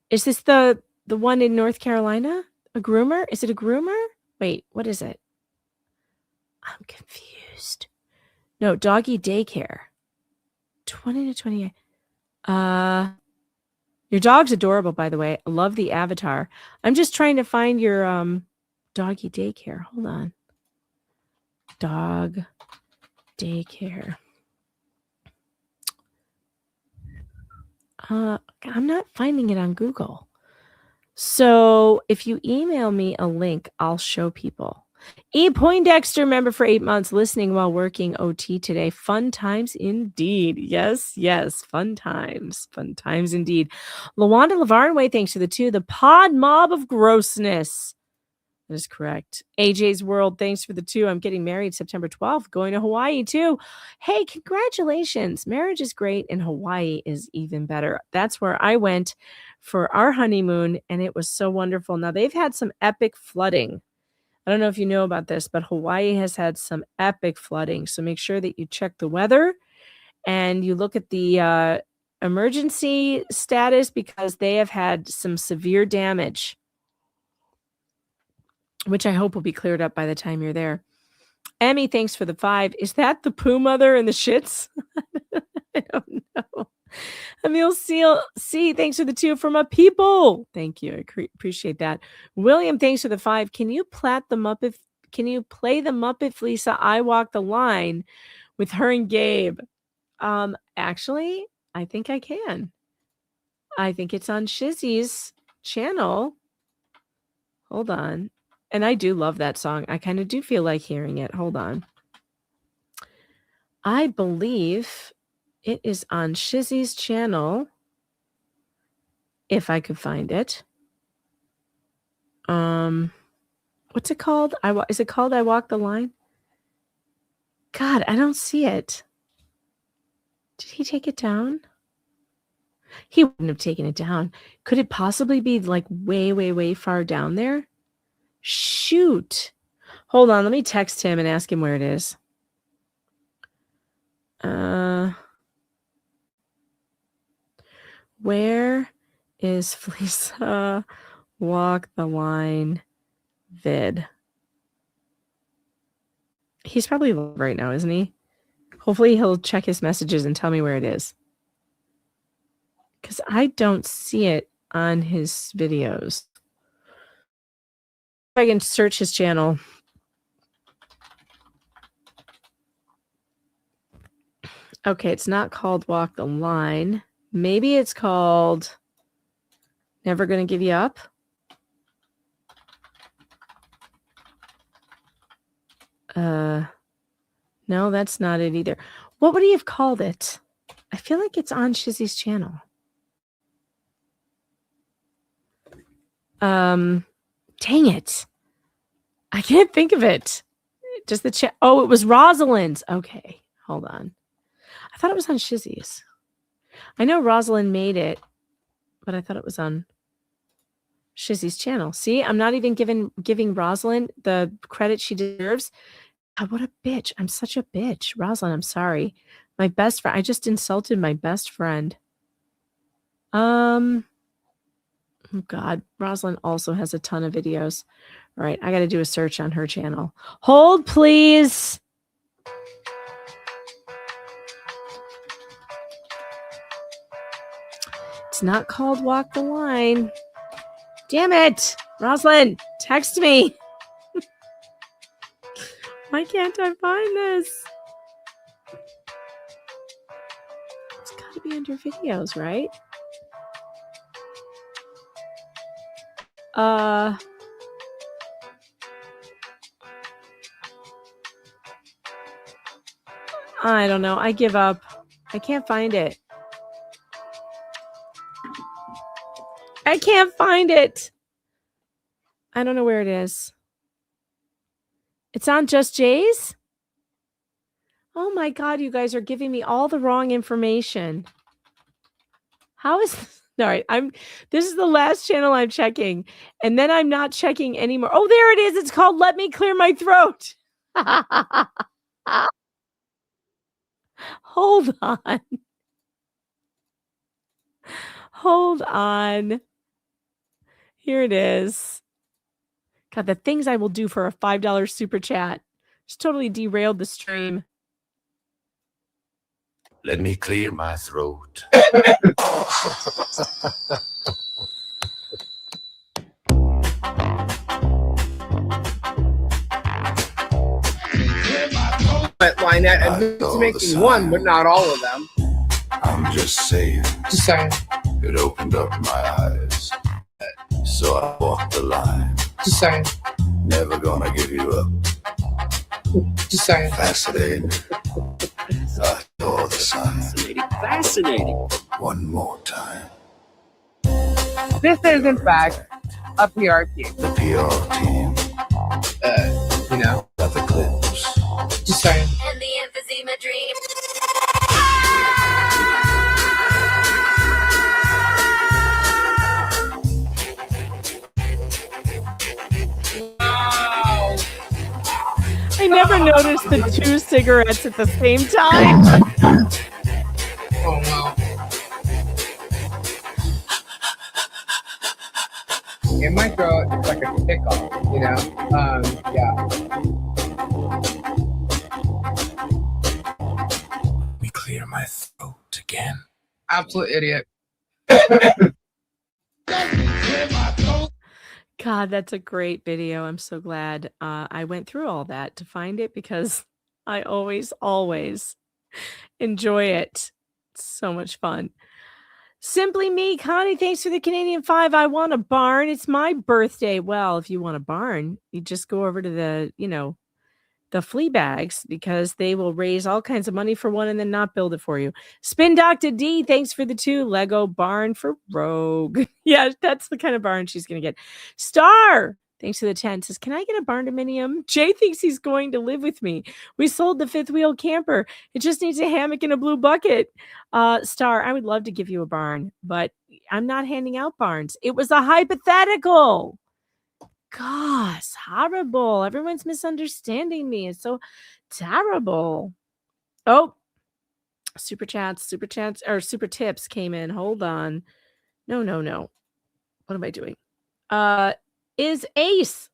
is this the one in North Carolina? A groomer? Is it a groomer? Wait, what is it? I'm confused. No, doggy daycare. 20 to 28. Your dog's adorable, by the way. I love the avatar. I'm just trying to find your doggy daycare. Hold on. Dog daycare. I'm not finding it on Google. So if you email me a link, I'll show people. E. Poindexter, member for 8 months, listening while working OT today. Fun times indeed. Yes, yes, fun times. Fun times indeed. Lawanda Lavarnway, thanks for the 2. The Pod Mob of Grossness. That is correct. AJ's World, thanks for the 2. I'm getting married September 12th, going to Hawaii too. Hey, congratulations. Marriage is great and Hawaii is even better. That's where I went for our honeymoon and it was so wonderful. Now they've had some epic flooding. I don't know if you know about this, but Hawaii has had some epic flooding. So make sure that you check the weather and you look at the emergency status because they have had some severe damage, which I hope will be cleared up by the time you're there. Emmy, thanks for the 5. Is that the poo mother and the shits? I don't know. Emil C, thanks for the 2 from a people. Thank you. I appreciate that. William, thanks for the 5. Can you play the Muppet Fleesa I Walk the Line with her and Gabe? Actually, I think I can. I think it's on Shizzy's channel. Hold on. And I do love that song. I kind of do feel like hearing it. Hold on. I believe it is on Shizzy's channel. If I could find it. What's it called? Is it called I Walk the Line? God, I don't see it. Did he take it down? He wouldn't have taken it down. Could it possibly be like way, way, way far down there? Shoot. Hold on. Let me text him and ask him where it is. Where is Fleisa Walk the Line vid? He's probably live right now, isn't he? Hopefully he'll check his messages and tell me where it is. Because I don't see it on his videos. If I can search his channel. Okay, it's not called Walk the Line. Maybe it's called Never Gonna Give You Up. No, that's not it either. What would he have called it? I feel like it's on Shizzy's channel. Dang it. I can't think of it. Just the chat. Oh, it was Rosalind's. Okay, hold on. I thought it was on Shizzy's. I know Rosalind made it, but I thought it was on Shizzy's channel. See, I'm not even giving Rosalind the credit she deserves. God, what a bitch. I'm such a bitch. Rosalind, I'm sorry. My best friend. I just insulted my best friend. Oh God, Rosalind also has a ton of videos. All right, I got to do a search on her channel. Hold, please. It's not called Walk the Line. Damn it. Rosalind, text me. Why can't I find this? It's got to be under videos, right? I don't know. I give up. I can't find it. I can't find it. I don't know where it is. It's on Just Jay's? Oh my God, you guys are giving me all the wrong information. How is this? All right, this is the last channel I'm checking, and then I'm not checking anymore. Oh, there it is. It's called Let Me Clear My Throat. Hold on. Hold on. Here it is. God, the things I will do for a $5 super chat. Just totally derailed the stream. Let me clear my throat. But Lynette admits making one, but not all of them. I'm just saying. Just saying. It opened up my eyes. So I walked the line. Just saying. Never gonna give you up. Just saying. Fascinating. I saw the sign. Fascinating. One more time. This is, in fact, a PR team. The PR team. You know. Got the clips. Just saying. And the emphysema dream. I never noticed the 2 cigarettes at the same time. Oh no. In my throat, it's like a tickle, you know? Yeah. Let me clear my throat again. Absolute idiot. God, that's a great video. I'm so glad I went through all that to find it because I always enjoy it. It's so much fun. Simply Me, Connie, thanks for the Canadian 5. I want a barn. It's my birthday. Well, if you want a barn, you just go over to the Fleabags, because they will raise all kinds of money for one and then not build it for you. Spin Dr. D, thanks for the 2. Lego barn for Rogue. Yeah, that's the kind of barn she's going to get. Star, thanks for the 10, says, can I get a barn dominium? Jay thinks he's going to live with me. We sold the 5th wheel camper. It just needs a hammock and a blue bucket. Star, I would love to give you a barn, but I'm not handing out barns. It was a hypothetical. God, it's horrible. Everyone's misunderstanding me. It's so terrible. Oh, super chats, or super tips came in. Hold on. No. What am I doing? Is Ace.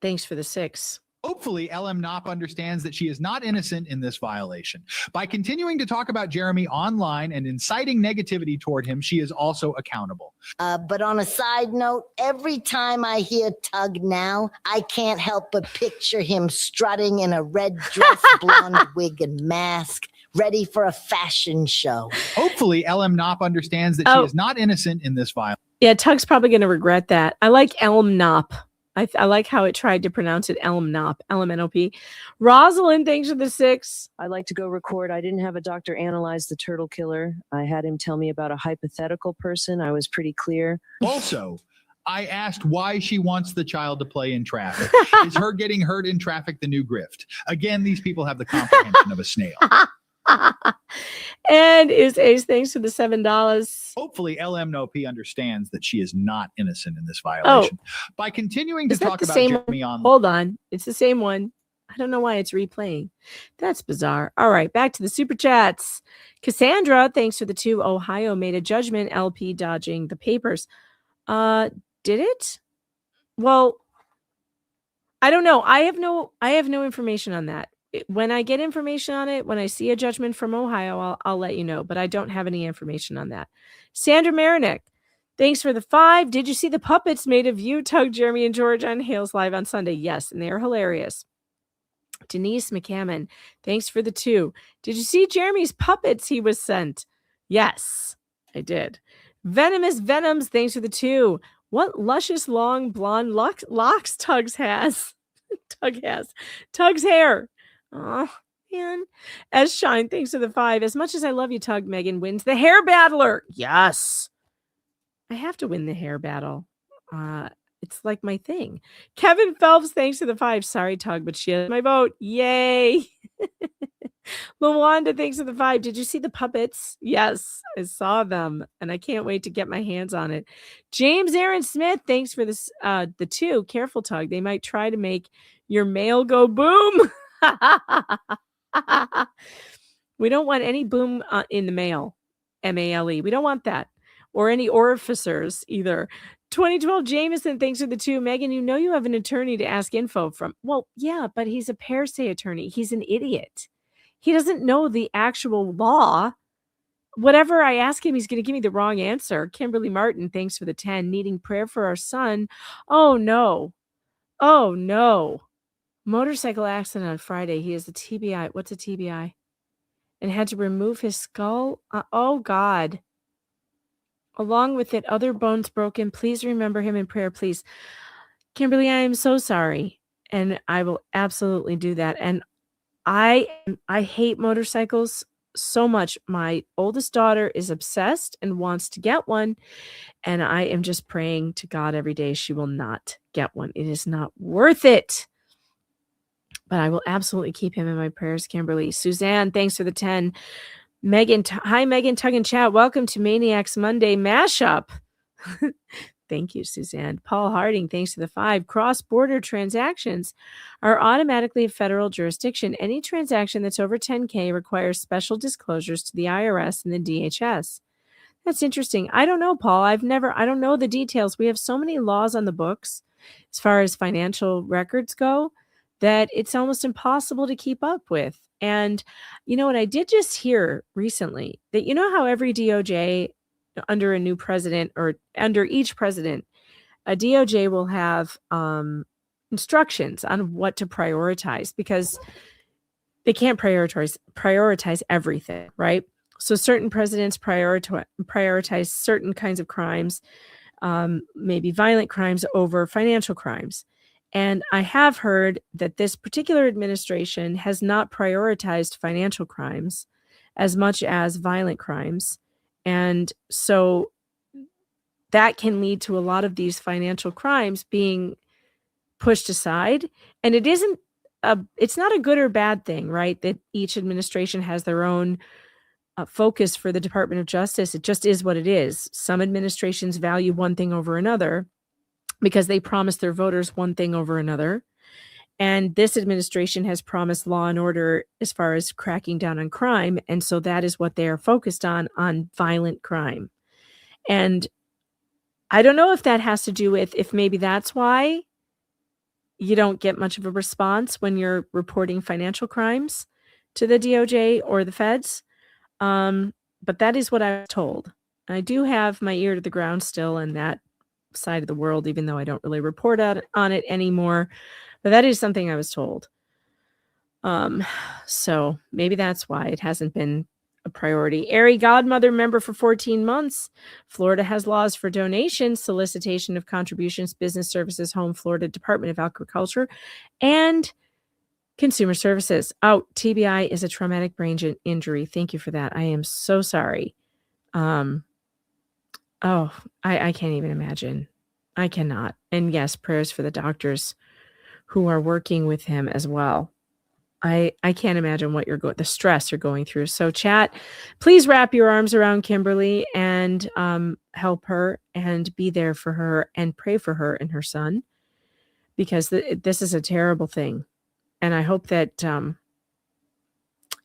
Thanks for the 6. Hopefully, LM Knopp understands that she is not innocent in this violation. By continuing to talk about Jeremy online and inciting negativity toward him, she is also accountable. But on a side note, every time I hear Tug now, I can't help but picture him strutting in a red dress, blonde wig, and mask, ready for a fashion show. Hopefully, LM Knopp understands that she is not innocent in this violation. Yeah, Tug's probably going to regret that. I like Elm Knopp. I like how it tried to pronounce it Elm Knopp, LMNOP. Rosalind, thanks for the 6. I'd like to go record. I didn't have a doctor analyze the turtle killer. I had him tell me about a hypothetical person. I was pretty clear. Also, I asked why she wants the child to play in traffic. Is her getting hurt in traffic the new grift? Again, these people have the comprehension of a snail. And is Ace, thanks for the $7. Hopefully, LMNOP understands that she is not innocent in this violation. By continuing to talk about Jeremy on. Hold on. It's the same one. I don't know why it's replaying. That's bizarre. All right, back to the super chats. Cassandra, thanks for the 2. Ohio made a judgment. LP dodging the papers. Did it? Well, I don't know. I have no information on that. When I get information on it, when I see a judgment from Ohio, I'll let you know, but I don't have any information on that. Sandra Marinick, thanks for the 5. Did you see the puppets made of you, Tug, Jeremy, and George on Hale's Live on Sunday? Yes, and they're hilarious. Denise McCammon, thanks for the 2. Did you see Jeremy's puppets he was sent? Yes, I did. Venomous Venoms, thanks for the 2. What luscious long blonde locks Tug's has? Tug's hair. Oh, man. As Shine, thanks for the 5. As much as I love you, Tug, Megan wins the hair battler. Yes. I have to win the hair battle. It's like my thing. Kevin Phelps, thanks for the 5. Sorry, Tug, but she has my vote. Yay. Lawanda, thanks for the 5. Did you see the puppets? Yes, I saw them, and I can't wait to get my hands on it. James Aaron Smith, thanks for this. The 2. Careful, Tug. They might try to make your mail go boom. We don't want any boom in the mail, MALE. We don't want that, or any orificers either. 2012 Jameson, thanks for the 2. Megan, you have an attorney to ask info from. Well, yeah, but he's a per se attorney. He's an idiot. He doesn't know the actual law. Whatever I ask him, he's going to give me the wrong answer. Kimberly Martin, thanks for the 10. Needing prayer for our son. Oh, no. Motorcycle accident on Friday. He has a TBI. What's a TBI? And had to remove his skull. Oh, God. Along with it, other bones broken. Please remember him in prayer, please. Kimberly, I am so sorry. And I will absolutely do that. And I hate motorcycles so much. My oldest daughter is obsessed and wants to get one. And I am just praying to God every day she will not get one. It is not worth it. But I will absolutely keep him in my prayers, Kimberly. Suzanne, thanks for the 10. Megan, hi, Megan, Tug and Chat. Welcome to Maniacs Monday Mashup. Thank you, Suzanne. Paul Harding, thanks for the 5. Cross-border transactions are automatically a federal jurisdiction. Any transaction that's over 10K requires special disclosures to the IRS and the DHS. That's interesting. I don't know, Paul. I don't know the details. We have so many laws on the books as far as financial records go that it's almost impossible to keep up with. And you know what? I did just hear recently that how every DOJ under a new president or under each president, a DOJ will have instructions on what to prioritize because they can't prioritize everything, right? So certain presidents prioritize certain kinds of crimes, maybe violent crimes over financial crimes. And I have heard that this particular administration has not prioritized financial crimes as much as violent crimes. And so that can lead to a lot of these financial crimes being pushed aside. And it's not a good or bad thing, right? That each administration has their own focus for the Department of Justice. It just is what it is. Some administrations value one thing over another because they promise their voters one thing over another. And this administration has promised law and order as far as cracking down on crime. And so that is what they are focused on violent crime. And I don't know if that has to do with, if maybe that's why you don't get much of a response when you're reporting financial crimes to the DOJ or the feds. But that is what I was told. I do have my ear to the ground still in that side of the world, even though I don't really report on it anymore. But that is something I was told. So maybe that's why it hasn't been a priority. Airy Godmother member for 14 months. Florida has laws for donations, solicitation of contributions, business services, home, Florida Department of Agriculture, and Consumer Services. Oh, TBI is a traumatic brain injury. Thank you for that. I am so sorry. I can't even imagine. I cannot. And yes, prayers for the doctors who are working with him as well. I can't imagine what the stress you're going through. So chat, please wrap your arms around Kimberly and help her and be there for her and pray for her and her son, because this is a terrible thing. And I hope that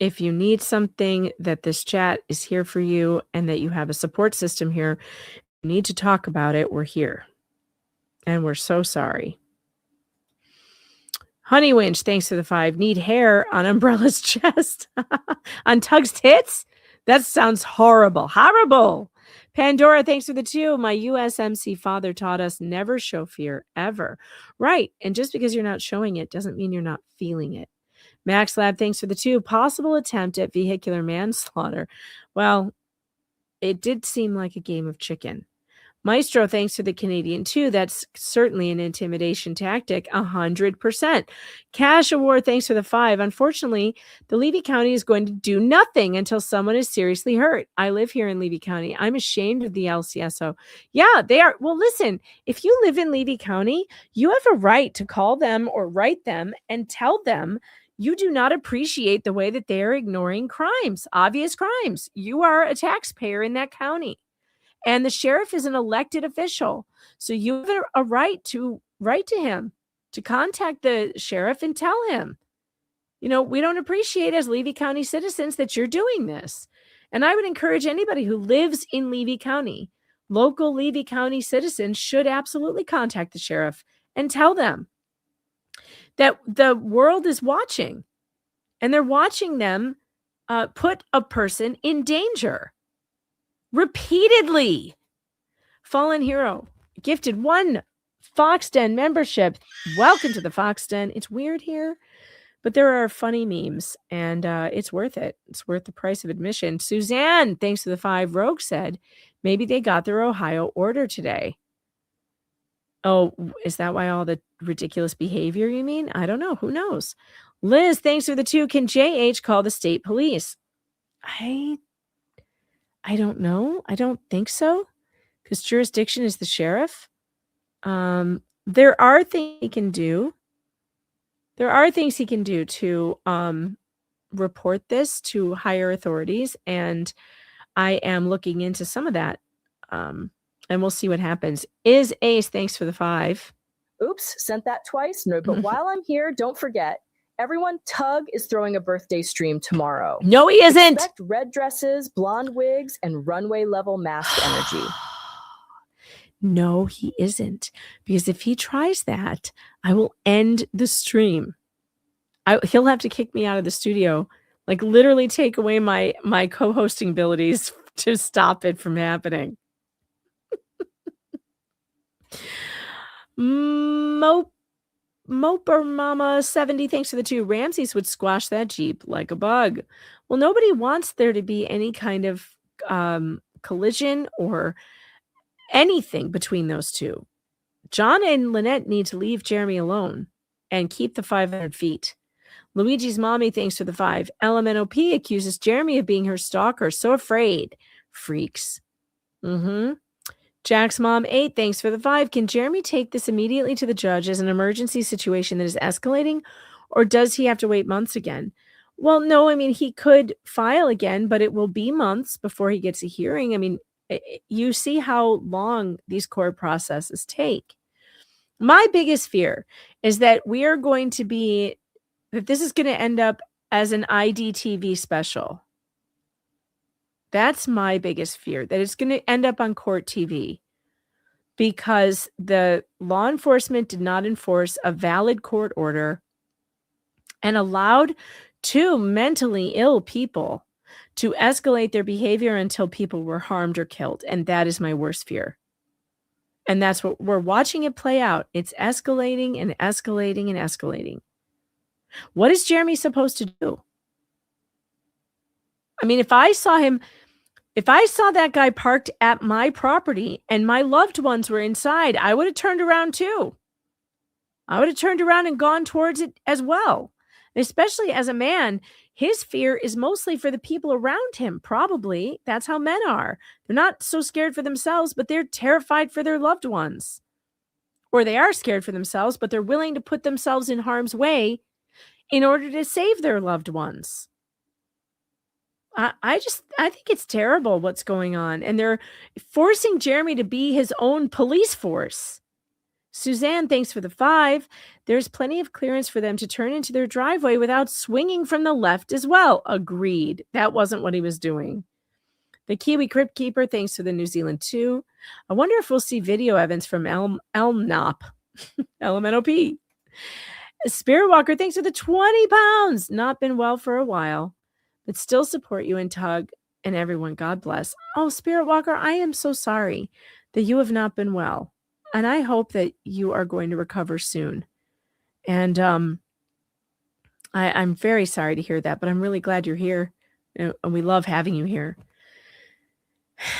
if you need something, that this chat is here for you and that you have a support system here. You need to talk about it. We're here. And we're so sorry. Honey Winch, thanks for the 5. Need hair on Umbrella's chest. On Tug's tits? That sounds horrible. Horrible. Pandora, thanks for the 2. My USMC father taught us never show fear, ever. Right. And just because you're not showing it doesn't mean you're not feeling it. Max Lab, thanks for the 2. Possible attempt at vehicular manslaughter. Well, it did seem like a game of chicken. Maestro, thanks for the Canadian 2. That's certainly an intimidation tactic, 100%. Cash Award, thanks for the 5. Unfortunately, the Levy County is going to do nothing until someone is seriously hurt. I live here in Levy County. I'm ashamed of the LCSO. Yeah, they are. Well, listen, if you live in Levy County, you have a right to call them or write them and tell them you do not appreciate the way that they are ignoring crimes, obvious crimes. You are a taxpayer in that county. And the sheriff is an elected official. So you have a right to write to him, to contact the sheriff and tell him, we don't appreciate as Levy County citizens that you're doing this. And I would encourage anybody who lives in Levy County, local Levy County citizens should absolutely contact the sheriff and tell them that the world is watching and they're watching them put a person in danger. Repeatedly. Fallen Hero gifted 1 Fox Den membership. Welcome to the Fox Den. It's weird here, but there are funny memes and it's worth it. It's worth the price of admission. Suzanne, thanks to the 5. Rogue said maybe they got their Ohio order today. Oh, is that why all the ridiculous behavior, you mean? I don't know. Who knows? Liz, thanks for the 2. Can JH call the state police? I don't know. I don't think so, because jurisdiction is the sheriff. There are things he can do. There are things he can do to report this to higher authorities, and I am looking into some of that. And we'll see what happens. Is Ace, thanks for the 5. Oops, sent that twice. No, but while I'm here, don't forget. Everyone, Tug is throwing a birthday stream tomorrow. No, he isn't. Expect red dresses, blonde wigs, and runway level mask energy. No, he isn't. Because if he tries that, I will end the stream. He'll have to kick me out of the studio, like literally take away my co-hosting abilities to stop it from happening. Moper Mama 70, thanks for the 2. Ramses would squash that Jeep like a bug. Well, nobody wants there to be any kind of collision or anything between those two. John and Lynette need to leave Jeremy alone and keep the 500 feet. Luigi's mommy, thanks for the 5. LMNOP accuses Jeremy of being her stalker. So afraid. Freaks. Jack's mom 8, thanks for the 5. Can Jeremy take this immediately to the judge as an emergency situation that is escalating, or does he have to wait months again? Well, no, I mean, he could file again, but it will be months before he gets a hearing. I mean, you see how long these court processes take. My biggest fear is that this is going to end up as an IDTV special. That's my biggest fear, that it's going to end up on court TV because the law enforcement did not enforce a valid court order and allowed 2 mentally ill people to escalate their behavior until people were harmed or killed. And that is my worst fear. And that's what we're watching it play out. It's escalating and escalating and escalating. What is Jeremy supposed to do? I mean, if I saw that guy parked at my property and my loved ones were inside, I would have turned around too. I would have turned around and gone towards it as well. And especially as a man, his fear is mostly for the people around him. Probably that's how men are. They're not so scared for themselves, but they're terrified for their loved ones. Or they are scared for themselves, but they're willing to put themselves in harm's way in order to save their loved ones. I think it's terrible what's going on. And they're forcing Jeremy to be his own police force. Suzanne, thanks for the 5. There's plenty of clearance for them to turn into their driveway without swinging from the left as well. Agreed. That wasn't what he was doing. The Kiwi Crypt Keeper, thanks for the New Zealand 2. I wonder if we'll see video evidence from Elmnop. LMNOP. Spirit Walker, thanks for the 20 pounds. Not been well for a while, but still support you and Tug and everyone. God bless. Oh, Spirit Walker, I am so sorry that you have not been well. And I hope that you are going to recover soon. And I'm very sorry to hear that, but I'm really glad you're here. And we love having you here.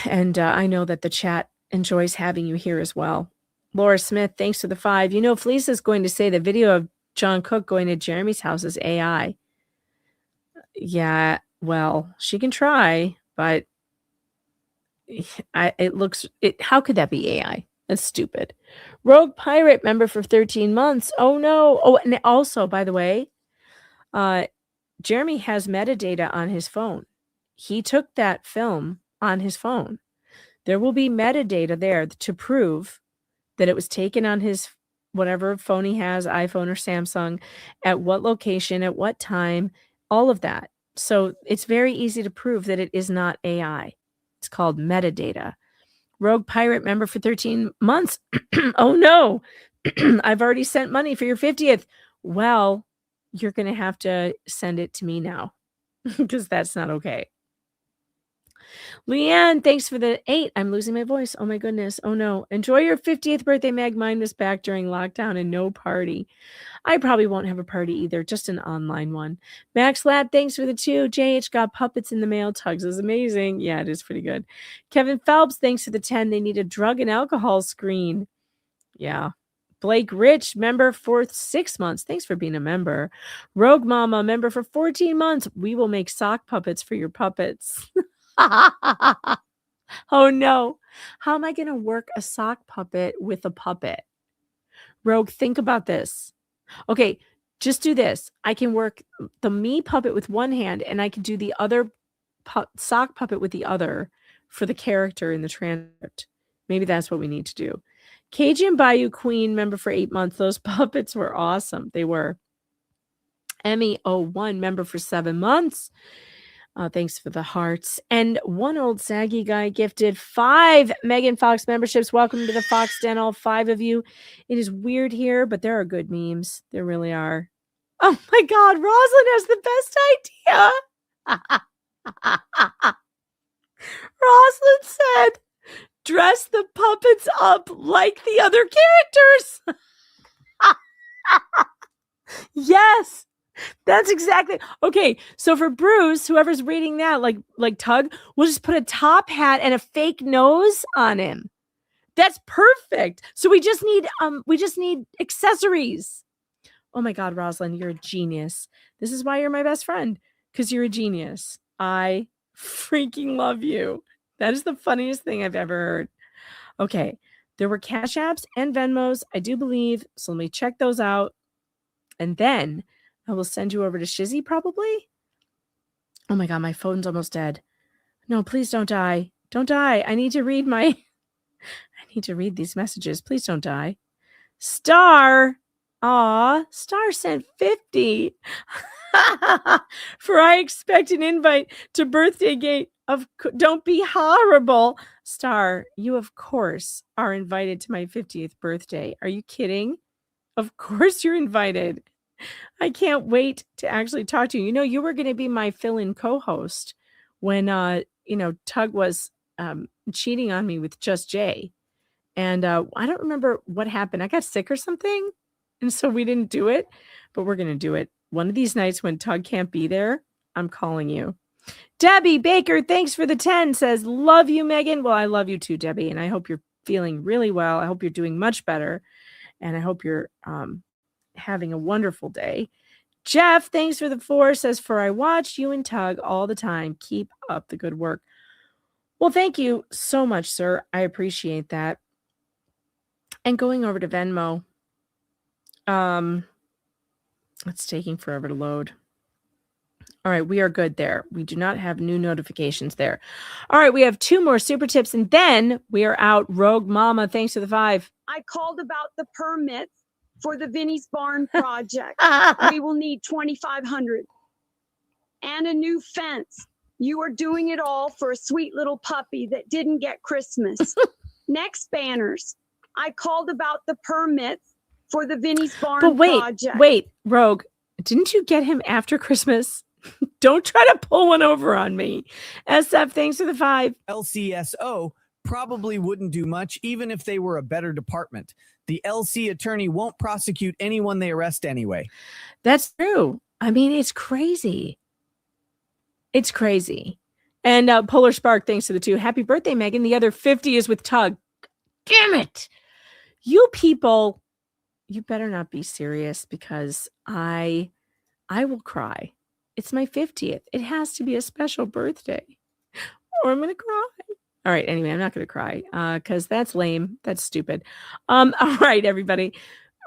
And I know that the chat enjoys having you here as well. Laura Smith, thanks for the 5. You know, Felice is going to say the video of John Cook going to Jeremy's house is AI. Yeah, well, she can try, but how could that be AI? That's stupid. Rogue Pirate, member for 13 months. Oh, no. Oh, and also, by the way, Jeremy has metadata on his phone. He took that film on his phone. There will be metadata there to prove that it was taken on his whatever phone he has, iPhone or Samsung, at what location, at what time, all of that. So it's very easy to prove that it is not AI. It's called metadata. Rogue Pirate, member for 13 months. Oh, no. I've already sent money for your 50th. Well, you're going to have to send it to me now because that's not okay. Leanne, thanks for the 8. I'm losing my voice. Oh, my goodness. Oh, no. Enjoy your 50th birthday, Meg. Mine was back during lockdown and no party. I probably won't have a party either, just an online one. Max Lad, thanks for the 2. JH got puppets in the mail. Tugs is amazing. Yeah, it is pretty good. Kevin Phelps, thanks for the 10. They need a drug and alcohol screen. Yeah. Blake Rich, member for 6 months. Thanks for being a member. Rogue Mama, member for 14 months. We will make sock puppets for your puppets. Oh, no. How am I going to work a sock puppet with a puppet? Rogue, think about this. Okay, just do this. I can work the me puppet with one hand, and I can do the other sock puppet with the other for the character in the transcript. Maybe that's what we need to do. Cajun Bayou Queen, member for 8 months. Those puppets were awesome. They were. Emmy01, member for 7 months. Thanks for the hearts. And one old saggy guy gifted 5 Megan Fox memberships. Welcome to the Fox Den, all 5 of you. It is weird here, but there are good memes. There really are. Oh my God, Rosalind has the best idea. Rosalind said, dress the puppets up like the other characters. Yes, that's exactly. Okay, so for Bruce, whoever's reading that, like Tug, we'll just put a top hat and a fake nose on him. That's perfect. So we just need accessories. Oh my God, Rosalind, you're a genius. This is why you're my best friend, because you're a genius. I freaking love you. That is the funniest thing I've ever heard. Okay, there were Cash Apps and Venmos, I do believe. So let me check those out. And then I will send you over to Shizzy probably. Oh my God, my phone's almost dead. No, please don't die. Don't die. I need to read these messages. Please don't die. Star. Aw, Star sent 50. For I expect an invite to birthday gate of don't be horrible. Star, you of course are invited to my 50th birthday. Are you kidding? Of course you're invited. I can't wait to actually talk to you. You know, you were going to be my fill-in co-host when, Tug was cheating on me with Just Jay. And I don't remember what happened. I got sick or something. And so we didn't do it, but we're going to do it. One of these nights when Tug can't be there, I'm calling you. Debbie Baker, thanks for the 10, says, love you, Megan. Well, I love you too, Debbie. And I hope you're feeling really well. I hope you're doing much better. And I hope you're having a wonderful day. Jeff, thanks for the 4, says, for I watch you and Tug all the time. Keep up the good work. Well, thank you so much, sir. I appreciate that. And going over to Venmo. It's taking forever to load. All right, we are good there. We do not have new notifications there. All right, we have 2 more super tips, and then we are out. Rogue Mama, thanks for the 5. I called about the permits for the Vinnie's Barn project. We will need $2,500 and a new fence. You are doing it all for a sweet little puppy that didn't get Christmas. Next banners. I called about the permits for the Vinnie's Barn project. Wait, Rogue, didn't you get him after Christmas? Don't try to pull one over on me. SF, thanks for the 5. LCSO probably wouldn't do much even if they were a better department. The LC attorney won't prosecute anyone they arrest anyway. That's true. I mean, it's crazy. It's crazy. And Polar Spark, thanks to the 2. Happy birthday, Megan. The other 50 is with Tug. Damn it. You people, you better not be serious because I will cry. It's my 50th. It has to be a special birthday or I'm going to cry. All right. Anyway, I'm not going to cry because that's lame. That's stupid. All right, everybody.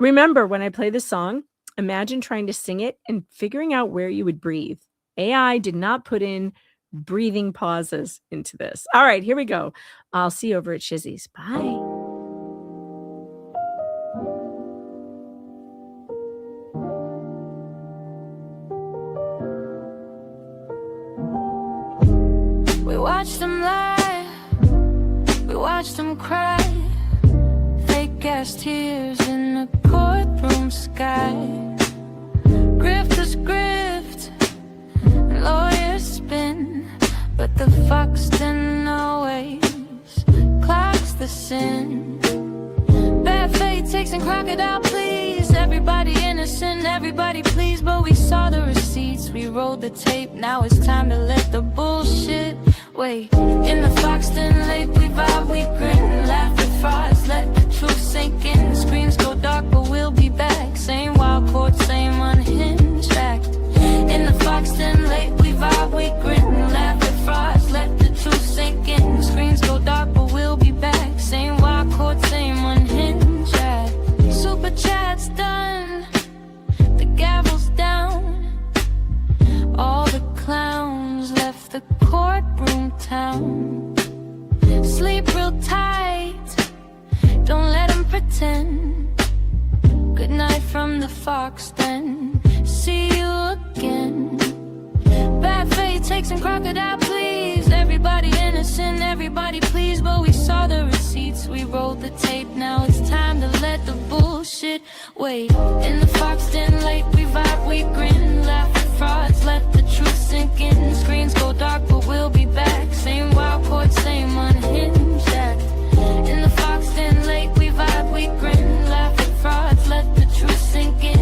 Remember, when I play this song, imagine trying to sing it and figuring out where you would breathe. AI did not put in breathing pauses into this. All right, here we go. I'll see you over at Shizzy's. Bye. We watched them lie, we watched them cry, fake ass tears in the courtroom sky. Grifters grift, lawyers spin, but the fox didn't always clocks the sin. Bad fate takes and crocodile please, everybody innocent, everybody please, but we saw the receipts, we rolled the tape, now it's time to let the bullshit wait. In the Foxton Lake we vibe, we grin, laugh at frauds, let the truth sink in. Screens go dark but we'll be back, same wild court, same unhinged act. In the Foxton Lake we vibe, we grin, laugh at frauds, let the truth sink in. Screens go dark but we'll be back, same wild court, same unhinged act. Super chat's done, the gavel's down, all the clowns left the courtroom town. Sleep real tight, don't let them pretend. Good night from the Fox then, see you again. Bad fate takes and crocodile please, everybody innocent, everybody please, but we saw the receipts, we rolled the tape, now it's time to let the bullshit wait. In the Foxton Lake we vibe, we grin, laugh at frauds, let the truth sink in. Screens go dark but we'll be back, same wild court, same unhinged act. In the Foxton Lake we vibe, we grin, laugh at frauds, let the truth sink in.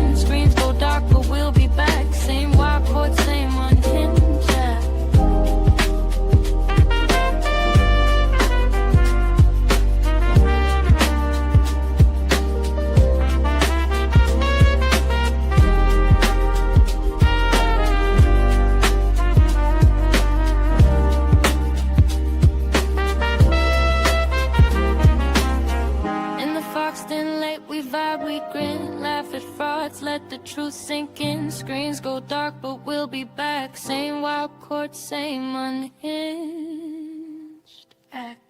truth sink in. Screens go dark, but we'll be back. Same wild court, same unhinged act.